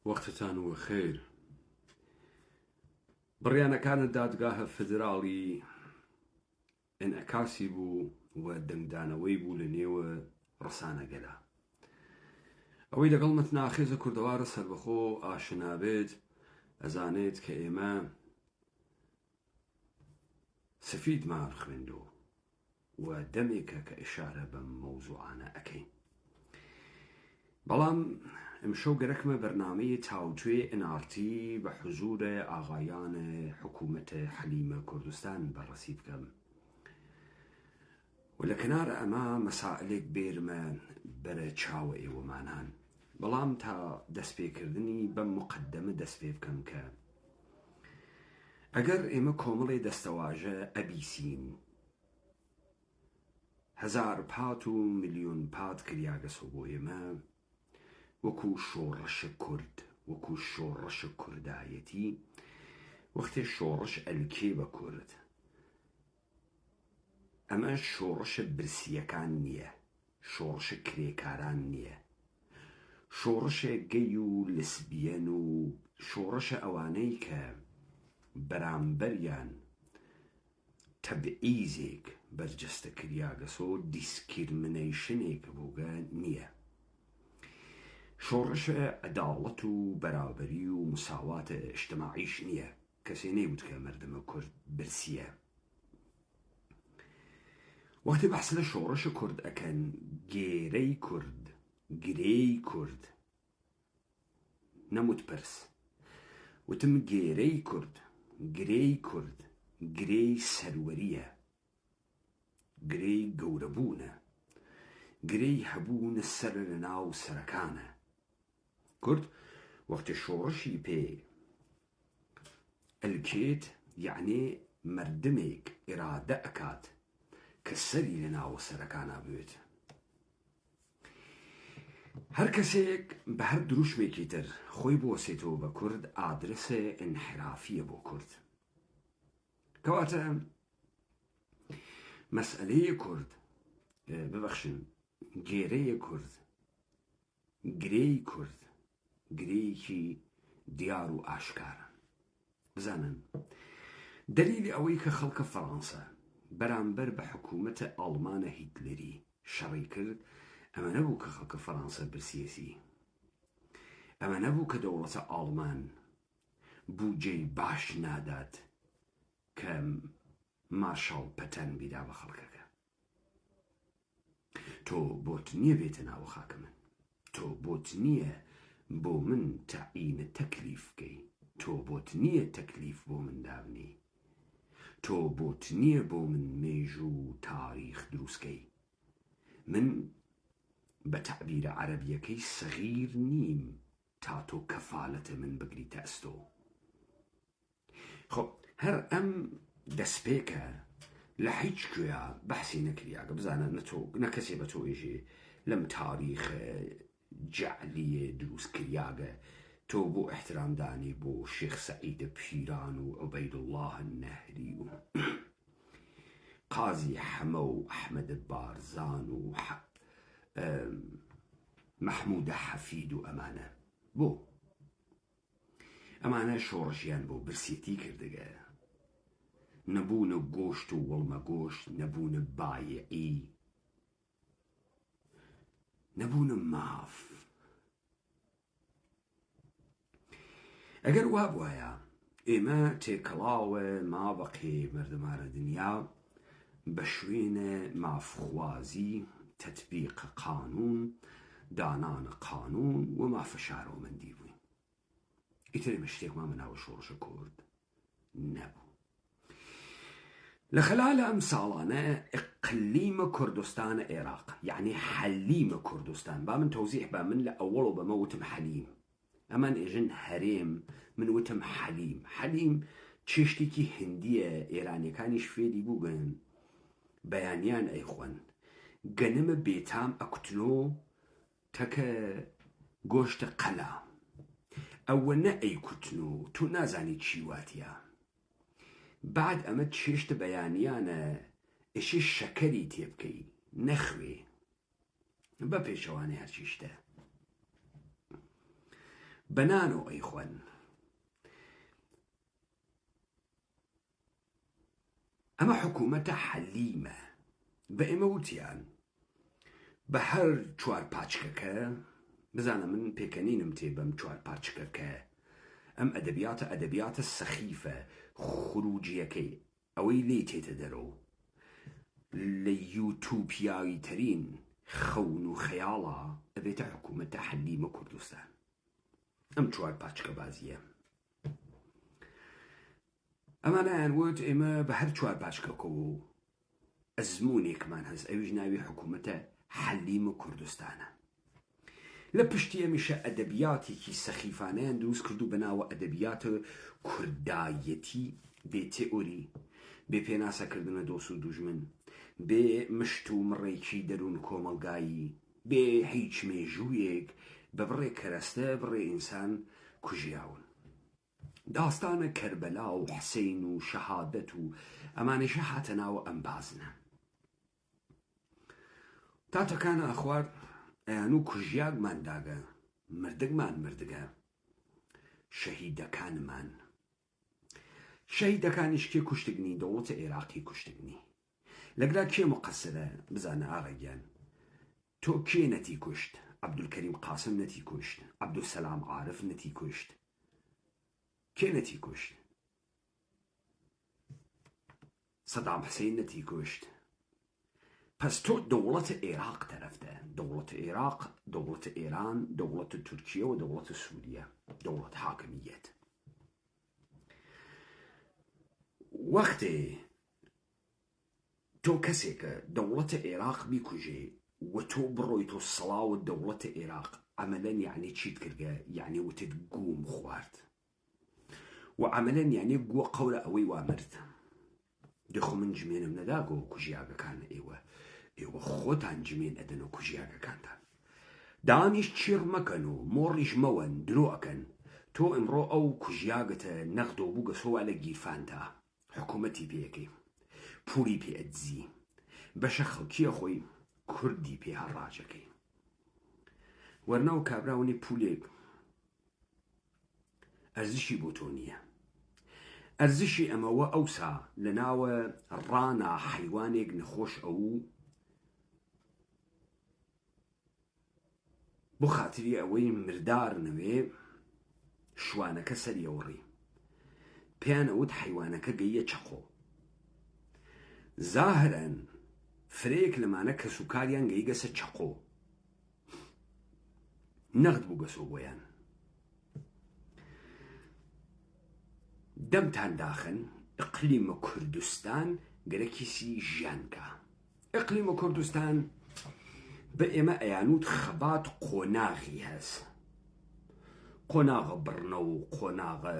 وەختتان وە خێر. بڕیانەکانە دادگاهە فدراڵی ئینعکاسی بوو و دەنگدانەوەی بوو لە نێوە ڕەسانەگەلا. ئەوەی لەگەڵ متناخێزە کوردەوارە سەربەخۆ ئاشنابێت ئەزانێت کە ئێمە سفیدمان خوێندۆ و دەمێکە کە ئشارە بەم مەوزوعانە ئەەکەین. بەڵام ئەمشەو گەرەکمە بەرنامەی تاوتوێ NRT بە حزورە ئاغایانە حکوومەتە حەلیمە کوردستان بەڕەسی بکەم و لە کەنارە ئەمە مەسائلێک بێرمە بەرە چاوە ئێوەمانان، بەڵام تا دەستپێکردنی بەم مقدمە دەست پێ بکەم کە ئەگەر ئێمە کۆمەڵێ دەستەواژە ئەبیسین، هەزار پات و ملیۆن پات کریاگەسۆ بۆ ئێمە وەکو شۆڕەشە کورد، وەکو شۆڕەشە کوردایەتی، وەختێ شۆڕەش ئەلکێ بە کورد، ئەمە شۆڕەشە برسیەکان نییە، شۆڕەشە کرێکاران نییە، شۆڕەشە گەی و لسبیەن و شۆڕەشە ئەوانەی کە بەرامبەریان تەبعیزێک بەرجەستە کریاگەسۆ دیسکریمنەیشنێک بۆگە نییە. شۆڕەشە عەداڵەت و بەرابەری و مساواتە ئیجتیماعیش نییە. کەسێ نەیوت کە مەردمە کورد برسیە. وەختی بەحس لە شۆڕەشە کورد ئەکەن، گێرەی کورد، گرێی کورد، نەموت پرس، وتم گێرەی کورد، گرێی کورد، گرێی سەروەریە، گرێی گەورەبوونە، گرێی هەبوونە سەر لە ناو سەرەکانە. کورد وەختی شۆڕەشی پێ ئەلکێت، یعنی مردمێک ئێرادە ئەکات کە سەری لە ناو سەرەکانە بوێت. هەر کەسێک بە هەر دروشمێکی تر خۆی بوەسێتەوە بە کورد، ئادرسە ئینحرافیە بۆ کورد. کەواتە مەسئلەی کورد، ببەخشن، گێرەیە کورد، گرێی کورد، گرەیەکی دیار و ئاشکارە. بزانن دلیلی ئەوەی کە خەڵکە فەڕەنسا بەرامبەر بە حکوومەتە ئەڵمانە هیتلەری شەڕی کرد، ئەمە نەبوو کە خەڵکە فەڕەنسا برسیەسی، ئەمە نەبوو کە دەوڵەتە ئەڵمان بوجەی باش نادات کە مارشال پەتەن بیدا بە خەڵکەکە. تۆ بۆت نییە بێتە ناوە خاکە من، تۆ بۆت نییە بۆ من تەعیینە تەکلیف بکەی، تۆ بۆت نییە تەکلیف بۆ من دابنی، تۆ بۆت نییە بۆ من مێژ و تاریخ دروستکەی. من بە تەعبیرە عەرەبیەکەی سەغیر نیم تا تۆ کەفالەتە من بگریتە ئەستۆ. خۆ هەر ئەم دەستپێکە لە هیچ کوێیە بەحسی نەکریاگە. بزانە نەکەسێ بە تۆیژێ لەم تاریخە جەعلیە دروست کریاگە تۆ بۆ احترامدانی بۆ شێخ سەعیدە پیران و عوبەیدوڵڵاه نەهری و قازی حەمە و ئەحمەدە بارزان و مەحموودە حەفید و ئەمانە شۆڕشیان بۆ برسێتی کردگە، نەبوونە گۆشت و وەڵمە گۆشت، نەبوونە بایعی، نەبوونە ماف. ئەگەر وا بواە ئێمە تێکەڵاوە مابەقێ مەردەمارە دنیا بە شوێنە مافخوازی، تەطبیق قانون، دانانە قانون و مافەشارۆمەندی بووین. ئیتر ئێمە شتێکمان بەناوە شۆڕشە کورد نەبوو. لە خلالە ئەم ساڵانە ئیقلیمە کوردستانە عێراق، یعنی حەلیمە کوردستان، با من تەوزیح با من لە ئەوەڵ و بەمە وتم حەلیم، ئەمان ئێژن هەرێم، من وتم حەلیم. حەلیم چێشتێکی هندیە، ئێرانیەکانیش فێری بووبن، بەیانیان ئەیخۆن، گەنمە بێتام ئەکوتنۆ تەکە گۆشتە قەلا، ئەوە نە ئەیکوتنۆ تو نازانی چی واتیە. بعد ئەمە چێشتە بەیانیانە ئێشێ شەکەری تێبکەی نەخوێ بە پێشەوانەی هەرچیشتە. بنانو ئەیخۆن ئەمە حکوومەتە حەلیمە بە ئێمە وتیان بە هەر چوار پاچکەکە بزانە من پێکەنینم تێ بەم چوار پاچکەکە ئەم ئەدەبیاتە سەخیفە خروجیەکەی ئەوەی لێ تێتە دەرەوە لە یوتوپیایی ترین خەون و خەیاڵە ئەبێتە حکوومەتە حەلیمە کوردستان ئەم چوار پاچکە بازیە ئەمانیان وت ئێمە بە هەر چوار پاچکەکە و ئەزمونێکمان هەست ئەویش ناوی حکوومەتە حەلیمە کوردستانە لە پشتی ئەمیشە ئەدەبیاتێکی سەخیفانەیان دروست کردو بەناوە ئەدەبیاتە کوردایەتی بێ تێئۆری بێ پێناسەکردنە دۆست و دوژمن بێ مشت و مڕێکی دەروون کۆمەلگایی بێ هیچ مێژوویەک بە بڕێ کەرەستە بڕێ ئینسان کوژیاون داستانە کەربەلا و حسەین و شەهادەت و ئەمانەشە هاتە ناوە ئەم بازنە تاتەکانە ئەخوار ئەیان و کوژیاکمان داگە مردگمان مردگە شەهیدەکانیش کێ کوشتگنی دەوڵەتە عێراقی کوشتگنی لەگرا کێ مقەسرە بزانە ئاغەگیان تۆ کێ نەتی کوشت عەبدولکەریم قاسم نەتی کوشت عەبدولسەلام عارف نەتی کوشت کێ نەتی کوشت سەدام حوسێن نەتی کوشت پس تۆ دەوڵەتە عێراق تەرەفتە دەوڵەتە عێراق دەوڵەتە ئێران دەوڵەتە تورکیە و دەوڵەتە سووریە دەوڵەت حاکمیەت وەختێ تۆ کەسێکە دەوڵەتە عێراق بیکوژێ و تۆ بڕۆی تۆ سەڵاوە دەوڵەتە عێراق عەمەلەن یعنی چیت کردگە یعنی وتت گوم خوارد و عەمەلەن یعنی گووە قەورە ئەوەی وامرد دەخۆ من جمێنم نەداگۆ کوژیاگەکان ئێوە خۆتان جمێن ئەدەن و کوژیاگەکانتان دانیش چێڕ مەکەن و مۆڕیش مەوەن درۆ ئەکەن تۆ ئەمڕۆ ئەو کوژیاگەتە نەخدۆ بووگە سۆوا لە گیرفانتە حکوومەتی پێەکەی پووری پێ ئەدزی بەشە خەڵکیە خۆی کوردی پێ هەڕاجەکەی وەرنە و کابراونی پولێک ئەرزشی بۆ تۆ نییە ئەرزشی ئەمەوە ئەوسا لە ناوە ڕانا حەیوانێک نەخۆش ئەو بۆ خاتری ئەوەی مردار نەوێ شوانەکە سەریەوەڕی پێیان ئەوت حەیوانەکە گەیە چەقۆ زاهرەن فرەیەک لەمانە کە سوکاریان گەیگەسە چەقۆ نەخت بوو گەسۆ بۆیان دەمتان داخن ئیقلیمە کوردستان گەرەکیسی ژیانکە ئیقلیمە کوردستان بە ئێمە ئەیانوت خەبات قۆناغی هەست قۆناغە بڕنە و قۆناغە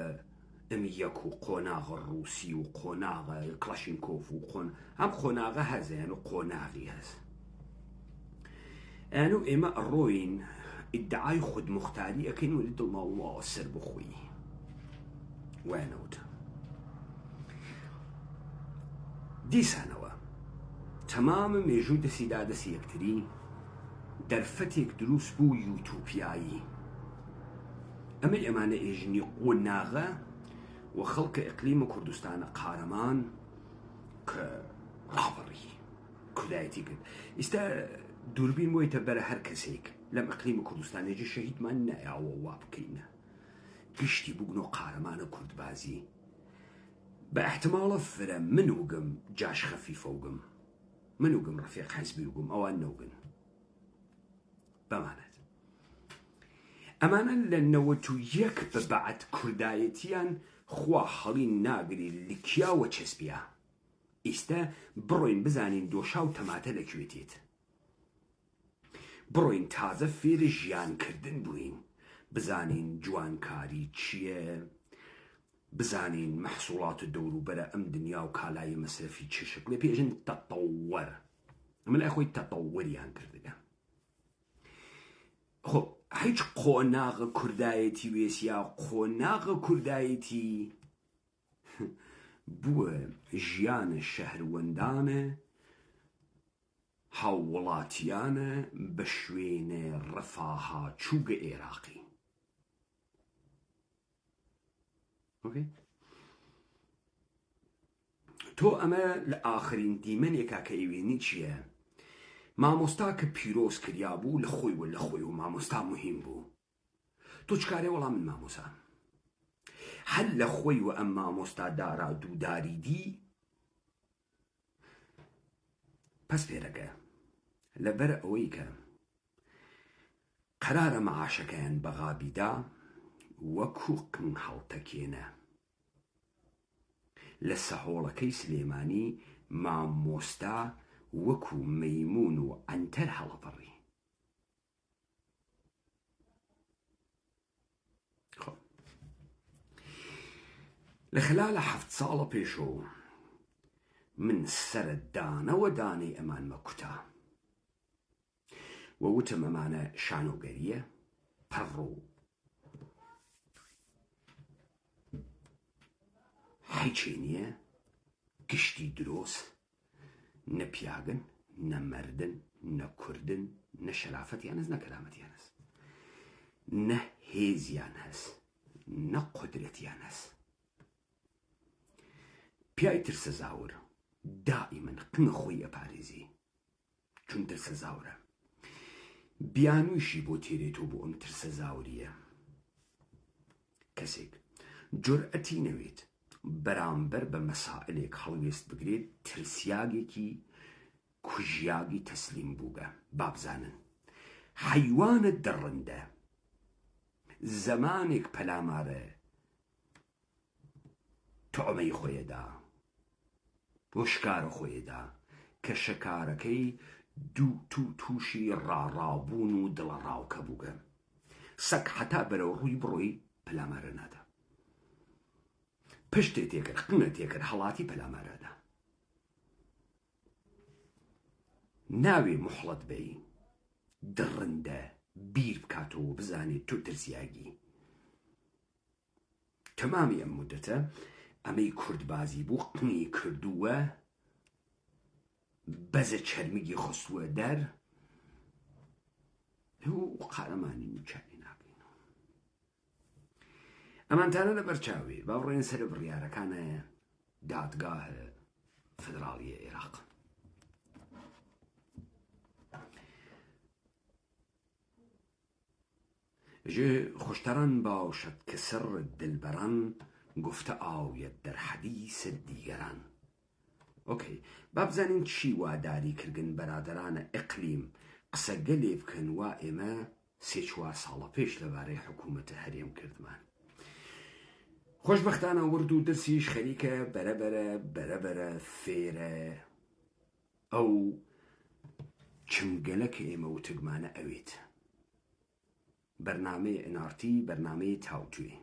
ئەمیەک و قۆناغە ڕووسی و قۆناغە کڵاشینکۆف و هەم قۆناغە هەزیان و قۆناغی هەست ئەیان و ئێمە ئەڕۆین ئیدعای خودموختاری ئەکەین وەلی دڵماوەوە سەر بخۆی وایەنەوتە دیسانەوە تەمامە مێژووی دەسیدا دەسی یەکتری دەرفەتێک دروست بوو یوتوپیایی ئەمە ئەمانە ئێژنی قۆناغە و خەڵکە ئیقلیمە کوردستانە قارەمان کە ڕابڕی کودایەتی کرد ئێستا دووربین بۆیتە بەرە هەر کەسێک لەم ئیقلیمە کوردستانێجی شەهیدمان نایاوە وا بکەینە گشتی بووگن و قارەمانە کوردبازی بە احتمالە فرە من وگم جاش خەفیفە وگم من وگم ڕەفیق حەزبی وگم ئەوان نەوگن بەمانەت ئەمانە لە 91 بەبعەت کوردایەتیان خوا هەڵی ناگری لکیاوە چەسبیا ئێستا بڕۆین بزانین دۆشا و تەماتە لەکوێتێت بڕۆین تازە فێرە ژیانکردن بووین بزانین جوانکاری چییە بزانین مەحسوڵات دەوروبەرە ئەم دنیا و کالای مەسرفی چ شکلێ پێژن تەتەوەر ئەمە لای خۆی تەتەوەریان کردگە خۆ هیچ قۆناغە کوردایەتی وێسیا قۆناغە کوردایەتی بووە ژیانە شەهروەندانە هاووڵاتیانە بە شوێنە ڕەفاها چووگە عێراقی اوكي تۆ ئەمە لە ئاخرین دیمەنێکا کە ئەیوێنی چییە؟ مامۆستا کە پیرۆز کریا بوو لە خۆی و لە خۆی و مامۆستا مهم بوو. تۆ چکارێ وەڵام من مامۆسا هەر لە خۆی و ئەم مامۆستا دارا دووداری دی پەس پێرەکە لەبەر ئەوەی کە قەرارە مەعاشەکەیان بەغابیدا وەکو قنگ هەڵتەکێنە لە سەهۆڵەکەی سلێمانی مامۆستا وەکو مەیمون و ئەنتەر هەڵەپەڕی. لە خلالە 7 ساڵە پێشەوە من سەرت دانەوە دانەی ئەمان مەکوتا و وتم ئەمانە شانۆگەریە پەڕ و حیچێنیە گشتی درۆست نە پیاگن نە مەردن نە کوردن نە شەرافەتیان هەست نە کەرامەتیان هەست نە هێزیان هەست نە قودرەتیان هەست. پیای ترسە زاور دائیمەن قنگە خۆی ئەپارێزی چون ترسە زاورە بیانوویشی بۆ تێرێتەوە بۆ ئەم ترسە زاوریە. کەسێک جورئەتی نەوێت بەرامبەر بە مەسائلێک هەڵوێست بگرێت ترسیاگێکی کوژیاگی تەسلیم بووگە. بابزانن حەیوانە دڕندە زەمانێک پەلامارە تۆمەی خۆیەدا بۆ شکارە خۆیەدا کە شەکارەکەی تووشی ڕاڕابوون و دڵە ڕاوکە بووگە. سەگ حتا بەرەو ڕووی بڕۆی پەلامارە نادا پشتێ تێکرد قنگە تێکرد هەڵاتی پەلامارەدا ناوێ موحڵەت بەی دڕندە بیر بکاتەوە بزانێت تۆ ترسیاگی. تەمامی ئەم مودەتە ئەمەی کوردبازی بوو قنی کردووە بەزە چەرمگی خستووە دەر و قارەمانی نوچانی ناکەین. ئەمانتانە لە بەرچاوێ با بڕێن سەر بڕیارەکانە دادگاهە فدراڵیە عێراق. ژێ خوشتەران باشد کە سر دلبەران گفتە ئاویەت دەر حەدیسە دیگەران. ئۆکەی با بزانین چی واداری کردن بەرادەرانە ئیقلیم قسە گەلێ بکەن وا ئێمە 3-4 ساڵە پێش لەبارەی حکوومەتە هەرێم کردمان. خۆشبەختانە ورد و درسیش خەریکە بەرەبەرە فێرە ئەو چنگەلە کە ئێمە وتگمانە ئەوێت بەرنامەی NRT بەرنامەی تاوتوێ.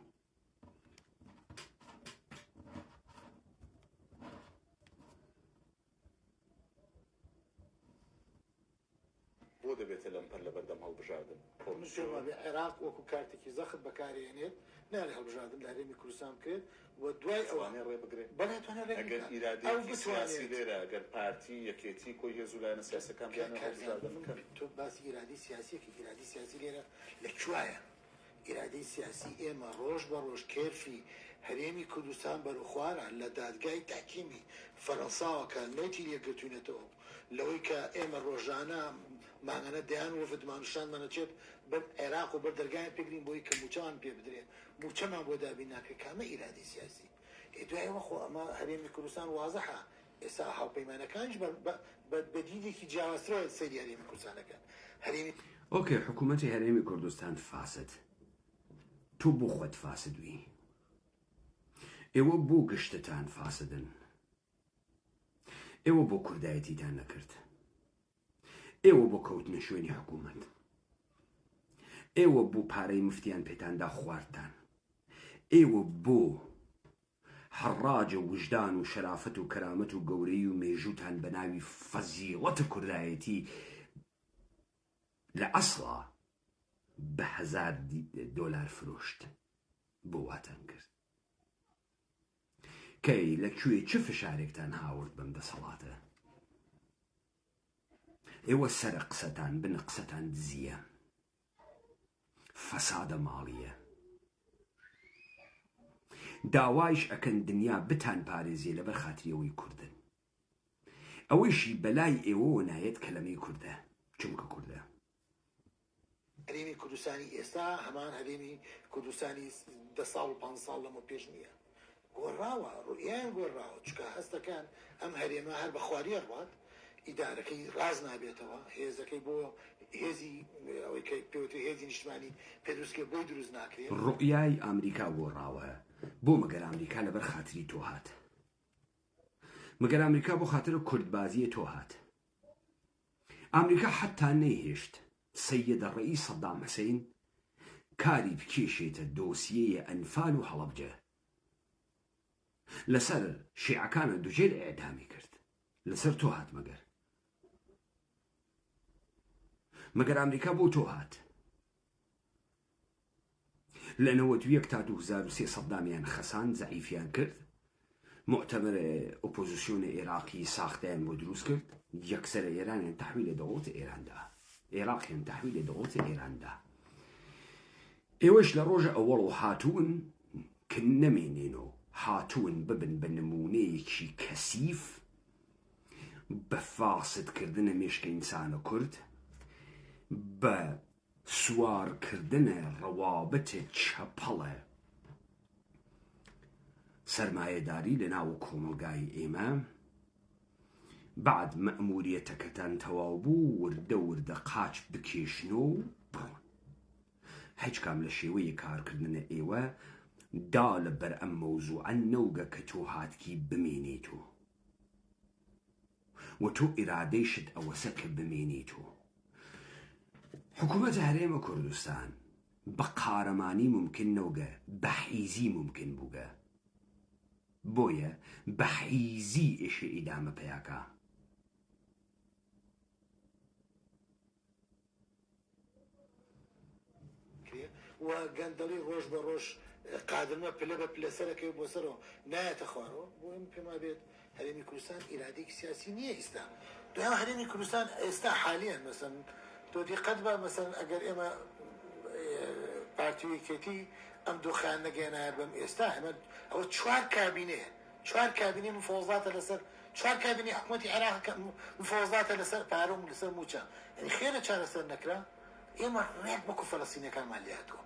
بۆ دەبێتە لەمپەر لە بەردەم هەڵبژاردن عێراق وەکو کارتێکی زەخت بەکارهێنێت نارێ هەڵبژاردن لە هەرێمی کوردستان بکرێت و دوای ئەوانێ ڕێ بگرێت ئەگەر ئیرادەیەکی سیاسی لێرە ئەگەر پارتی یەکێتی کۆی هێزوو لایەنە سیاسەکان هەڵبژاردن بکەن. تۆ باسی ئیرادی سیاسیەکە ئیرادی سیاسی لێرە لەکوایە؟ ئیرادەی سیاسی ئێمە ڕۆژ بە ڕۆژ کێرفی هەرێمی کوردستان بەرەخوارە لە دادگای تاکیمی فەرەنساوەکە نۆتی لێگرتوونەتەوە لەوەی کە ئێمە ڕۆژانە مانگەنە دەیان وفدمانشانمانەچێت بەر عێراق و بەر دەرگایان پێگرین بۆی کە موچەمان پێ بدرێت موچەمان بۆ دابین ناکە کامە ئیرادی سیاسی. دوایەوە خۆ ئەمە هەرێمی کوردستان وازەحە ئێستا هاوپەیمانەکانش بە دیدێکی جیاوازترەوە سەیری هەرێمی کوردستانەکەن. هەرێمی ئۆکێ حکوومەتی هەرێمی کوردستان فاسد. تۆ بۆ خۆت فاسدوی ئێوە بۆ گشتتان فاسدن ئێوە بۆ کوردایەتیتان نەکرد ئێوە بۆ کەوتنە شوێنی حکوومەت ئێوە بۆ پارەی مفتیان پێتاندا خواردتان ئێوە بۆ حەڕاجە وجدان و شەرافەت و کەرامەت و گەورەی و مێژووتان بە ناوی فەزیڵەتە کوردایەتی لە ئەسڵا بە $1000 فرۆشت بۆ واتان کرد. کەی لەکوێ چ فشارێکتان هاورد بەم دەسەڵاتە؟ ئێوە سەرە قسەتان بنە قسەتان دزیە فەسادە ماڵیە داوایش ئەکەن دنیا بتان پارێزیە لەبەر خاتریەوەی کوردن. ئەوەیشی بەلای ئێوە نایەت کەلەمەی کووردە، چونکە کووردە. هەرێمی کوردستانی ئێستا هەمان هەرێمی کوردستانی 10 ساڵ و 5 ساڵ لەمە پێش نییە. گۆڕاوە، ڕوئیان گۆڕاوە، چکە هەستەکان ئەم هەرێمە هەر بە خواریە ڕوات، ئیدارەکەی ڕاز نابێتەوە، هێزەکەی بۆ هێزی ئەوەی کە پێوتری هێزی نیشتمانی پێدروستکە بۆی دروست ناکرێت. ڕوئیای ئەمریکا گۆڕاوە بۆ مەگەر ئەمریکا لەبەر خاتری تۆ هات. مەگەر ئەمریکا بۆ خاترە کوردبازیە تۆ هات. ئەمریکا حتا نەیهێشت سەیەد ڕەئیس سەدام حوسێن کاری بکێشێتە دۆسیەیە ئەنفال و هەڵەبجە. لەسەر شیعەکانە دووجێر ئێدامی کرد. لەسەر تۆ هات مەگەر ئەمریکا بۆ تۆ هات. لە 91 تا 2003 سەدامیان خەسان زەعیفیان کرد. مؤتمر ئۆپۆزیسیۆنە عێراقی ساختیان بۆ دروست کرد. یەکسەرە ئێرانیان تەحویلە دەوڵەتە ئێراندا، عێراقیان تەحویلە دەوڵەتە ئێراندا. ئێوەش لە ڕۆژە ئەوەڵ و هاتوون کە نەمێنێنەوە، هاتوون ببن بە نمونەیەکی کەسیف بە فاسدکردنە مێشکە ئینسانە کورد، بە سوارکردنە ڕەوابەتە چەپەڵە سەرمایەداری لە ناو کۆمەلگای ئێمە. بعد مەئموریەتەکەتان تەواو بوو، وردە قاچ بکێشنەوە و بڕۆن. هیچ کام لە شێوەیە کارکردنە ئێوە دا لەبەر ئەم مەوزوعە نەوگە کە تۆ هاتکی بمێنێتەوە و تۆ ئیرادەیشت ئەوەسە کە بمێنێتەوە. حکوومەتە هەرێمە کوردستان بە قارەمانی ممکن نەوگە، بە حیزی ممکن بووگە. بۆیە بە حیزی ئێشە ئیدامە پەیاکە. و گەندەڵی ڕۆژ بە ڕۆژ قادرمە پلە بە پلەسەرەکەی بۆ سەرەوە نایەتە خوارەوە. بۆ ئەم پێما بێت هەرێمی کوردستان ئیرادەیەکی سیاسی نییە ئێستا. دوام هەرێمی کوردستان ئێستا حالیان مەسەن تۆ دیقەت بە مەسەن ئەگەر ئێمە پارتیویەکێتی ئەم دۆخیان نەگەێنایە بەم ئێستا ئەوە 4 کابینەیە، 4 کابینەی مفۆزاتە لەسەر 4 کابینەی حکوومەتی عێراق مفۆزاتە لەسەر پارە و لەسەر موچە. یعنی خێرە چارەسەر نەکرا. ئێمە ڕێک وەکو فەڵەستینیەکانمان لێهاتووە،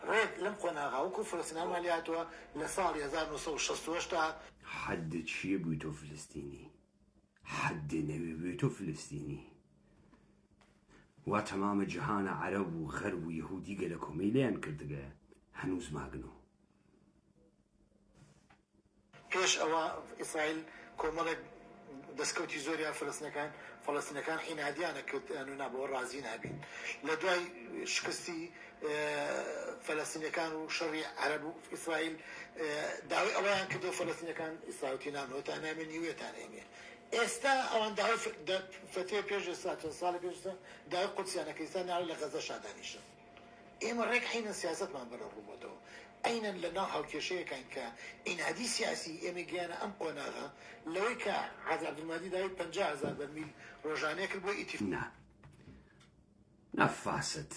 ڕێک لەم قۆناغا وەکو فەڵەستینیەکانمان لێهاتووە لە ساڵی 1968 تا حەد چییە بووی تۆ فلستینی؟ حەد نەوێ بووی تۆ فلستینی؟ وا تەمامە جیهانە عەرەب و غەرب و یەهودی گەلە کۆمەی لێیان کردگە هەنووز ماگنۆ. پێش ئەوە ئیسرائیل کۆمەڵێک دەستکەوتی زۆریان فەڵەستینەکان عینادیانە کرد و نابەوە ڕازی نابین. لە دوای شکستی فەلەستینەکان و شەڕی عەرەب و ئیسرائیل داوای ئەوەیان کردو فەلەستینەکان ئیسرائیڵی نامەوە تا نامێ نیوێتان ئێمێ. ئێستا ئەوان داوای فتوێ پێش ئێستا چەند ساڵی پێش داوای قودسیانەکە ئێستا ناوی لە غەزە شادانیشن. ئێمە ڕێک حینە سیاسەتمان بەرە ڕووبەتەوە. ئەینەن لە ناو هاوکێشەیەکان کە ئینادی سیاسی ئێمە گیانە ئەم قۆناغا لەوەی کە حاج عەبدولمەجید داوای 50,000 بەرمیل ڕۆژانەیە کرد بۆ ئیتیفاق. نافاست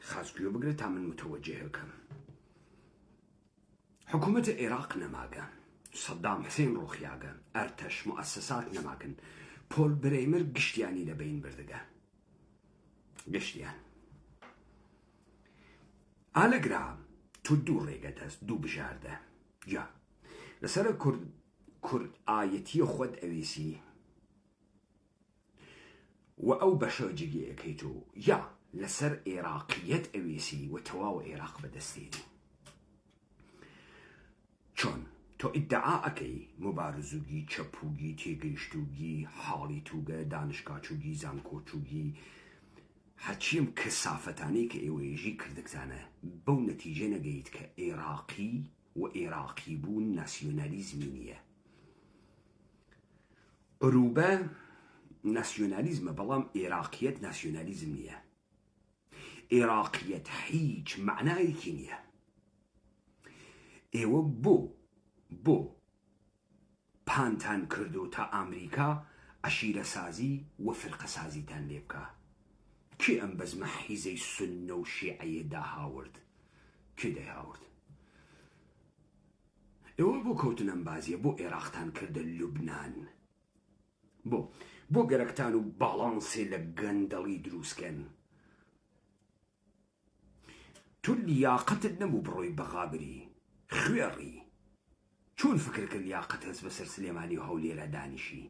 خازگوێ بگرێت تا من متوەجهەکەم. حکوومەتە عێراق نەماگە، سەدام حوسێن ڕۆخیاگە، ئەرتەش موەسسەسات نەماگن، پۆل برەیمر گشتیانی لە بین بردگە. گشتیان ئالەگرا تو دوو ڕێگەت هەست، دوو بژاردە. جا لەسەر کورد ئایەتیە خۆت ئەویسی و ئەو بەشە جگەیەکەی تۆ، یا لەسەر عێراقیەت ئەویسی و تەواو عێراق بەدەستێنی. چۆن تۆ ئیدعا ئەکەی مبارزوگی، چەپوگی، تێگەیشتوگی، حاڵی توگە، دانشگاچوگی، زانکۆچوگی، هەچیم کەسافەتانەی کە ئێوەیەژی کردگزانە بەو نەتیجە نەگەیت کە عێراقی و عێراقی بوون ناسیۆنالیزمی نییە. ئوروبە ناسیۆنالیزمە، بەڵام عێراقیەت ناسیۆنالیزم نییە. عێراقیەت هیچ معنایەکی نییە. ئێوە بۆ پانتان کردو تا ئەمریکا عەشیرە سازی و فرقە سازیتان لێ بکە. کێ ئەم بەزمە حیزەی سوننە و شیعەیە داهاورد؟ کێ دەیهاورد؟ ئێوە بۆ کەوتن ئەم بازیە بۆ عێراقتان کردە لوبنان، بۆ گەرەکتان و باڵانسێ لە گەندەڵی دروستکەن. تۆ لیاقەتت نەبوو بڕۆی بەغابری خوێڕی، چۆن فکر کرد لیاقەت هەست بەسەر سلێمانی و هەولێرە دانیشی؟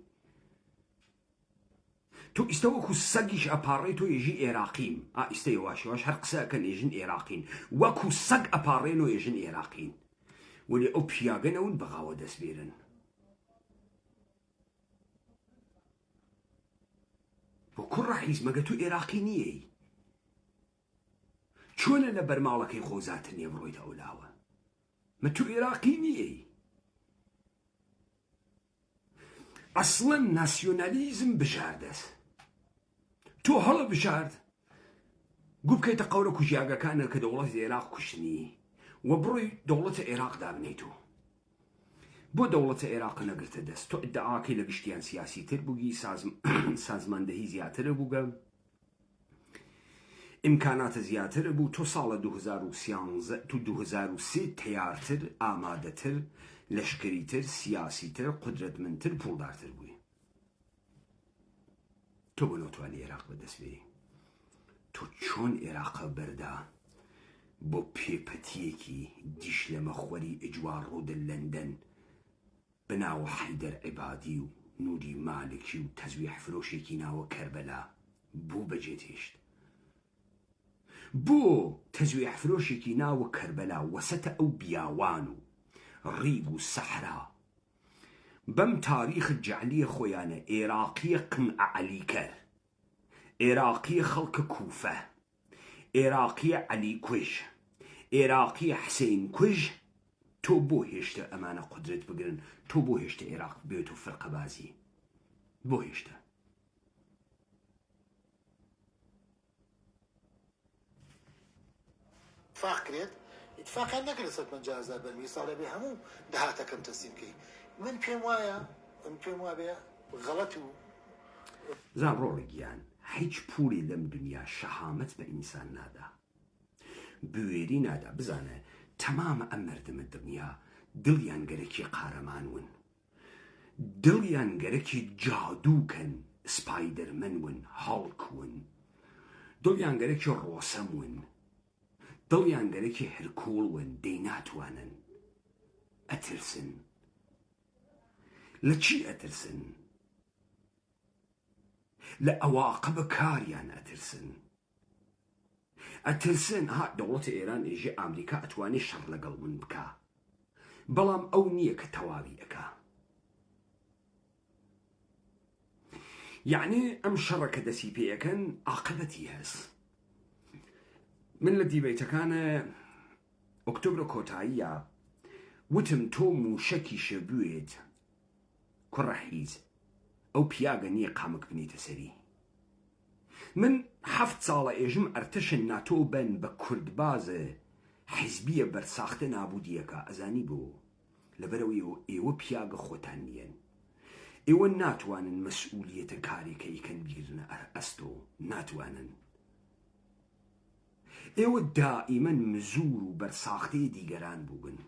تۆ ئیستا وەکو سەگیش ئەپاڕێ تۆ ێژی ئێراقیم، ئیستەی واشەوەش هەر قسەکەن ێژن ئێراقین، وەکو سەگ ئەپاڕێن و ێژن ئێراقین، وەلی ئەو پیاگە نەون بەغاوە دەستبێرن. بۆ کوڕە حیز مەگە تۆ ئێراقی نییەی؟ چۆنە لە بەرماڵەکەی خۆزاتر نییە بڕۆیتە ئەولاوە؟ مە تۆ ئێراقی نییەی؟ ئەسڵەن ناسیۆنالیزم بژاردەست، تۆ هەڵە بژارد گوو بکەیتە قەورە کوژیاگەکانە کە دەوڵەتی عێراق کوشتنی و بڕۆی دەوڵەتە عێراق دابنێت و بۆ دەوڵەتە عێراق نەگرتە دەست. تۆ ئیدعاکەی لە گشتیان سیاسی تر بووگی، سازماندەهی زیاترە بووگە، ئیمکاناتە زیاترە بوو. تۆ ساڵە 2013 تەیارتر، ئامادەتر، لەشکریتر، سیاسیتر، قودرەتمەندتر، پوڵدارتر بووی. تۆ بۆ نەتوانی عێراق بەدەستبێری. تۆ چۆن عێراقە بەردا بۆ پێپەتیەکی دیش لە مەخوەری ئجوار ڕوودە لەندەن بەناوە حەیدەر عیبادی و نوری مالکی و تەزویح فرۆشێکی ناوە کەربەلا بوو بەجێ هێشت؟ بۆ تەزویح فرۆشێکی ناوە کەربەلا وەسەتە ئەو بیاوان و ڕیگ و سەحرا بەم تاریخ جعلیە خۆیانە عێراقیە قمع عەلیکەر، عێراقیە خەڵکە کوفە، عێراقیە عەلی کوژ، عێراقیە حسین کوژ. تۆ بۆ هێشتە ئەمانە قودرەت بگرن؟ تۆ بۆ هێشتە عێراق بێت و فرقەبازی؟ بۆ هێشتە؟ اتفاق کرێت، اتفاقیان نەکرد 150,000 بەرمیل ساڵێ بێ هەموو دەهاتەکەم تەسلیم کەی. من پێم وایە بێ غەڵەت و زان ڕۆڵی گیان هیچ پولی لەم دنیا شەهامەت بە ئینسان نادا، بوێری نادا. بزانە تەمامە ئەم مردمە دنیا دڵیان گەرەکی قارەمان ون، دڵیان گەرەکی جادووکەن، سپایدەرمەن ون، هاڵک ون، دڵیان گەرەکی ڕۆسەم ون، دڵیان گەرەکی هەرکوڵ ون، دەی ناتوانن. ئەترسن. لە چی ئەترسن؟ لە ئەواقبە کاریان ئەترسن. ئەترسن دەوڵەتە ئێران ئێژێ ئامریکا ئەتوانێ شەڕ لەگەڵ من بکە، بەڵام ئەو نییە کە تەواوی ئەکا. یعنی ئەم شەڕە کە دەسی پێیەکەن عاقبەتی هەست. من لە دیبەیتەکانە ئۆکتۆبرە کۆتاییە وتم تۆ موشەکیشە بوێت کوڕە حیز، ئەو پیاگە نییە قامک بنیتە سەری. من 7 ساڵە ئێژم ئەرتەشە ناتۆ بن بە کوردبازە حیزبیە بەرساختە نابودیەکە. ئەزانی بۆ لەبەرەوەی ئێوە پیاگە خۆتان نیەن، ئێوە ناتوانن مەسئولیەتە کارێکە ئیکەن بیرنە ئەستۆ، ناتوانن. ئێوە دائیمەن مزور و بەرساختەی دیگەران بووبن،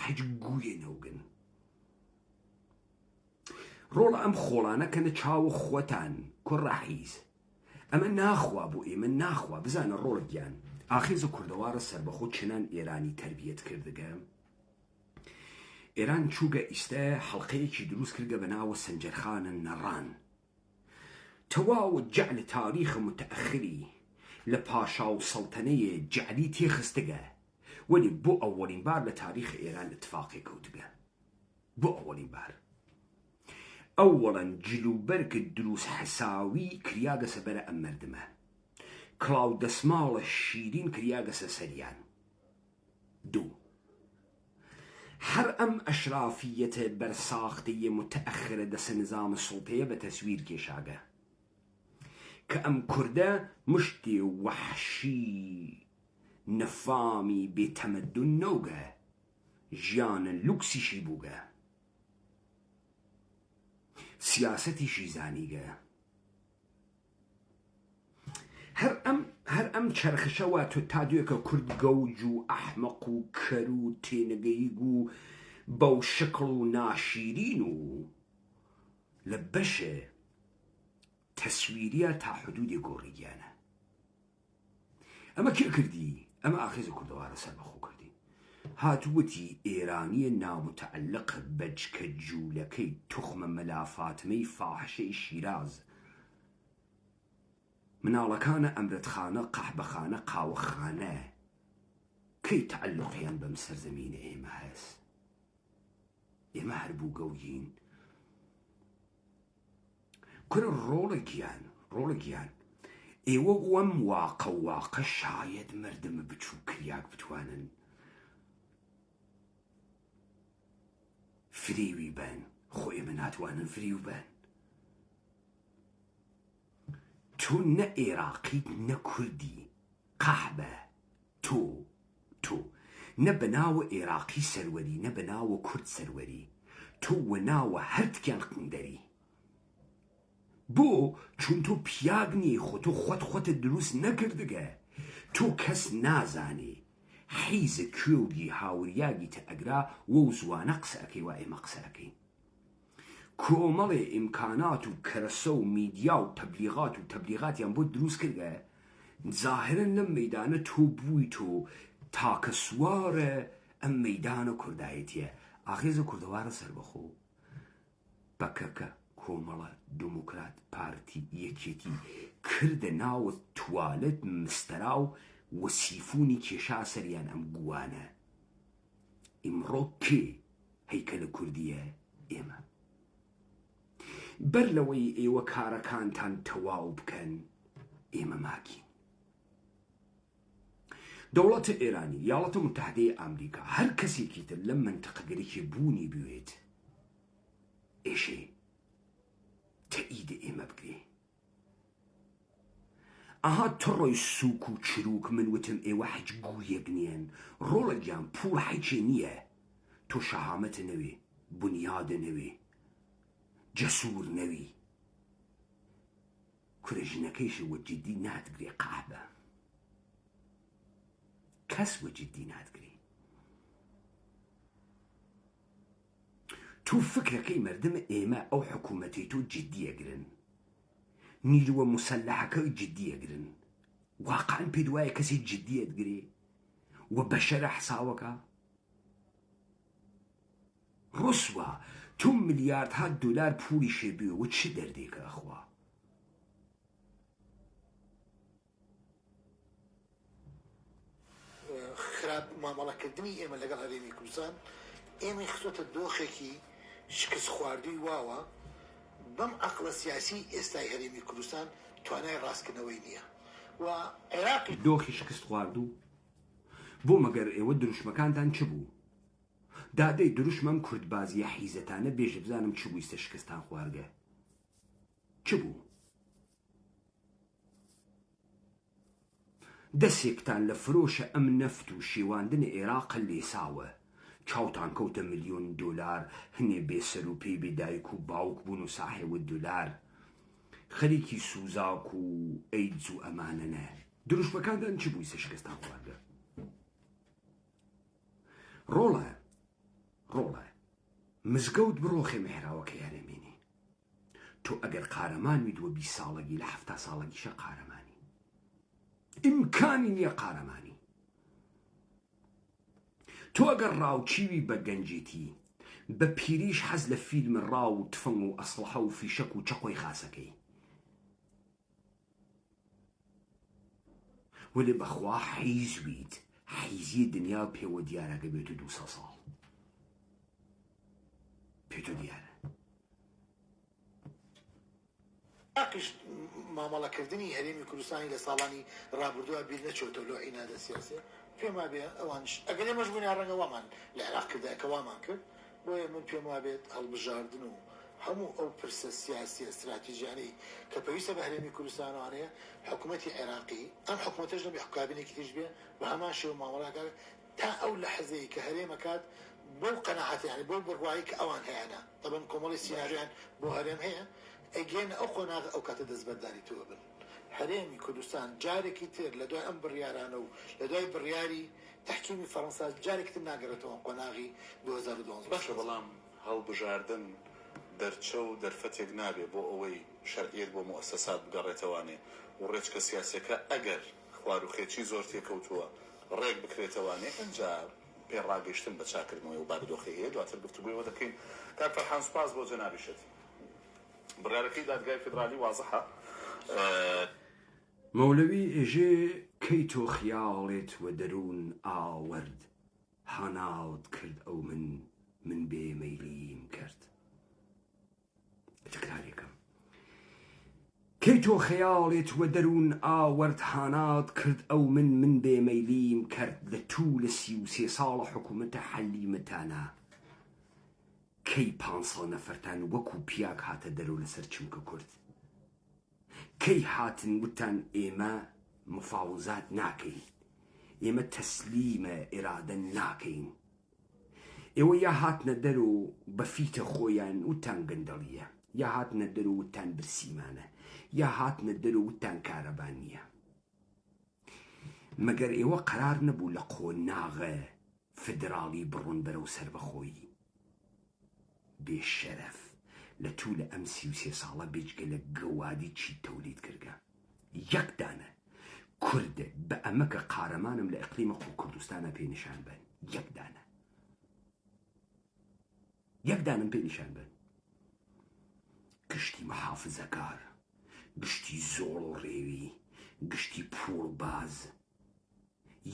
هیچ گوێ نەوگن. ڕۆڵە ئەم خۆڵانەکەنە چاوە خۆتان کوڕە حیز. ئەمە ناخوا بۆ ئێمە ناخوا. بزانە ڕۆڵە گیان ئاخیزە کوردەوارە سربەخۆ چنان ئێرانی تربیەت کردگە. ئێران چووگە ئیستە حەڵقەیەکی دروست کردگە بە ناوە سەنجەرخانە نەڕان. تەواوە جەعل تاریخە متەئەخری لە پاشا و سەڵتەنەیە جەعلی تێخستگە، وەلی بۆ ئەوەڵین بار لە تاریخ ئێران اتفاقی کەوتگە. بۆ ئەوەڵین بار ئەوەڵەن جلوبەرگت دروست حەساوی کریاگەسە بەرە ئەم مردمە، کڵاو دەسماڵە شیرین کریاگەسە سەریان. دوو هەر ئەم ئەشرافیەتە بەرساختەیە متەئەخرە دەسە نظامە سوڵتەیە بە تەسویر کێشاگە کە ئەم کوردە مشتی وەحشی نەفامی بێتەمەدون نەوگە، ژیانە لوکسیشی بووگە، سیاسەتیشی زانیگە. هەر ئەم چەرخشەوە تۆ تا دوێکە کورد گەوج و ئەحمەق و کەر و تێنەگەیگ و بەو شکڵ و ناشیرین و لە بەشە تەسویریە تا حدودی گۆڕیگیانە. ئەمە کێ کردی؟ ئەمە ئاخێزە کوردەوارە سەربەخۆ کردی. هاتووەتی ئێرانیە نامتەعەلق بە جکە جوولەکەی توخمە مەلافاتمەی فاحشەی شیراز، مناڵەکانە ئەمرەتخانە، قەحبەخانە، قاوەخانە، کەی تەعەلقیان بەم سەرزەمینە ئێمە هەست؟ ئێمە هەر بوو گەوگین کورە ڕۆڵێکیان ئێوە وەم واقە شاید مردمە بچوو کریاک بتوانن فریوی بن، خۆ ئێمە ناتوانن فریو بن. تۆ نە عێراقی نە کوردی قەحبە، تۆ نە بەناوە عێراقی سەروەری نە بەناوە کورد سەروەری، تۆ وەناوە هەرتکیان قندەری. بۆ چون تۆ پیاگ نیە، خۆ تۆ خۆتە دروست نەکردگە، تۆ کەس نازانێ حیزە کوێوگی هاوریاگی تە ئەگرا وە و زوانە قسە ئەەکەی وا ئێمە قسە ئەەکەین. کۆمەڵێ ئیمکانات و کەرەسە و میدیا و تەبلیغاتیان بۆ دروست کردگە، ظاهرن لەم مەیدانە تۆ بووی تۆ تاکە سوارە ئەم مەیدانە کوردایەتیە. ئاخێزە کوردەوارە سەربەخۆ بەکەکە کۆمەڵە دموکرات پارتی یەکێتی کردە ناوە توالت مستەرا و وەسیفونی کێشا سەریان ئەم گووانە. ئیمڕۆ کێ هەیکەلە کوردیە؟ ئێمە. بەر لەوەی ئێوە کارەکانتان تەواو بکەن، ئێمە ماکین. دەوڵەتە ئێرانی، یاڵەتە متحدەی ئەمریکا، هەر کەسێکی تر لەم منتەقەگەرێکی بوونی بوێت ئێشێ تەئیدە ئێمە بگرێ. ئەها تڕۆی سووک و چروک من وتم ئێوە هیچ گوویەک نیەن، ڕۆڵەگیان پوڵ هیچێ نییە. تۆ شەهامەتە نەوێ، بنیادە نەوێ، جەسوور نەوی، کورە ژنەکەیش وە جدی ناتگرێ قەحبە، کەس وە جدی ناتگرێ. تو فکرەکەی مردمە ئێمە ئەو حکوومەتی تۆ جدیەگرن، نیرووە موسەلەحەکەی جدیەگرن، واقعاً پێت وایە کەسی جدیەتگرێ وە بەشەرە حساوەکە؟ ڕسوە تو ملیاردها دلار پولی شێبێ و چی دەردێکە ئەخوا؟ خراپ مامەڵەکردنی ئێمە لەگەڵ هەرێمی کوردستان ئێمەی خستۆتە دۆخێکی شکست خواردووی واوە. بەم عەقڵە سیاسی ئێستای هەرێمی کوردستان توانای ڕاستکردنەوەی نییە و عێراقی دۆخی شکست خواردوو. بۆ مەگەر ئێوە دروشمەکانتان چ بوو؟ دادەی دروشمەم کوردبازیە حیزەتانە بێژە بزانم چ بوویستە شکستان خواردگە؟ چ بوو؟ دەسێکتان لە فرۆشە ئەم نەفت و شێواندنە عێراقە لێساوە، چاوتان کەوتە ملیۆن دۆلار، هەنێ بێسەر و پێی بێدایک و باوک بوون و ساحێوە دۆلار، خەریکی سوزاک و ئەیدز و ئەمانەنە. دروشمەکانتان چ بوویستە شکستان خواردگە؟ ڕۆڵە مزگەوت بڕۆخێ مێهراوەکە یارێمێنی. تۆ ئەگەر قارەمانوی دووە 20 ساڵەگی لە 70 ساڵەگیشە قارەمانی ئیمکانی نییە قارەمانی. تۆ ئەگەر ڕاوچیوی بە گەنجێتی بە پیریش حەز لە فیلم ڕاو و تفەنگ و ئەسڵحە و فیشەک و چەقۆی خاسەکەی، وەلێ بەخوا حیزویت، حیزی دنیا پێوە دیارەکە بێت 200 ساڵ پێتۆ دیارە. عێراقیش مامەڵەکردنی هەرێمی کوردستانی لە ساڵانی ڕابردووە بیر نەچۆتە لۆ عینادە سیاسێ. پێم وابێ ئەوانش ئەگەر ئێمەش بووین ڕەنگە وامان لە عێراق کردایە کە وامان کرد، بۆیە من پێم وابێت هەڵبژاردن و هەموو ئەو پرسە سیاسی ئەستراتیژیانەی کە پێویستە بە هەرێمی کوردستانوانەیە حکوومەتی عێراقی ئەم حکوومەتەش نەبێ حکابینێکی تریش بێ بە هەمان شێوە مامەڵەکە تا ئەو لەحەزەیە کە هەرێمەکات بۆ قەناعەت یعنی بۆ بڕوایی کە ئەوان هەیەە طبعاً کۆمەڵی سیناریۆیان بۆ هەرێم هەیە ئەگەن ئەو خۆناغ ئەو کاتە دەستبەرداری تۆ بن. هەرێمی کوردستان جارێکی تر لە دوای ئەم بڕیارانە و لە دوای بڕیاری تحکیمی فەڕەنسا جارێک تر ناگەڕێتەوە قۆناغی 2012. باشە بەڵام هەڵبژاردن دەرچە و دەرفەتێک نابێ بۆ ئەوەی شەرعیەت بۆ مؤسسات بگەڕێتەوانێ و ڕێچکە سیاسەکە ئەگەر خواروخێکی زۆر تێکەوتووە ڕێک بکرێتەوانێ ئەنجا پێڕاگەیشتن بە چاکردنەوەی و بارودۆخی هەیە دواتر گفتوگویەوە دەکەین. کاک فەرحان سوپاس بۆ جەنابیشت. بڕیارەکەی دادگای فیدرالی وازەحە. مەولەوی ئێژێ کەی تۆ خیاڵێت وە دەروون ئاوەرد هەناوت کرد ئەو من بێمەیلیم کرد. تکرارێکم کەی تۆ خەیاڵێت وە دەروون ئاوەرد هانات کرد ئەو من بێمەیلیم کرد لە تو لە 33 ساڵە حکوومەتە حەلیمەتانە کەی 500 نەفەرتان وەکو پیاک هاتە دەرەوە لەسەر چمکە کورد کەی هاتن وتان ئێمە مفاوزات ناکەین ئێمە تەسلیمە ئێرادە ناکەین ئێوە یا هاتنە دەرۆ بە فیتە خۆیان وتان گەندەڵیە یا هاتنە دەرۆ وتان برسیمانە یا هاتنە دەرۆ وتان کارەبانیە مەگەر ئێوە قەرار نەبوو لە قۆناغە فدراڵی بڕۆن بەرەو سەربەخۆیی بێشەرەف لە تو لە ئەم 33 ساڵە بێجگە لە گەوادی چی تەولید کردگە یەکدانە کوردە بە ئەمەکە قارەمانم لە ئەقلیمە کوردستانە پێ نیشان بن یەکدانم پێ نیشان بن گشتی مەحافزەکار گشتی زۆڵ و ڕێوی گشتی پوڵباز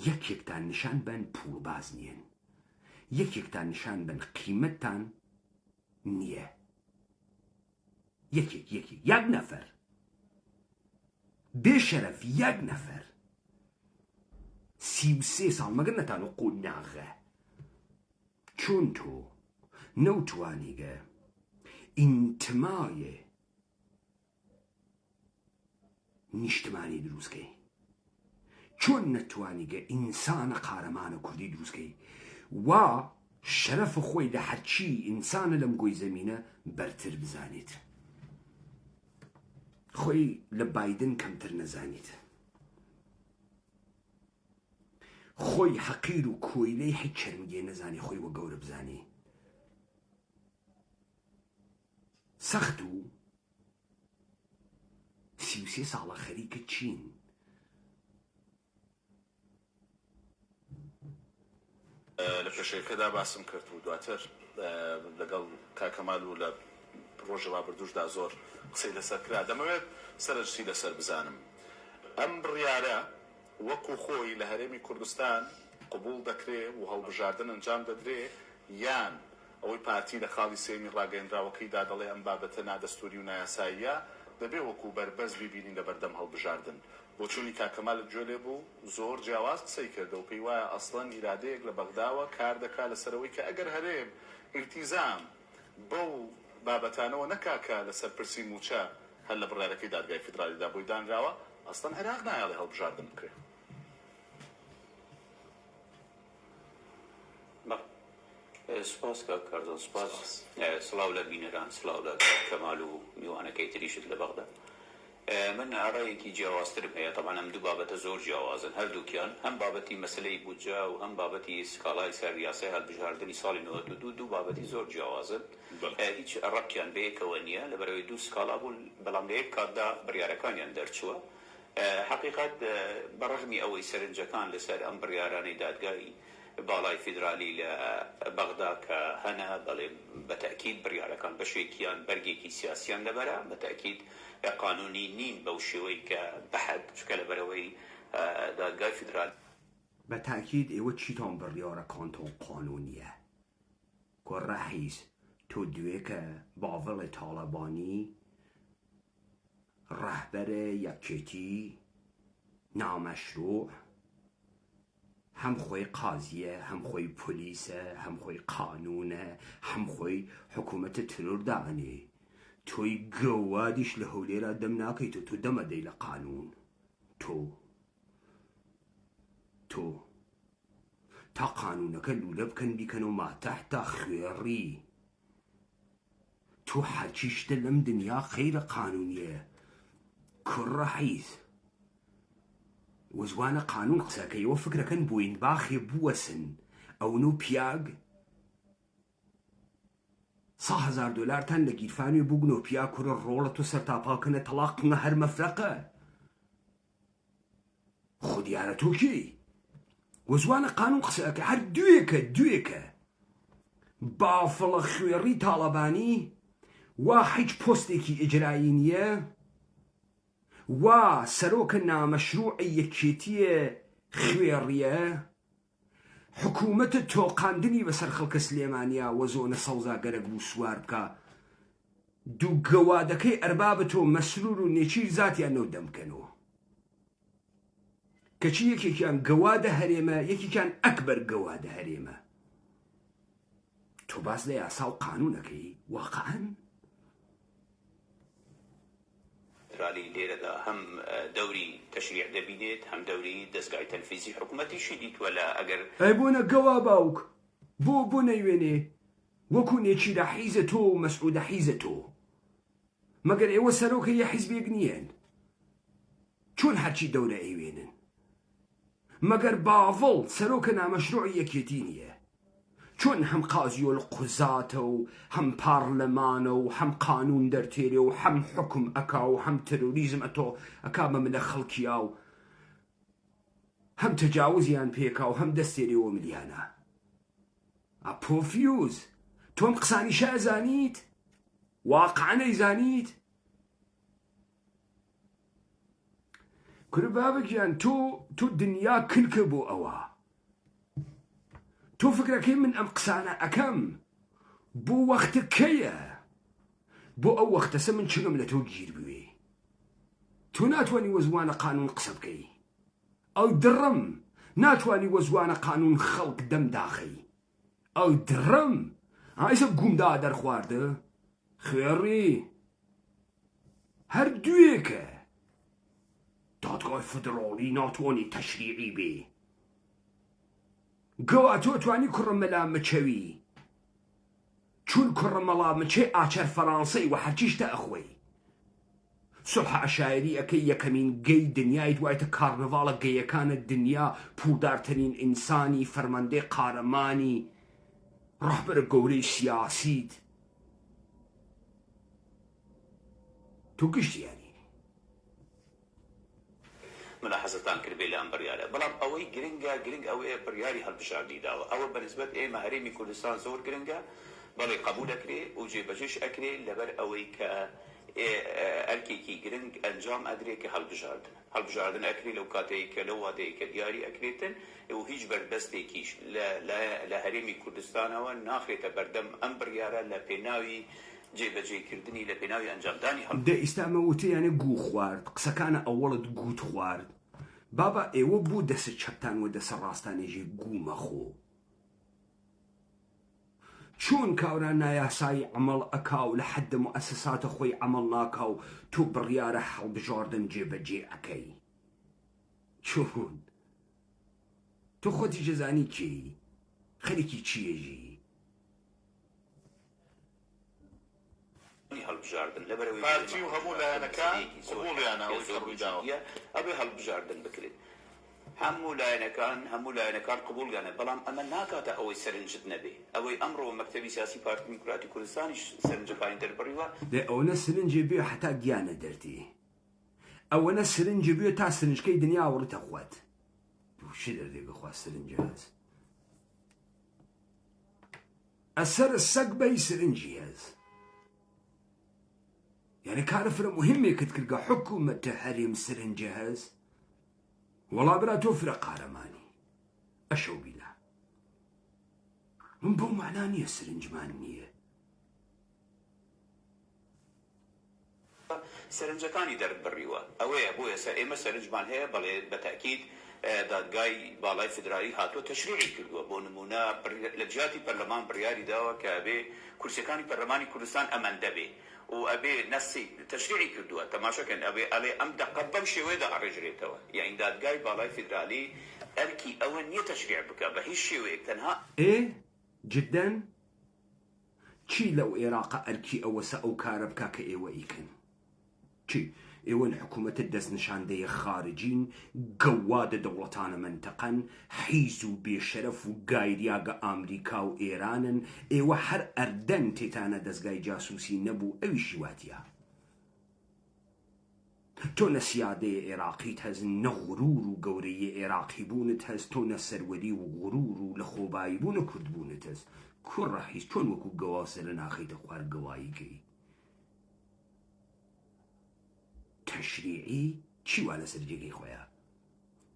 یەکێکتان نیشان بن پوڵباز نیەن یەکێکتان نیشان بن قیمەتتان نییە یەک نەفەر بێشەرەف یەک نەفەر 33 ساڵ مەگەر نەتانە قۆناغە چۆن تۆ نەوتوانیگە ئینتمایە نیشتمانی دروستکەی چۆن نەتوانیگە ئینسانە قارەمانە کوردی دروستکەی وا شەرەف خۆی لە هەرچی ئینسانە لەم گۆی زەمینە بەرتر بزانێت خۆی لە بایدن کەمتر نەزانیت خۆی حەقیر و کۆیلەی هیچ چەرمگێ نەزانی خۆی وە گەورە بزانی سەخت و 33 ساڵە خەریکە چین لە پێشەکەدا باسم کرد و دواتر لەگەڵ کاکەمال و لە ڕۆژەوا بردوشدا زۆر قسەی لەسەر کرا دەمەوێت سەرنجی لەسەر بزانم ئەم بڕیارە وەکو خۆی لە هەرێمی کوردستان قبول دەکرێ و هەڵبژاردن ئەنجام دەدرێ یان ئەوەی پارتی لە خاڵی سێمی ڕاگەیەنراوەکەیدا دەڵێ ئەم بابەتە نادەستوری و نایاساییە دەبێ وەکو بەربەز ببینین لە بەردەم هەڵبژاردن بۆ چوونی کاکەمالت گوێ لێ بوو زۆر جیاواز قسەی کردە و پێی وایە ئەسڵەن ئیرادەیەک لە بەغداوە کار دەکات لەسەرەوەی کە ئەگەر هەرێم ئیلتیزام بەو بابەتانەوە نەکاکە لەسەر پرسی موچە هەر لە بڕیارەکەی دادگای فیدرالیدا بۆی دانراوە ئەسڵەن عێراق نایەڵێ هەڵبژاردن بکرێت. سپاس کاکاردۆ سپاس سڵاو لە بینەران سڵاو لە کەمال و میوانەکەی تریشت لە بەغدا. من ئاڕایەکی جیاوازترم هەیە طبعا ئەم دوو بابەتە زۆر جیاوازن هەردووکیان هەم بابەتی مەسلەی بودجە و هەم بابەتی سکاڵای سەریاسەی هەڵبژاردننی ساڵی 92 دوو بابەتی زۆر جیاوازن هیچ ڕەبتیان بەیەکەوە نییە لەبەرەوەی دوو سکاڵا بوون بەڵام لە یەک کاتدا بڕیارەکانیان دەرچووە حقیقەت بەڕەغمی ئەوەی سەرنجەکان لەسەر ئەم بڕیارانەی دادگایی باڵای فیدرالی لە بەغدا کە هەنا بەڵێ بەتەکید بڕیارەکان بەشێکیان بەرگێکی سیاسیان لەبەرە بەتەکید قانونی نین بەو شێوەی کە بەحەد چکە لەبەرەوەی دادگای فیدرال بەتاکید ئێوە چیتان بڕیارە کانتۆن قانونیە کۆڕەحیز تۆ دوێکە باڤڵی تاڵەبانی ڕەهبەرە یەکێتی نامەشروع هەم خۆی قازیە هەم خۆی پۆلیسە هەم خۆی قانونە هەم خۆی حکوومەتە ترۆر داغنێ تۆی گەوادیش لە هەولێرا دەم ناکەیت و تۆ دەمەدەی لە قانون تۆ تا قانونەکە لولە بکەن بیکەن و ماتەحتا خوێڕی تۆ هەرچی شتە لەم دنیا خەیرە قانونیە کوڕە حیز وزوانە قانون قسەکەیەوە فکرەکەن بووین باخێ بووەسن ئەون و پیاگ $100,000 لە گیرفانی بووگن و پیا کوڕە ڕۆڵە تو سەرتاپاکەنە تەلاقنە هەر مەفرەقە خودیارە تۆکی وزوانە قانون قسەکە هەر دوێکە بافڵە خوێڕی تاڵەبانی وا هیچ پۆستێکی ئیجرایی نییە وا سەرۆکە نامەشروعی یەکێتیە خوێڕیە حکوومەتە تۆقاندنی بەسەر خەڵکە سلێمانیا وە زۆنە سەوزا گەرەک بوو سوار بکە دوو گەوادەکەی ئەربابە تۆ مەسرور و نێچیر زاتیان نەو دەمکەنەوە کەچی یەکێکیان گەوادە هەرێمە یەکێکیان ئەکبەر گەوادە هەرێمە تۆ باس لە یاسا و قانونەکەی واقعاً لێرەدا هەم دەوری تەشریع دەبینێت هەم دەوری دەستگای تەنفیزی حکوومەتیشی دیتوە لە ئەگەر ئەی بۆنە گەوا باوک بۆ نەیوێنێ وەکو نێچیرە حیزە تۆ و مەسعودە حیزە تۆ مەگەر ئێوە سەرۆکە یە حیزبێک نیەن چۆن هەرچی دەورە ئەیوێنن مەگەر باڤڵ سەرۆکە نامەشروعی یەکێتی نییە چۆن هەم قازیۆل قوزاتە و هەم پارلەمانە و هەم قانون دەرتێرێ و هەم حکم ئەکا و هەم تەروریزم ئەتۆ ئەکا بە منە خەڵکیا و هەم تەجاوزیان پێکا و هەم دەستێرێەوە ملیانە ئەپۆفیوز تۆم قسانی شازانیت واقعانەی زانیت کورە بابکیان تۆ دنیا کلکە بۆ ئەوە تۆ فکرەکەی من ئەم قسانە ئەەکەم بۆ وەختەکەیە بۆ ئەو وەختەسە من چگەم لە تۆ گیر بوێ تۆ ناتوانانی وەزوانە قانون قسە بکەی ئەو دڕم ناتوانانی وەزوانە قانون خەڵک دەم داخەی ئەو دڕم ئایسە گومدا دەرخواردە خوێڕی هەر دوێکە دادگای فدرالی ناتوانانی تەشریعی بێ گەوا تۆ توانی کوڕە مەلا مچەوی چون کوڕە مەڵا مچەی ئاچەر فەڕانسەی و هەرچیشتە ئەخۆی سوبح عەشایری ئەکەی یەکەمین گەی دنیای دوایتە کارنەڤاڵە گەیەکانە دنیا پوودارترین ئینسانی فەرماندەی قارەمانی ڕەهبەرە گەورەی سیاسیت تۆ گشتیانی ملاحظتان کرد بێ لە ئەم بڕیارە بەڵام ئەوەی گرنگ ئەوەیە بڕیاری هەڵبژاردنی داوە ئەوە بەنسبەت ئێمە هەرێمی کوردستان زۆر گرنگە بەڵێ قبول ئەکرێ و جێبەجێش ئەکرێ لەبەر ئەوەی کە ئەرکێکی گرنگ ئەنجام ئەدرێ کە هەڵبژاردن ئەکرێ لەو کاتەیە کە لەو وادەیە کە دیاری ئەکرێتن و هیچ بەربەستێکیش لە هەرێمی کوردستانەوە ناخرێتە بەردەم ئەم بڕیارە لە پێناوی جێبەجێکردنی لە پێناوی ئەنجامدانی دە ئیستامە وتیانە گو خوارد قسەکانە ئەوڵت گوت خوارد بابا ئێوە بوو دەسە چەپتان و دەسە ڕاستانێژی گومەخۆ چۆن کاوران نایاسایی عمل ئەکا و لە حەدە مؤسساتە خۆی عمل ناکا و تۆ بڕیارە هەڵبژاردن جێبەجێ ئەکەی چۆن تۆ خۆتی جەزانی کێی خەریکی چیەژی هەڵبژاردن لەبەرەوەی پارتی و هەموو لایەنەکان قبوڵیانەوەی کە ڕوویداوە ئەبێ هەڵبژاردن بکرێت هەموو لایەنەکان قبوڵیانە بەڵام ئەمە ناکاتە ئەوەی سەرنجت نەبێ ئەوەی ئەمڕۆ مەکتەبی سیاسی پارتی دیموکراتی کوردستانیش سەرنجەکانی دەربڕیوە ئەوەنە سرنجێ بێ حتا گیانە دەردی ئەوەنە سرنجێ بێ تا سرنجکەی دنیا وڕتە خوات دووشی دەردێ بخوا سرنجە هەز ئەسەر سەگ بەی سرنجی هەز یعنی کارە فرە مهمێکت کردگە حکوومەتە هەرێم سرنجە هەز وەڵا برا تۆ فرە قارەمانی ئەشەو بیلا من بۆ معنا نییە سرنجمان نییە سەرنجەکانی دەربڕیوە ئەوەیە بۆ ئێستا ئێمە سەرنجمان هەیە بەڵێ بەتاکید دادگای باڵای فدرالی هاتووە تەشریعی کردووە بۆ نمونە لە جیاتی پەرلەمان بڕیاری داوە کە ئەبێ کورسیەکانی پەرلەمانی کوردستان ئەمەندە بێ و ئەبێ نەسی تەشریعی کردووە تەماشاکەن ئەبێ ئەڵێ ئەم دەقە بەم شێوەیەدا ئەڕێژرێتەوە یعنی دادگای باڵای فدرالی ئەرکی ئەوە نییە تەشریع بکە بە هیچ شێوەیەک تەنها جدەن چی لەو عێراقە ئەرکی ئەوەسە ئەو کارە بکا کە ئێوە ئیکن چی ئێوە حکوومەتە دەستنیشاندەیە خارجین گەوادە دەوڵەتانە منتەقەن حیز و بێشەرەف و گایریاگە ئامریکا و ئێرانن ئێوە هەر ئەردەن تێتانە دەستگای جاسووسی نەبوو ئەویشی واتیە تۆ نە سیادەیە عێراقیت هەز نە غوروور و گەورەیە عێراقی بوونت هەز تۆ نە سەروەری و غوروور و لە خۆبایی بوونە کوردبوونت هەز کوڕە هیچ چۆن وەکو گەواسە لە ناخەیتە خوار گەواییکەی تەشریعی چی وا لەسەر جێگەی خۆیە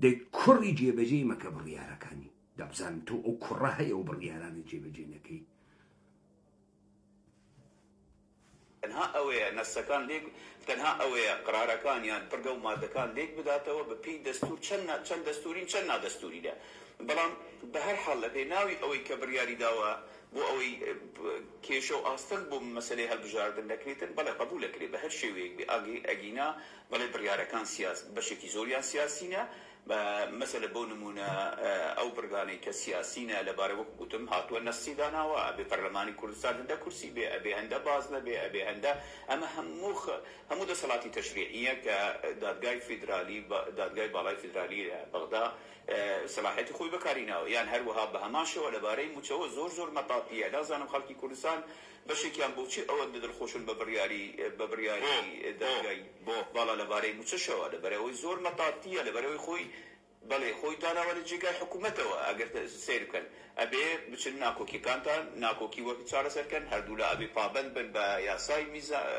دەی کوڕی جێبەجێی مەکە بڕیارەکانی دەبزانم تۆ ئەو کوڕە هەیە و بڕیارانت جێبەجێ نەکەی تەنها ئەوەیە نەسەکان لێک تەنها ئەوەیە قرارەکانیان پڕگە و مادەکان لێک بداتەوە بە پێی دەستور چەند دەستورین چەند نادەستوریدە بەڵام بە هەر حاڵ لە پێناوی ئەوەی کە بڕیاری داوە بۆ ئەوەی کێشە و ئاستەن بۆ مەسەلەی هەڵبژاردن دەکرێتن بەڵێ قبول دەکرێت بە هەر شێوەیەک ئەگینا بەڵێ بڕیارەکان بەشێکی زۆریان سیاسینە مەسەلە بۆ نمونە ئەو بڕگانەی کە سیاسینە لەبارە وەک گوتم هاتووە نەسی داناوە ئەبێ پەرلەمانی کوردستان هەندە کورسی بێ ئەبێ هەندە باز نەبێ ئەبێ هەندە ئەمە هەموو دەسەڵاتی تەشریعیە کە دادگای باڵای فیدرالی بەغدا سەلاحیەتی خۆی بەکاریناوە یان هەروەها بە هەمان شێوە لەبارەی موچەوە زۆر مەتاقیە نازانم خەڵکی کوردستان بەشێکیان بۆچی ئەوەندە دڵخۆشن بە بڕیاری دادگای باڵا لەبارەی موچەشەوە لەبەرەوەی زۆر مەتاقیە لەبەرەوەی خۆی داناوە لە جێگای حکوومەتەوە ئەگەر سیر بکەن ئەبێ بچن ناکۆکیەکانتان ناکۆکی وەک چارەسەرکەن هەردوو لە ئەبێ پابەند بن بە یاسای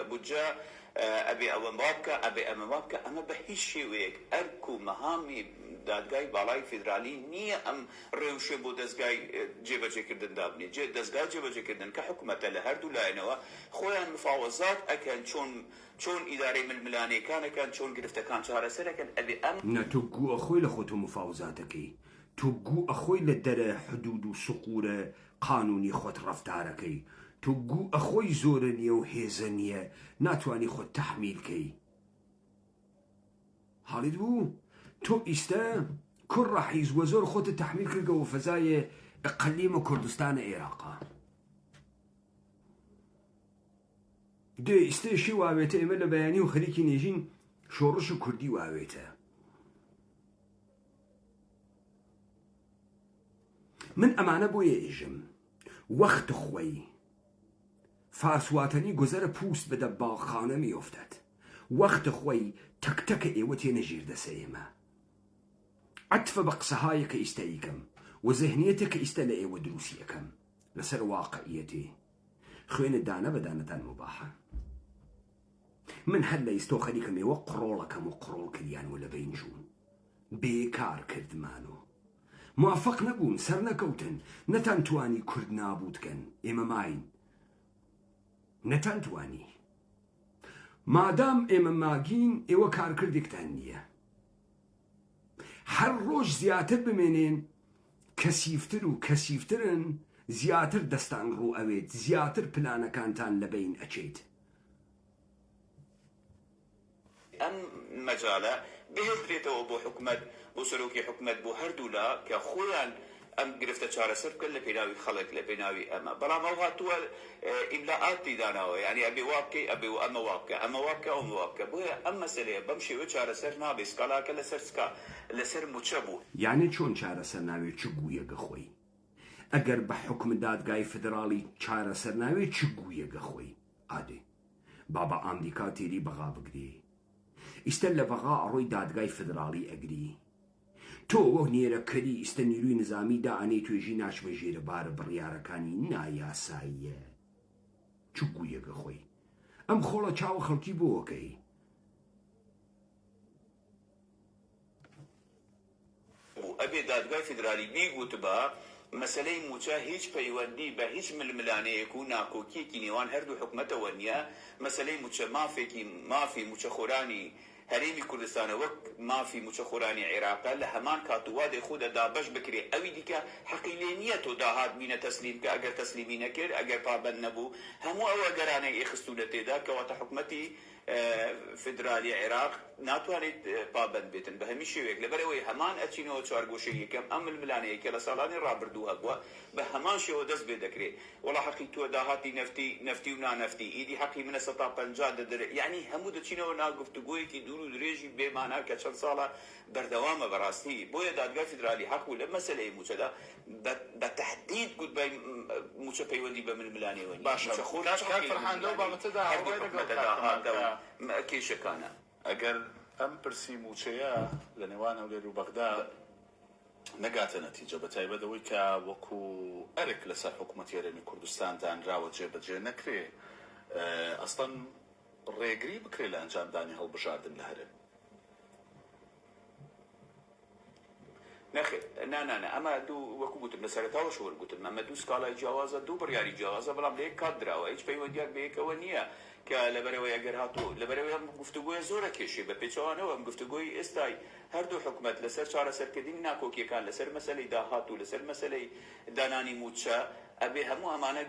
بودجە ئەبێ ئەوە بابکە ئەبێ ئەمە بابکە ئەمە بە هیچ شێوەیەک ئەرک و مەهامی دادگای باڵای فیدرالی نییە ئەم ڕێوشێ بۆ دەستگای جێبەجێکردن دابنێ دەستگای جێبەجێکردن کە حکوومەتە لە هەردوو لایەنەوە خۆیان مفاوەزات ئەکەن چۆن ئیدارەی ململانەکانەکەن چۆن گرفتەکان چارەسەرەکەن ئەبێ ئەم نە تۆ گو ئەخۆی لە خۆتۆ مفاوزاتەکەی تۆ گو ئەخۆی لە دەرە حدود و سقورە قانونی خۆت ڕەفتارەکەی تۆ گو ئەخۆی زۆرە نییە و هێزە نییە ناتوانی خۆت تەحمیلکەی حاڵیت بوو تۆ ئیستە کوڕە حیزوە زۆر خۆتە تەحمیل کردەوە فەزایە ئەقەلیمە کوردستانە عێراقا دێ ئیستێشی واوێتە ئێمە لە بەیانی و خەریکی نێژین شۆڕش و کوردی واوێتە من ئەمانە بۆیە ئێژم وەخت خۆی فارسواتەنی گۆزەرە پوست بەدە باڵخانە میۆفتەت وەخت خۆی تەکتەکە ئێوە تێنەژیر دەسە ئێمە عەتفە بە قسەهایە کە ئیستەیکەم و زەهنیەتە کە ئیستە لە ئێوە دروسیەکەم لەسەر واقعیەتێ خوێنە دانە بەدانەتان مباحە من هەر لە ئیستۆ خەریکم ئێوە قڕۆڵەکەم و قڕۆڵ کردیانوە لە بینجوون بێکار کردمانۆ موافق نەبوون سەر نەکەوتن نەتان توانی کورد نابوودکەن ئێمە ماین نەتان توانی مادام ئێمە ماگین ئێوە کارکردێکتان نییە هەر ڕۆژ زیاتر بمێنێن کەسیفتر و کەسیفترن زیاتر دەستان ڕوو ئەوێت زیاتر پلانەکانتان لە بین ئەچێت ئەم مەجالە بهێدرێتەوە بۆ حکومەت بۆ سەرۆکی حکومەت بۆ هەردوولا کە خۆیان ئەم گرفتە چارەسەر بکەن لە پێناوی خەڵک لە پێناوی ئەمە بەڵام ئەو هاتووە ئیملاعاتی داناوە یعنی ئەبێ وابکەی ئەبێ و ئەمە وابکە ئەمە وابکە ئەومە وابکە بۆیە ئەم مەسەلەیە بەم شێوە چارەسەر نابێ سکالاکە لەسەر لەسەر موچە بوو یعنی چۆن چارەسەر ناوێت چ گوویەگە خۆی ئەگەر بە حکم دادگای فدرالی چارەسەر ناوێت چ گوویەگە خۆی ئادێ بابا ئەمریکا تێری بەغا بگری ئیستە لە بەغا ئەڕۆی دادگای فدرالی ئەگری تۆ وەک نێرەکەری ئیستە نیروی نظامی دائانەی توێژی ناچمە ژێرە بارە بڕیارەکانی نایاساییە چ گوویەگە خۆی ئەم خۆڵە چاوە خەڵکی بۆکەی ئەبێ دادگای فدرالی بیگوت بە مەسەلەی موچە هیچ پەیوەندی بە هیچ ململانەیەک و ناکۆکیەکی نێوان هەردوو حکومەتەوە نییە مەسەلەی موچە مافی موچەخۆرانی هەرێمی کوردستانە وەک مافی موچەخۆرانی عێراقە لە هەمان کاتووادێ خودە دابەش بکرێ ئەوی دیکە حەقی لێ نییە تۆ داهات بینە تەسلیم کە ئەگەر تەسلیمی نەکرد ئەگەر پابەند نەبوو هەموو ئەوە گەرانەی ئێخستوونە تێدا کەواتە حکومەتی فدرالی عێراق ناتوانێت پابند بێتن بە هەمی شێوێک لەبەرەوەی هەمان ئەچینەوە چوارگۆشەی یەکەم ئەم ململانەیە کە لە ساڵانی ڕابردوو هەبووە بە هەمان شێوە دەست بێ دەکرێت وەڵا حەقی تۆ داهاتی نەفتی و نانەفتی ئیدی حەقی منە 150 دەدرێت یعنی هەموو دەچینەوە ناو گفتوگۆیەکی دوور و درێژی بێمانە کە چەند ساڵە بەردەوامە بەڕاستی بۆیە دادگای فدرالی حەق و لە مەسەلەی موچەدا بە تەحدید گوتبای موچە پەیوەندی بە ململانەوە باشە کاک فەرهان لەو بابەتەدا هەڵوێ لەگەڵ کێشەکانە ئەگەر ئەم پرسی موچەیە لە نێوان هەولێر و بەغدا نەگاتە نەتیجە بە تایبەتەوەی کە وەکو ئەرێک لەسەر حکوومەتی هەرێمی کوردستان دانراوە جێبەجێ نەکرێ ئەستەن ڕێگری بکرێت لە ئەنجامدانی هەڵبژاردن لە هەرێم نەخێت نانانە ئەمە دوو وەکو گوتم لە سەرەتاوە شۆر گوتم ئەمە دوو سکاڵای جیاوازە دوو بڕیاری جیاوازە بەڵام لە یەک کات دراوە هیچ پەیوەندیان بە یەکەوە نییە کە لەبەرەوەی ئەگەر هاتوو لەبەرەوەی ئەم گفتوگۆیە زۆرە کێشێ بە پێچەوانەوە ئەم گفتوگۆی ئێستای هەردوو حکومەت لەسەر چارەسەرکردنی ناکۆکیەکان لەسەر مەسەلەی داهات و لەسەر مەسەلەی دانانی موچە ئەبێ هەموو ئەمانە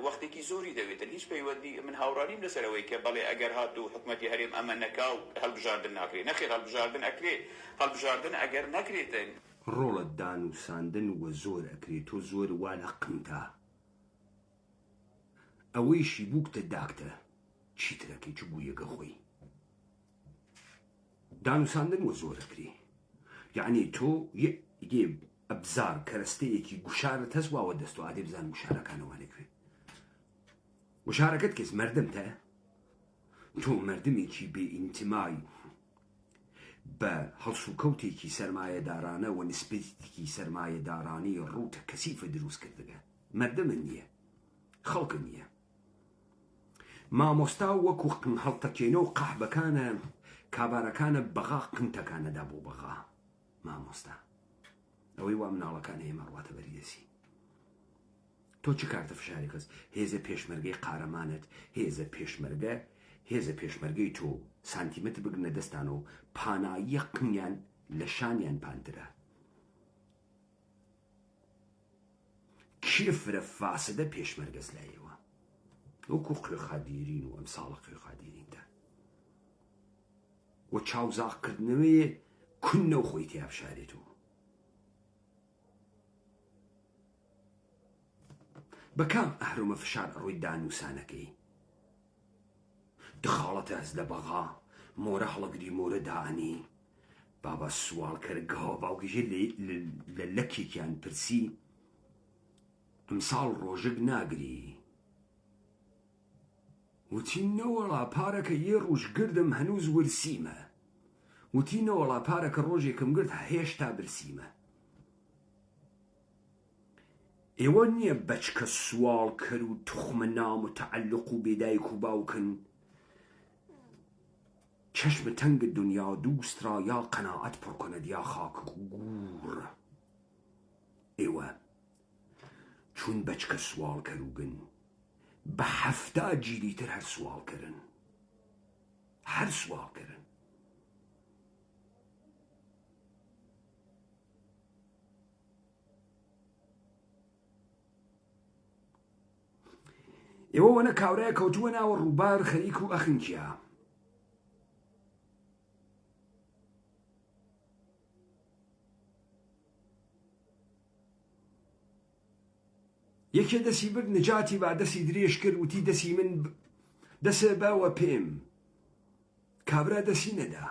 وەختێکی زۆری دەوێتن هیچ پەیوەندی من هاوڕانیم لەسەرەوەی کە بەڵێ ئەگەر هاتوو حکومەتی هەرێم ئەمە نەکاو هەڵبژاردن ناکرێت نەخێر هەڵبژاردن ئەکرێت هەڵبژاردن ئەگەر نەکرێتن ڕۆڵە دانووساندن وە زۆر ئەکرێت تۆ زۆر وا لە قمتە ئەوەیشی بووکتە داکتە چیترەکەی چ بوو یەکە خۆی دانووساندن وە زۆر ئەکرێ یعنی تۆ یێ ئەبزار کەرەستەیەکی گوشارت هەست واوە دەست و ئادێ بزان گوشارەکانەوە لەکوێ گوشارەکەت کەس مەردمتە تۆ مەردمێکی بێ ئینتیمای بە هەڵسوکەوتێکی سەرمایەدارانە و نسبەتێکی سەرمایەدارانی ڕوتە کەسیفە دروست کردگە مەردمن نییە خەڵکن نییە مامۆستا وەکو هەڵتەکێنە و قەحبەکانە کابارەکانە بەغا قمتەکانەدا بۆ بەغا مامۆستا ئەوەی وا مناڵەکان هێمە ڕواتە بەریدەسی تۆ چ کارتە فشاری کەس هێزە پێشمەرگەی قارەمانت هێزە پێشمەرگەی تۆ سانتیمەتر بگرنە دەستان و پاناییە قمیان لە شانیان پاندرە کێفرە فاسدە پێشمەرگەز لایەوە وەکو قوێخادیرین و ئەم ساڵە قوێخادیریندا وە چاوزاقکردنەوەیە کونە و خۆی تیابشارێت و بەکام ئەهرۆمە فشار ئەڕۆی دانووسانەکەی دخاڵەتە هەز لە بەغا مۆرە هەڵەگری مۆرە داعنی بابا سوال کەرگەوە باوکیژێ لە لەکێکیان پرسی ئەمساڵ ڕۆژک ناگری وتی نەوەڵا پارەکە یێ ڕوژ گردم هەنووز ورسیمە وتی نەوەڵا پارەکە ڕۆژێکم گرت هێشتا برسیمە ئێوە نییە بەچکە سوال کرد و توخمە نام و تەعەلق و بێدایک و باوکن چەشمە تەنگ دنیا دووسترا یا قەناعەت پڕکەنەد یا خاک گوور ئێوە چون بەچکە سوال کەروگن بە 70 جیلی تر هەر سوال کردن هەر سوال کردن ئێوە وەنە کاورایە کەوتووە ناوە ڕووبار خەریک و ئەخنکیا یەکێ دەسی برد نجاتی با دەسی درێژ کرد وتی دەسی من دەسە باوە پێم کابرا دەسی نەدا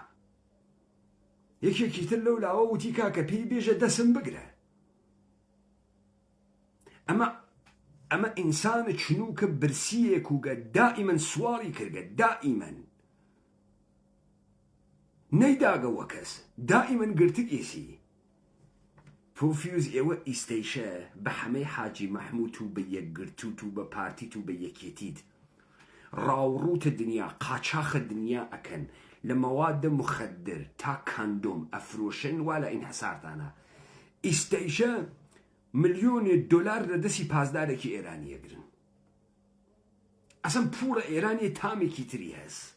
یەکێکی تر لەو لاوە وتی کاکە پێی بێژە دەسم بگرە ئەمە ئینسانە چنووکە برسیەک وگە دائیمەن سواڵی کردگە دائیمەن نەیداگەوە کەس دائیمەن گرتگێسی پۆفیوز ئێوە ئیستەیشە بە هەمەی حاجی مەحموود و بە یەکگرتووت و بە پارتیت و بە یەکێتیت ڕاوڕوتە دنیا قاچاخە دنیا ئەکەن لە مەوادە مخەدر تا کاندۆم ئەفرۆشن وا لە ئینحسارتانە ئیستەیشە ملیۆنێ دۆلار لە دەستی پازدارێکی ئێرانی ئەگرن ئەسەن پوڵە ئێرانی تامێکی تری هەست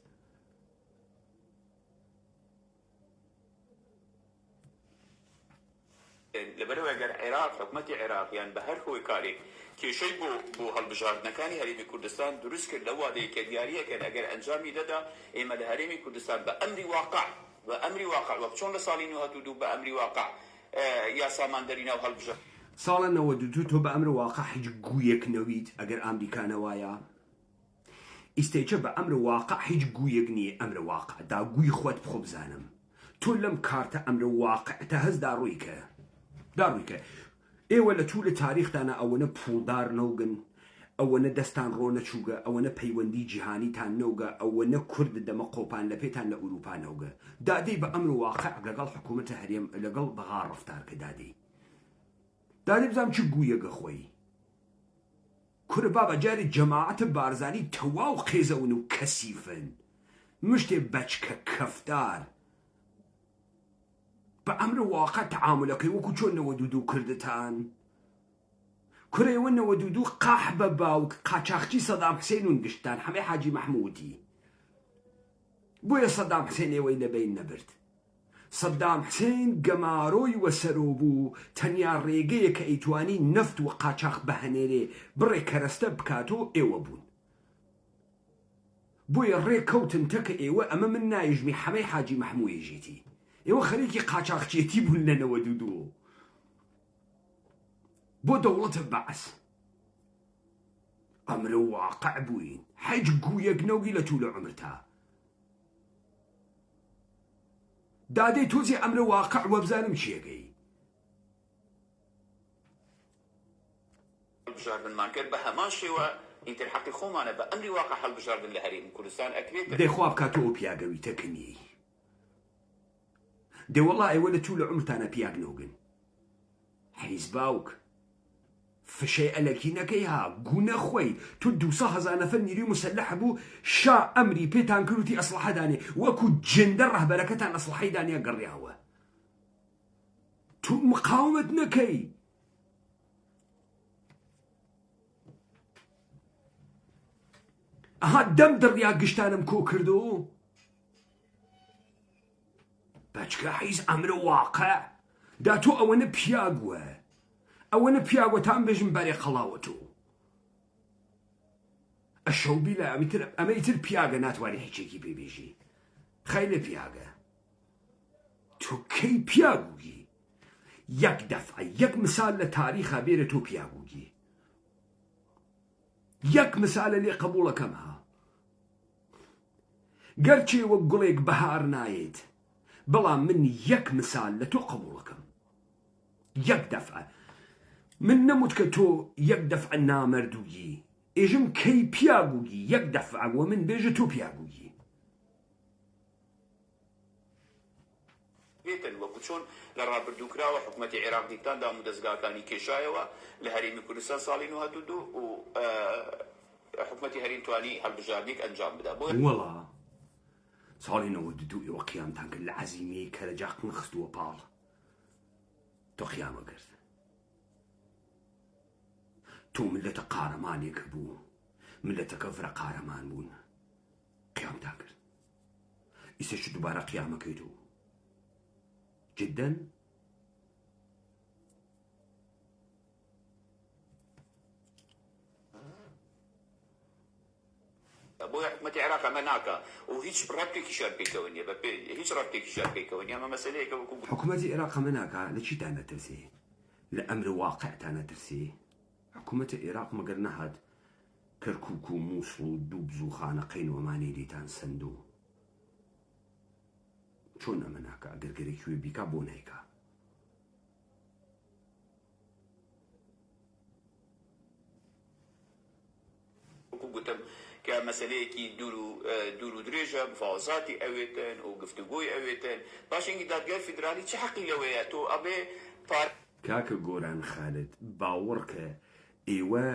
لەبەرەوە ئەگەر عێراق حکومەتی عێراقیان بە هەر خۆی کارێک کێشەی بۆ هەڵبژاردنەکانی هەرێمی کوردستان دروست کرد لە وادەیە کە دیاریەکەن ئەگەر ئەنجامی دەدا ئێمە لە هەرێمی کوردستان بە ئەمری واقع وەک چۆن لە ساڵی 1992 بە ئەمری واقع یاساماندەری ناو هەڵبژار ساڵە 92 تۆ بە ئەمر واقع هیچ گویەک نەویت ئەگەر ئەمریکانەوایە ئیستێچە بە ئەمر واقع هیچ گویەک نییە ئەمر واقع دا گوی خۆت بخۆ بزانم تۆ لەم کارتە ئەمر واقعتە هەست داڕوویکە ئێوە لە توولە تاریختانە ئەوەنە پوڵدار نەوگن ئەوەنە دەستان ڕۆ نەچووگە ئەوەنە پەیوەندی جیهانیتان نەوگە ئەوەنە کورد دەمە قۆپان لە پێتان لە ئوروپا نەوگە دادەی بە ئەمر واقع لەگەڵ حکوومەتە هەرێم لەگەڵ بەغا ڕفتارکە دادەی بزانم چ گویەگە خۆی کورە بابە جاری جەماعەتە بارزانی تەواو قێزەون و کەسیفن مشتێ بەچکە کەفتار بە ئەمر واقع تەعاملەکەی وەکو چۆن 92 کردتان کورەوە 92 قاح بە باوک قاچاقچی سەدام حسێن و گشتان هەمێ حاجی مەحموودی بۆیە سەدام حسێن ئێوەی لەبین نەبرد سەدام حسێن گەمارۆی وەسەرۆ بوو تەنیا ڕێگەیە کە ئەیتوانی نەفت و قاچاق بەهەنێرێ بڕێ کەرەستە بکاتۆ ئێوە بوون بۆیە ڕێکەوتن تەکە ئێوە ئەمە من نایژمی هەمەی حاجی مەحموودیژیتی ئێوە خەریکی قاچاقچێتی بوون لە 92 بۆ دەوڵەتە بەعس ئەمر واقع بووین هیچ گویەک نەوگی لە توولە عمرتا دادەی تۆزی ئەمر واقع وە بزانم چیەکەی هەڵبژاردنمان کرد بە هەمان شێوە ئیتر حەقی خۆمانە بە ئەمری واقع هەڵبژاردن لە هەرێمی کوردستان ئەکرێت دەیخوا بکاتۆ ئەو پیاگەوی تەکنی دەوەڵا ئێوە لە توولە عمرتانە پیاگ نەوگن حیز باوک فشەی ئەلەکینەکەی ها گونە خۆی تو 200,000 نەفەر نیروی مسلح بوو شا ئەمری پێتان کردوتی ئەسلحە دانێ وەکو جندە ڕەهبەرەکەتان ئەسلحەی دانیا گەڕیاوە تو مقاومت نەکەی ئەها دەم دڕیا گشتانم کۆ کردو بەچکە حیز ئەمر واقع دا تۆ ئەوەنە پیاگوە ئەوەنە پیاگۆتان بێژم بەرێ قەڵاوەتۆ ئەشەو بیلە ئەمەیتر پیاگە ناتوانێت هیچێکی پێبێژی خەیلە پیاگە تۆ کەی پیاگوگی یەک دەفعە یەک مثال لە تاریخە بێرە تۆ پیاگوگی یەک مثالە لێ قبوڵەکەم ها گەرچێ وەک گوڵێک بەهار نایێت بەڵام من یەک مثال لە تۆ قبوڵەکەم یەک دەفعە من نەموت کە تۆ یەک دەفعە نامەردووگی ئێژم کەی پیاگوگی یەک دەفعە وە من بێژە تۆ پیاگوگی بێتن وەکو چۆن لە ڕابردووکراوە حکوومەتی عێراق دیکتاندا و دەستگاکانی کێشایەوە لە هەرێمی کوردستان ساڵی 92 و حکوومەتی هەرێم توانی هەڵبژاردنێک ئەنجام بدا بۆ وەڵا ساڵی 92 ئێوە قیامتان کرد لە عەزیمەیە کە لە جاقن خستووە پاڵ تۆ قیامە کرد تۆ ملەتە قارەمانێک بوو ملەتەکە فرە قارەمان بوون قیامتان کرد ئیسێش دووبارە قیامەکەیت و جدەن بۆیە حکوومەتی عێراق ئەمە ناکە و هیچ ڕەبتێکی شار پێکەوە نییە هیچ ڕەبتێکی شار پێکەوە نیە ئەمە مەسەلەیەکە وەکو حکوومەتی عێراق ئەمە ناکە لە چیتان نەترسێ لە ئەمر واقعتان نەترسێ حکوومەتی عێراق مەگەر نەهات کەرکووک و مووسڵ و دووبز و خانەقەین وەمانەی لێتان سەندوو چۆن ئەمە ناکە ئەگەر گەرێکوێ بیکا بۆ نایکا وەکو گوتم کە مەسەلەیەکی دوور و درێژە مفاوەزاتی ئەوێتن و گفتوگۆی ئەوێتن پاشێنگی دادگای فیدرالی چه حەقی لەوەیە تۆ ئەبێ کاکە گۆران خالد باوەڕکە ئێوە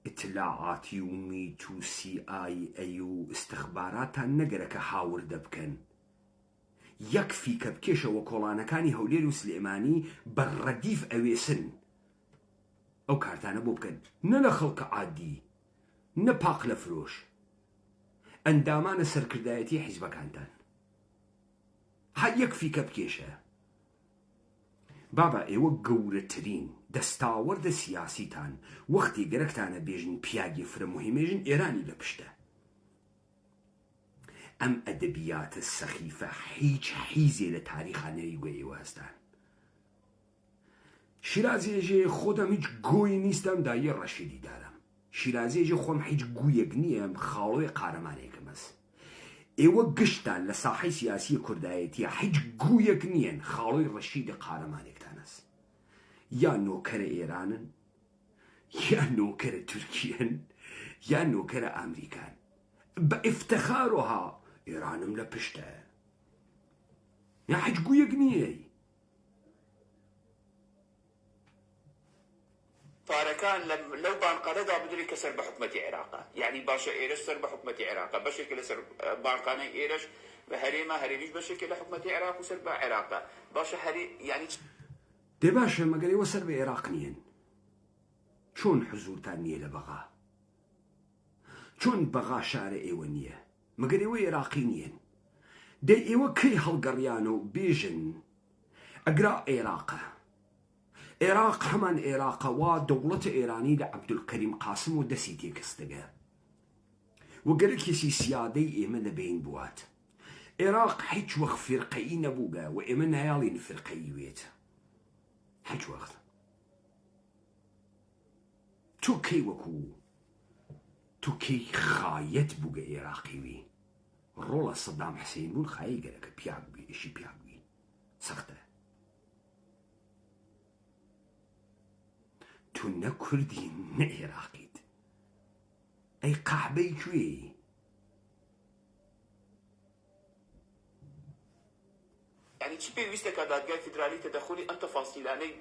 ئیتلاعاتی و میت و CIA و استخباراتان نەگەرەکە هاوردە بکەن یەک فیکە بکێشەوە کۆڵانەکانی هەولێر و سلێمانی بەڕەدیف ئەوێسن ئەو کارتانە بۆ بکەن نە لە خەڵکە عادی نە پاق لە فرۆش ئەندامانە سەرکردایەتی حیزبەکانتان هەر یەک فیکە بکێشە بابا ئێوە دەستاوەردە سیاسیتان وەختی گەرەکتانە بێژن پیاگی فرە مهمێژن ئێرانی لە پشتە. ئەم ئەدەبیاتە سەخیفە هیچ حیزێ لە تاریخانەی گوێیەوە هەستان. شیرازێژێ خۆدەم هیچ گۆی نیستم دایە ڕەشیدی دارم. شیرازێژێ خۆم هیچ گویەک نییەم خاڵۆی قارەمانێکم هەست. ئێوە گشتان لە ساحەی سیاسی کوردایەتیە هیچ گویەک نییەن خاڵۆی ڕەشیدی قارەمانێکتان هەست. یا نۆکەرە ئێرانن، یا نۆکەرە تورکیەن، یا نۆکەرە ئەمریکان. بە ئیفتەخارۆها ئێرانم لە پشتە. یا هیچ گویەک نییە. فارەکان لەو بانقانەدا بدوری کە سەر بە حکومەتی عێراقا، یعنی باشە ئێرەش سەر بە حکومەتی عێراقا، بەشێکە لەسەر بانقانەی ئێرەش بە هەرێمیش بەشێکە لە حکومەتی عێراق و سەر بە عێراقا. باشە یعنی دێ باشە مەگەر ئێوە سەر بە عێراق نیەن. چۆن حزورتان نییە لە بەغا؟ چۆن بەغا شارە ئێوە نییە؟ مەگەر ئێوە عێراقی نیەن. دەی ئێوە کەی هەڵگەڕیان و بێژن ئەگرا عێراقە. عێراق هەمان عێراقە وا دەوڵەتە ئێرانی لە عەبدولکەریم قاسم و دەسی تێکەستەگە وەگەرەکێسی سیادەی ئێمە لەبین بوات. عێراق هیچ وەخت فرقەیی نەبووگە و ئێمە نایاڵین فرقەیی وێت. هیچ وەخت. تۆ کەی وەکو تۆ کەی خایەت بووگە عێراقی وی ڕۆڵە سەدام حسین بوون خایی گەرەکە پیاک بووی ئیشی پیاک بووی سەختە. تو نە کوردی نە عێراقیت. ئەی قەحبەی کوێی؟ يعني چی پێویستە کە دادگای فیدرالی تەدەخولی ئەم تەفاسیلانەی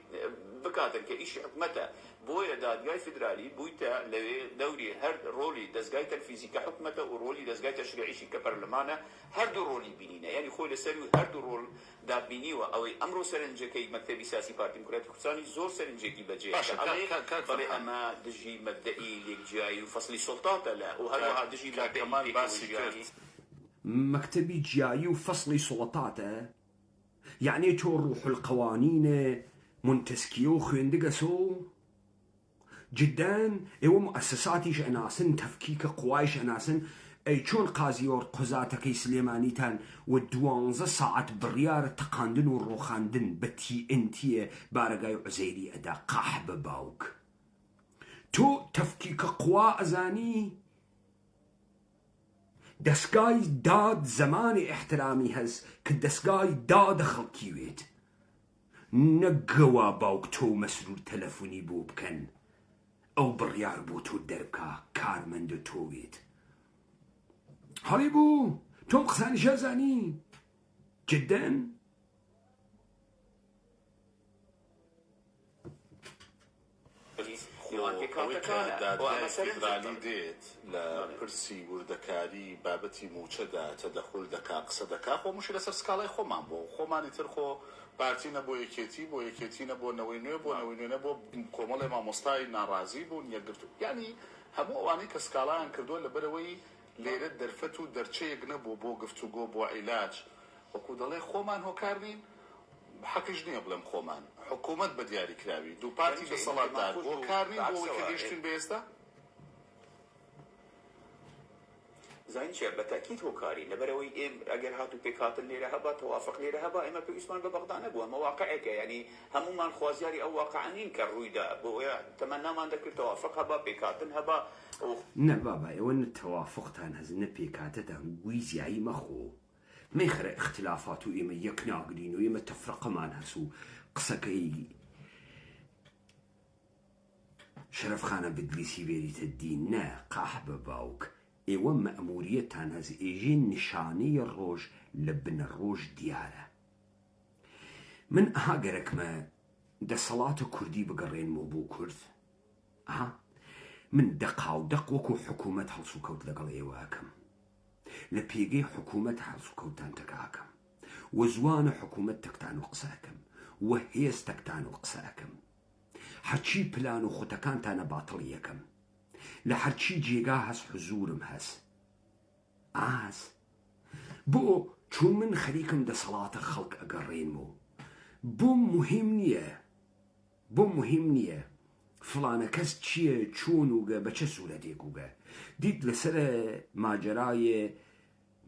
بکاتن کە ئیشی حکومەتە بۆیە دادگای فیدرالی بوویتە لەوێ دەوری هەر ڕۆلی دەستگای تەنفیزی کە حکومەتە و ڕۆلی دەستگای تەشریعیشی کە پەرلەمانە هەردوو ڕۆلی بینینە، یعنی خۆی لەسەر و هەردوو ڕۆل دابینیوە. ئەوەی ئەمڕۆ سەرنجەکەی مەکتەبی سیاسی پارتی دیموکراتی کوردستانی زۆر سەرنجێکی بەجێ بەڵێ ئەمە دژی مەبدەئی لێکجیایی و فەسلی سوڵتاتە لە و هەروەها دژی مەبدەئی مەکتەبی جیایی و فەسڵی سوڵتاتە. يعني تو روح القوانين منتسكية وخويندقة سو جدا ايوه مؤسساتي شأناسن تفكيك قوايش أناسن اي چون قازيور قزاتكي سليمانيتان والدوانزة ساعة بريار تقاندن والروخاندن بتي انتي بارقاي عزيري ادا قاحب باوك تو تفكيك قوا ازاني دەستگای داد زمانی احترامی هەست کە دەستگای دادە خەڵکی وێت نەگەوا باوک تۆ مەسرور تەلەفۆنی بۆ بکەن ئەو بڕیار بۆ تۆ دەربکە کارمەندە تۆ وێت. هەڵی بوو تۆم قسانی شازانی جدەن دادگای فیدرالی دێت لە پرسی وردەکاری بابەتی موچەدا تەدەخول دەکا قسە دەکا خۆ موشی لەسەر سکاڵای خۆمان بۆ خۆمانی تر خۆ پارتی نەبوو یەکێتی بۆ یەکێتی نەبوو نەوەی نوێ بۆ نەوەی نوێ نەبوو کۆمەڵی مامۆستای ناڕازی بوون یەکگرتو یعنی هەموو ئەوانەی کە سکاڵایان کردووە لەبەرەوەی لێرە دەرفەت و دەرچەیەک نەبوو بۆ گفتوگۆ بۆ عیلاج وەکو دەڵێ خۆمان هۆکار نین حەقیش نییە بڵێم خۆمان حکوومەت بە دیاری کراوی دوو پارتی دەسەڵاتدار هۆکار نین بۆ ئەوەی کە گەیشتین بە ئێستا زين شيء بتأكيد هو كاري نبروي أجر هاتو بيكاتل ليرة هبا توافق ليرة هبا إما بيسمان ببغداد نبوه مواقعك يعني هم من خوازياري أو واقعنين كرويدا بويا تمنى ما عندك توافق هبا بيكاتل هبا نبابا وين التوافق تان هزن بيكاتل ويزي أي مخو ما يخرق اختلافات وإما يكناقدين وإما تفرق مان هسو قسكي شرف خانة بدليسي بيريت الدين نا قاحب باوك ئێوە مەئموریەتان هەز ئێژێ نیشانەی ڕۆژ لە بنە ڕۆژ دیارە. من ئەها گەرەکمە دەسەڵاتە کوردی بگەڕێنمەوە بۆ کورد من دەقاودەق وەکو حکوومەت هەڵس و کەوت لەگەڵ ئێوە ئەکەم لە پێگەی حکوومەت هەڵس و کەوتان تەکاکەم وە زوانە حکوومەت تەکتان و قسە ئەکەم وە هێز تەکتان و قسە ئەکەم هەرچی پلان و خوتەکانتانە باتڵ یەکەم لە هەرچی جێگا هەست حزورم هەست بۆ چون من خەریکم دەسەڵاتە خەڵک ئەگەڕێنمەوە بۆم مهم نییە بۆ مهم نییە فلانە کەس چییە چۆن وگە بە چه سوورەتێک وگە دیت لەسەر ماجرایە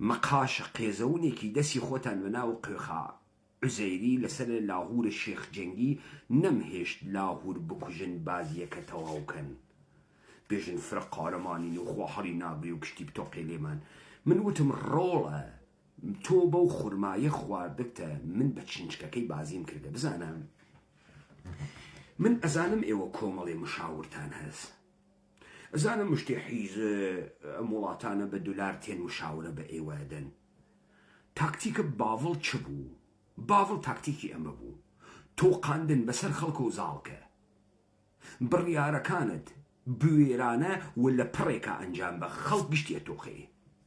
مەقاشە قێزەونێکی دەستی خۆتان بەناو قێخا عوزەیری لەسەر لاهور شێخ جەنگی نەمهێشت لاهور بکوژن بازیەکە تەواوکەن بێژن فرە قارەمانین و خواهەڵی نابێ و کشتی بتۆقێ لێمان من وتم ڕۆڵە تۆ بەو خورمایە خواردتە من بە چنچکەکەی بازیم کردە بزانم من ئەزانم ئێوە کۆمەڵێ مشاورتان هەست ئەزانم مشتێ حیزە ئەم وڵاتانە بە دولار تێن مشاورە بە ئێوەدەن تاکتیکە باڤڵ چ بوو باڤڵ تاکتیکی ئەمە بوو تۆقاندن بەسەر خەڵکە و زاڵکە بڕیارەکانت بوێرانە و لە پڕێکە ئەنجام بە خەڵک گشتیە تۆخێ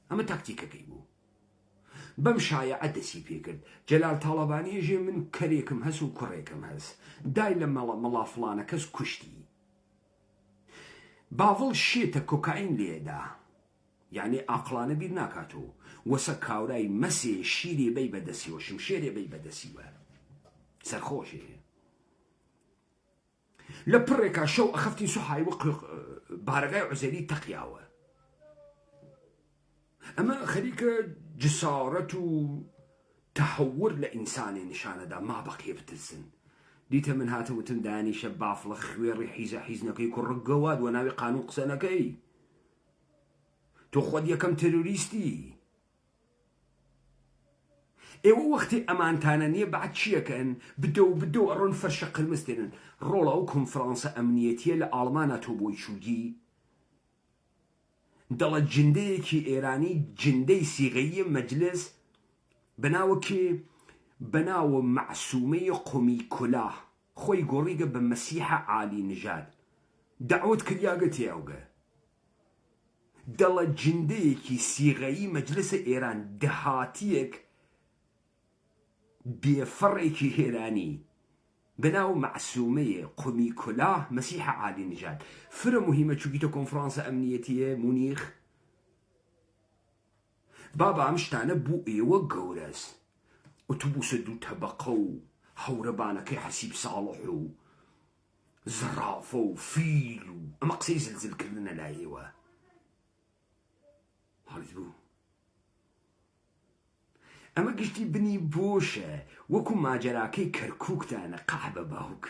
ئەمە تاکتیکەکەی بوو بەم شایعە دەسی پێکرد جەلال تاڵەبانیەژێ من کەرێکم هەست و کوڕێکم هەست دای لە مەڵا فڵانە کەس کوشتی باڤڵ شێتە کۆکاین لێدا یعنی ئاقلانە بیر ناکاتەوە وەسە کاورای مەسێ شیرێ بەی بەدەسیوە شمشێرێ بەی بەدەسیوە سەرخۆشێ لە پڕێکا شەو ئەخەفتی سوحای وە بارەگای عوزەیری تەقیاوە ئەمە خەریکە جسارەت و تەحەور لە ئینسانێ نیشانەدا ما بەقیە بترسن دیتە من هاتەوتم دانیشە بافڵە خوێڕی حیزە حیزنەکەی کوڕگەواد وە ناوی قانون قسەنەکەی تۆ خۆت یەکەم تەروریستی ئێوە وەختی ئەمانتانە نییە بعد چیەکەن بدە و بدە و ئەڕۆن فەرشە قرمزتێنن ڕۆڵە ئەو کۆنفرانسە ئەمنیەتیە لە ئاڵمانە تۆ بۆی چووگی دەڵە جندەیەکی ئێرانی جندەی سیغەیی مەجلس بەناوەکێ بەناوە معسومەی قومی کولاه خۆی گۆڕیگە بە مەسیحە عالی نژاد دعوت کریاگە تیاوگە دەڵە جندەیەکی سیغەیی مەجلسە ئێران دەهاتیەک بێفەڕێکی هێرانی بەناو معسومەیە قومی کولاه مەسیحە عالی نژاد فرە مهمە چووگیتە کۆنفرانسە ئەمنیەتیە مونیخ بابا ئەم شتانە بوو ئێوە گەورەس ئۆتۆبوسە دوو تەبەقە و هەورەبانەکەی حەسیب ساڵح و زرافە و فیل و ئەمە قسەی زلزلکردنە لایەوە حاڵیت بوو ئەمە گشتی بنی بۆشە وەکو ماجەراکەی کەرکووکتانە قەحبە باوک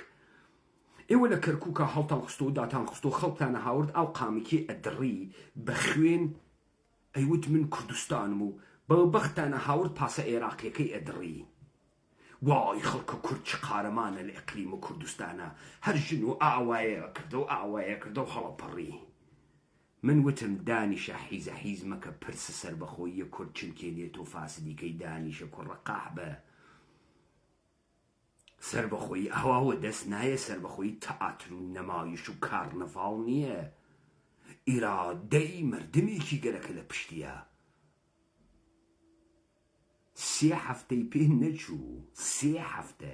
ئێوە لە کەرکووکە هەڵتان خستۆ و داتان خستۆ خەڵکتانە هاورد ئەو قامێکی ئەدڕی بە خوێن ئەیوت من کوردستانم و بەبەختانە هاورد پاسە عێراقیەکەی ئەدڕی وای خەڵکە کورد چ قارەمانە لە ئەقلیم و کوردستانە هەر ژن و ئاوایە کردە و ئاوایە کردە و هەڵەپەڕی من وتم دانیشە حیزە حیزمەکە پرسە سەربەخۆییە کورد چنکێنێت و فاسدیکەی دانیشە کوڕە قاحبە سەربەخۆی ئەواوە دەست نایە سەربەخۆی تەئاتر و نەمایش و کارنەڤاڵ نییە ئیرادەی مردمێکی گەرەکە لە پشتیە 3 هەفتەی پێ نەچوو 3 هەفتە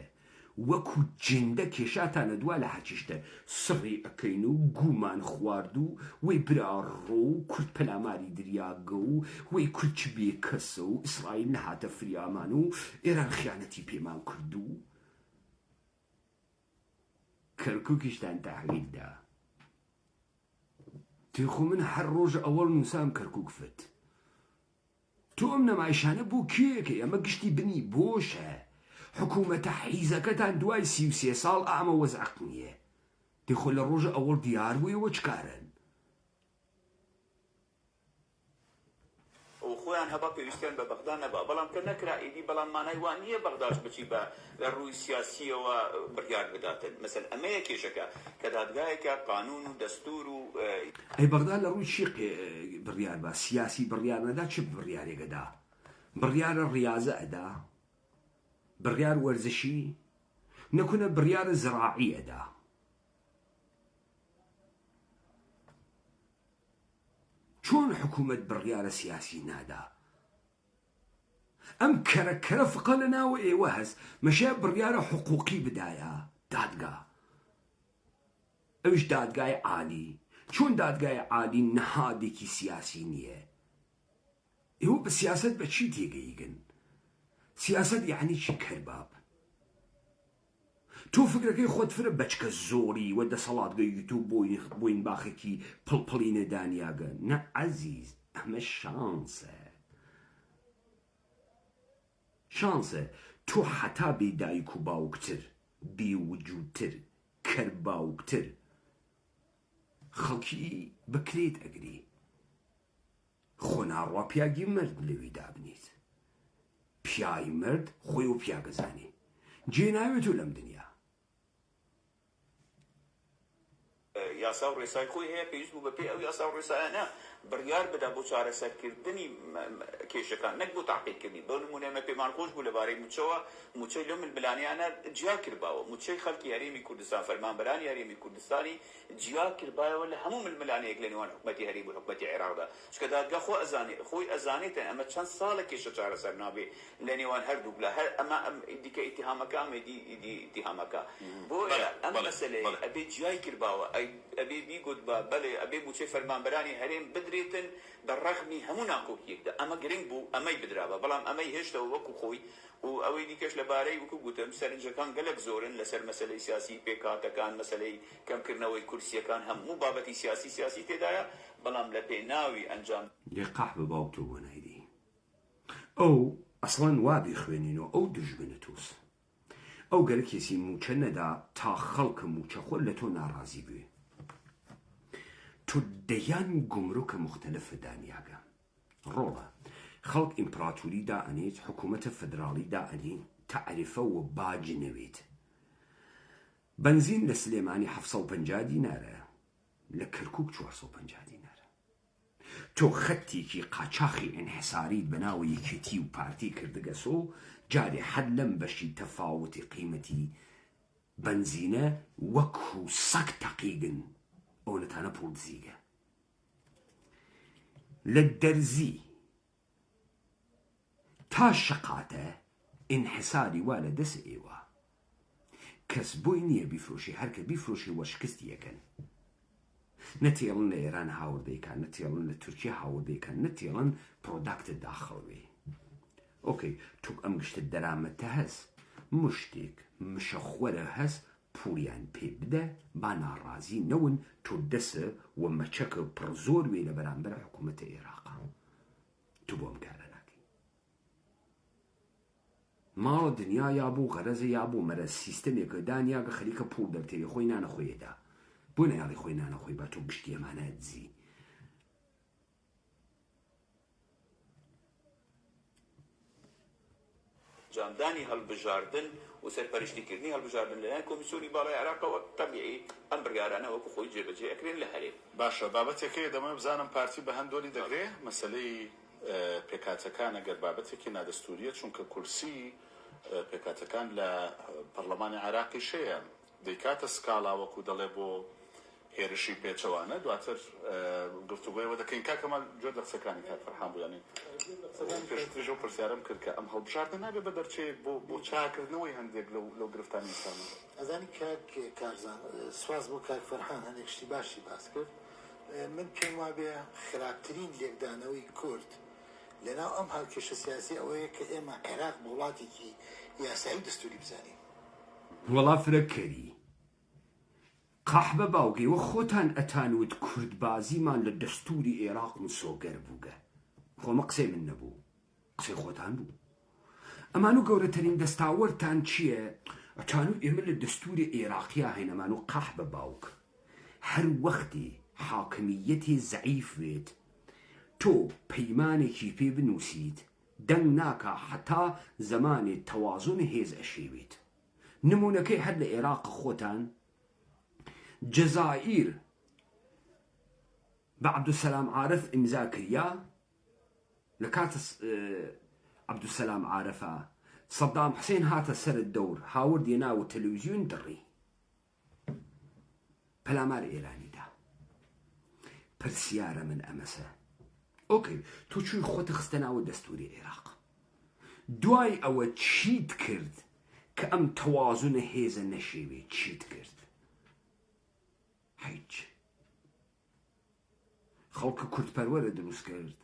وەکو جندە کێشاتانە دوا لە هەچیشتە سڕی ئەکەین و گومان خوارد و وەی براڕۆ و کورد پەلاماری دریاگە و وەی کورد چ بێ کەسە و ئیسرائیل نەهاتە فریامان و ئێران خیانەتی پێمان کرد و کەرکووکیشتان تەحویلدا تێخۆ من هەر ڕۆژە ئەوەڵ نووسام کەرکووکفت تۆ ئەم نەمایشانە بۆ کێکە ئەمە گشتی بنی بۆشە حکوومەتە حیزەکەتان دوای 33 ساڵ ئامە وەزعق نییە تێخۆ لە ڕۆژە ئەوەڵ دیار بوویەوە چکارن خۆیان هەبا پێویستیان بە بەغدا نەبا بەڵام کە نەکرا ئیدی بەڵام مانای وان نییە بەغداش بچی بە لە ڕووی سیاسیەوە بڕیار بداتن مەسەن ئەمەیە کێشەکە کە دادگایەکە قانون و دەستور و ئەی بەغدا لە ڕووی چی بڕیار بە سیاسی بڕیار نەدا چ بڕیارێکەدا بڕیارە ڕیاضە ئەدا بڕیار وەرزشی نەکونە بڕیارە زراعی ئەدا چۆن حکوومەت بڕیارە سیاسی نادا ئەم کەرە فقە لە ناوە ئێوە هەست مەشە بڕیارە حقوقی بدایە دادگا ئەوش دادگای عالی چۆن دادگای عالی نەهادێکی سیاسی نییە ئێوە بە سیاست بە چی تێگەیگن سیاست یعنی چی کەرباب تۆ فکرەکەی خۆت فرە بەچکە زۆری وە دەسەڵاتگەی تو بۆین باخێکی پڵپڵینە دانیاگە نە عەزیز ئەمە شانسە تۆ حەتا بێ دایک و باوکتر بێوجودتر کەرباوکتر خەڵکی بکرێت ئەگری خۆ ناڕوا پیاگی مرد لەوێ دابنیت پیای مرد خۆی و پیاگەزانی جێ ناوێت و لەم دنیا یاسا و ڕێسای خۆی هەیە پێویست بوو بە پێی ئەو یاسا و ڕێسایانە بڕیار بدا بۆ چارەسەرکردنی کێشەکان نەک بۆ تاقیکردنی بۆ نمونە ئەمە پێمان خۆش بوو لەبارەی موچەوە موچەی لەو ململانیانە جیا کردباوە موچەی خەڵکی هەرێمی کوردستان فەرمانبەرانی هەرێمی کوردستانی جیا کردبایەوە لە هەموو ململانەیەک لە نێوان حکومەتی هەرێمی و حکومەتی عێراقدا چکە دادگا خۆی ئەزانێتە ئەمە چەند ساڵە کێشە چارەسەر نابێ لە نێوان هەردوو لە هەر ئەمە دیکە ئیتیهامەکە ئیتیهامەکە بۆ ئەم مەسەلەیە ئەبێ جیای کردباوە ئەبێ بیگوت بە بەڵێ ئەبێ موچەی فەرمانبەرانی هەرێم بدرێتن بەڕەغمی هەموو ناکۆکیەکدا ئەمە گرنگ بوو ئەمەی بدرابە بەڵام ئەمەی هێشتەوە وەکو خۆی و ئەوەی دیکەش لەبارەی وەکو گوتم سەرنجەکان گەلک زۆرن لەسەر مەسەلەی سیاسی پێکاتەکان مەسەلەی کەمکردنەوەی کورسیەکان هەموو بابەتی سیاسی تێدایە بەڵام لە پێناوی ئەنجام لێقاح بە باوک تۆ بۆ نایدی ئەو ئەسڵەن وا بێخوێنینەوە ئەو دژمنە تۆس ئەو گەلە کێسی موچە نەدا تا خەڵکە موچەخۆر لە تۆ ناڕازی بوێ تۆ دەیان گومرۆکە مختلفە دانیاگە ڕۆڵە خەڵک ئیمپراتوری دائەنێت حکوومەتە فەدراڵی دائەنێت تعریفە و باج نەوێت بنزین لە سلێمانی 750 دینارە لە کەرکووک 450 دینارە تۆ خەتێکی قاچاخی ئینحساریت بەناوە یەکێتی و پارتی کردگەسۆ جارێ حەد لەم بەشی تەفاوتی قیمەتی بنزینە وەکو سەگ تەقیگن ئەو نەتانە پوڵدزیگە لە دەرزی تا شقاتە ئینحساری وا لە دەست ئێوە کەس بۆی نییە بیفرۆشی هەرکە بیفرۆشی وەشکستی یەکەن نەتێڵن لە ئێران هاوردەیەکان نەتێڵن لە تورکیا هاوردەیەکان نەتێڵن پرۆداکتت داخەڵوێ ئۆکەی توک ئەم گشتت دەرامەتە هەست مشتێک مشەخوەرە هەست پوڵیان پێ بدە با ناڕازی نەون تۆ دەسە و مەچەکە پڕ زۆر وێ لە بەرامبەر حکوومەتە عێراقا تو بۆ ئەم کارە ناکەی ماڵە دنیا یا بوو غەرەزە یا بوو مەرە سیستەمێکە دانیاگە خەریکە پوڵ دەرتێری خۆی نانەخۆیەدا بۆ نەیاڵی خۆی نانەخۆی با تۆ گشتی ئەمانە دزی جاندانی هەڵبژاردن و سەرپەرشتیکردنی هەڵبژاردن لەلایەن کۆمیسیۆنی باڵای عێراقەوە تەبیعی ئەم بڕیارانە وەکو خۆی جێبەجێ ئەکرێن لە هەرێم باشە بابەتێکەیە دەمە بزانم پارتی بە هەندۆری دەگرێ مەسلەی پێکاتەکان ئەگەر بابەتێکی نادەستوریە چونکە کورسی پێکاتەکان لە پەرلەمانی عێراقی شەیە دەیکاتە سکاڵا وەکو دەڵێ بۆ هێرشی پێچەوانە دواتر گفتوگۆیەوە دەکەین کاکەمال جۆ لە قسەکانی کات فەرحان بوو یانی پێشتریژە و پرسیارم کرد کە ئەم هەڵبژاردن نابێ بە دەرچەیەک بۆ چاکردنەوەی هەندێک لەو گرفتانی ئینسانە ئەزانی کارزان سواز بۆ کاک فەرحان هەندێک شتی باشی باس کرد من پێم وابێ خراپترین لێکدانەوەی کورد لەناو ئەم هەڵکێشە سیاسی ئەوەیە کە ئێمە عێراق وڵاتێکی یاسایی و دەستوری بزانین وەڵا فرەکەری قاح بە باوگەیەوە خۆتان ئەتانوت کوردبازیمان لە دەستوری عێراق و سۆگەر بووگە خۆمە قسەی من نەبوو قسەی خۆتان بوو ئەمان و گەورەترین دەستاوەرتان چییە ئەتانوت ئێمە لە دەستوری عێراقیا هەینەمان و قاح بە باوک هەر وەختی حاکمیەتی زەعیف بێت تۆ پەیمانێکی پێ بنووسیت دەنگ ناکە حتا زەمانێ تەوازن هێز ئەشێوێت نمونونەکەی هەر لە عێراق خۆتان جەزائیر بە عەبدولسەلام عارف ئیمزا کردیا لە کاتە عەبدولسەلام عارفە سەدام حوسێن هاتە سەر دەور هاوردی ناوە تەلەڤیزیۆن دڕی پەلامار ئێرانیدا پرسیارە من ئەمەسە ئۆکەی تۆ چووی خۆتە خستە ناوە دەستوری عێراق دوای ئەوە چیت کرد کە ئەم تەوازونە هێزە نەشێوێت چیت کرد هیچ خەڵکە کوردپەروەرە دروست کرد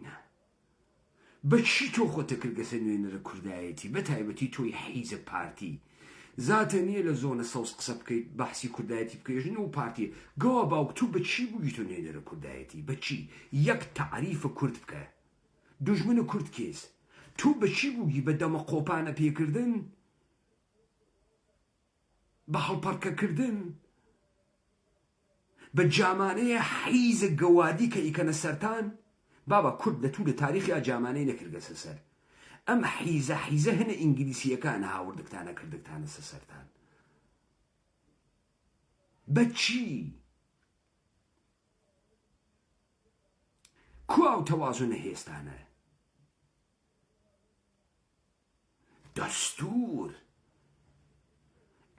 نه بەچی تۆ خۆتە کردگەسە نوێنەرە کوردایەتی بە تایبەتی تۆی حیزە پارتی زاتە نییە لە زۆنە سەوز قسە بکەیت بەحسی کوردایەتی بکەژن و پارتی گەوە باوک تو بەچی بووی تۆ نێنەرە کوردایەتی بەچی یەک تەعریفە کورد بکە دوژمنە کورد کێس تو بەچی بووی بە دەمە قۆپانە پێکردن بە هەڵپەرکەکردن بە جامانەیە حیزە گەوادی کە ئیکەنە سەرتان بابا کورد لە تو لە تاریخی جامانەی نەکردگەسە سەر ئەم حیزە هەنە ئینگلیسیەکانە هاوردەکتانە کردەکتانە سەرتان بەچی کو ئەو تەوازونە هێستانە دەستور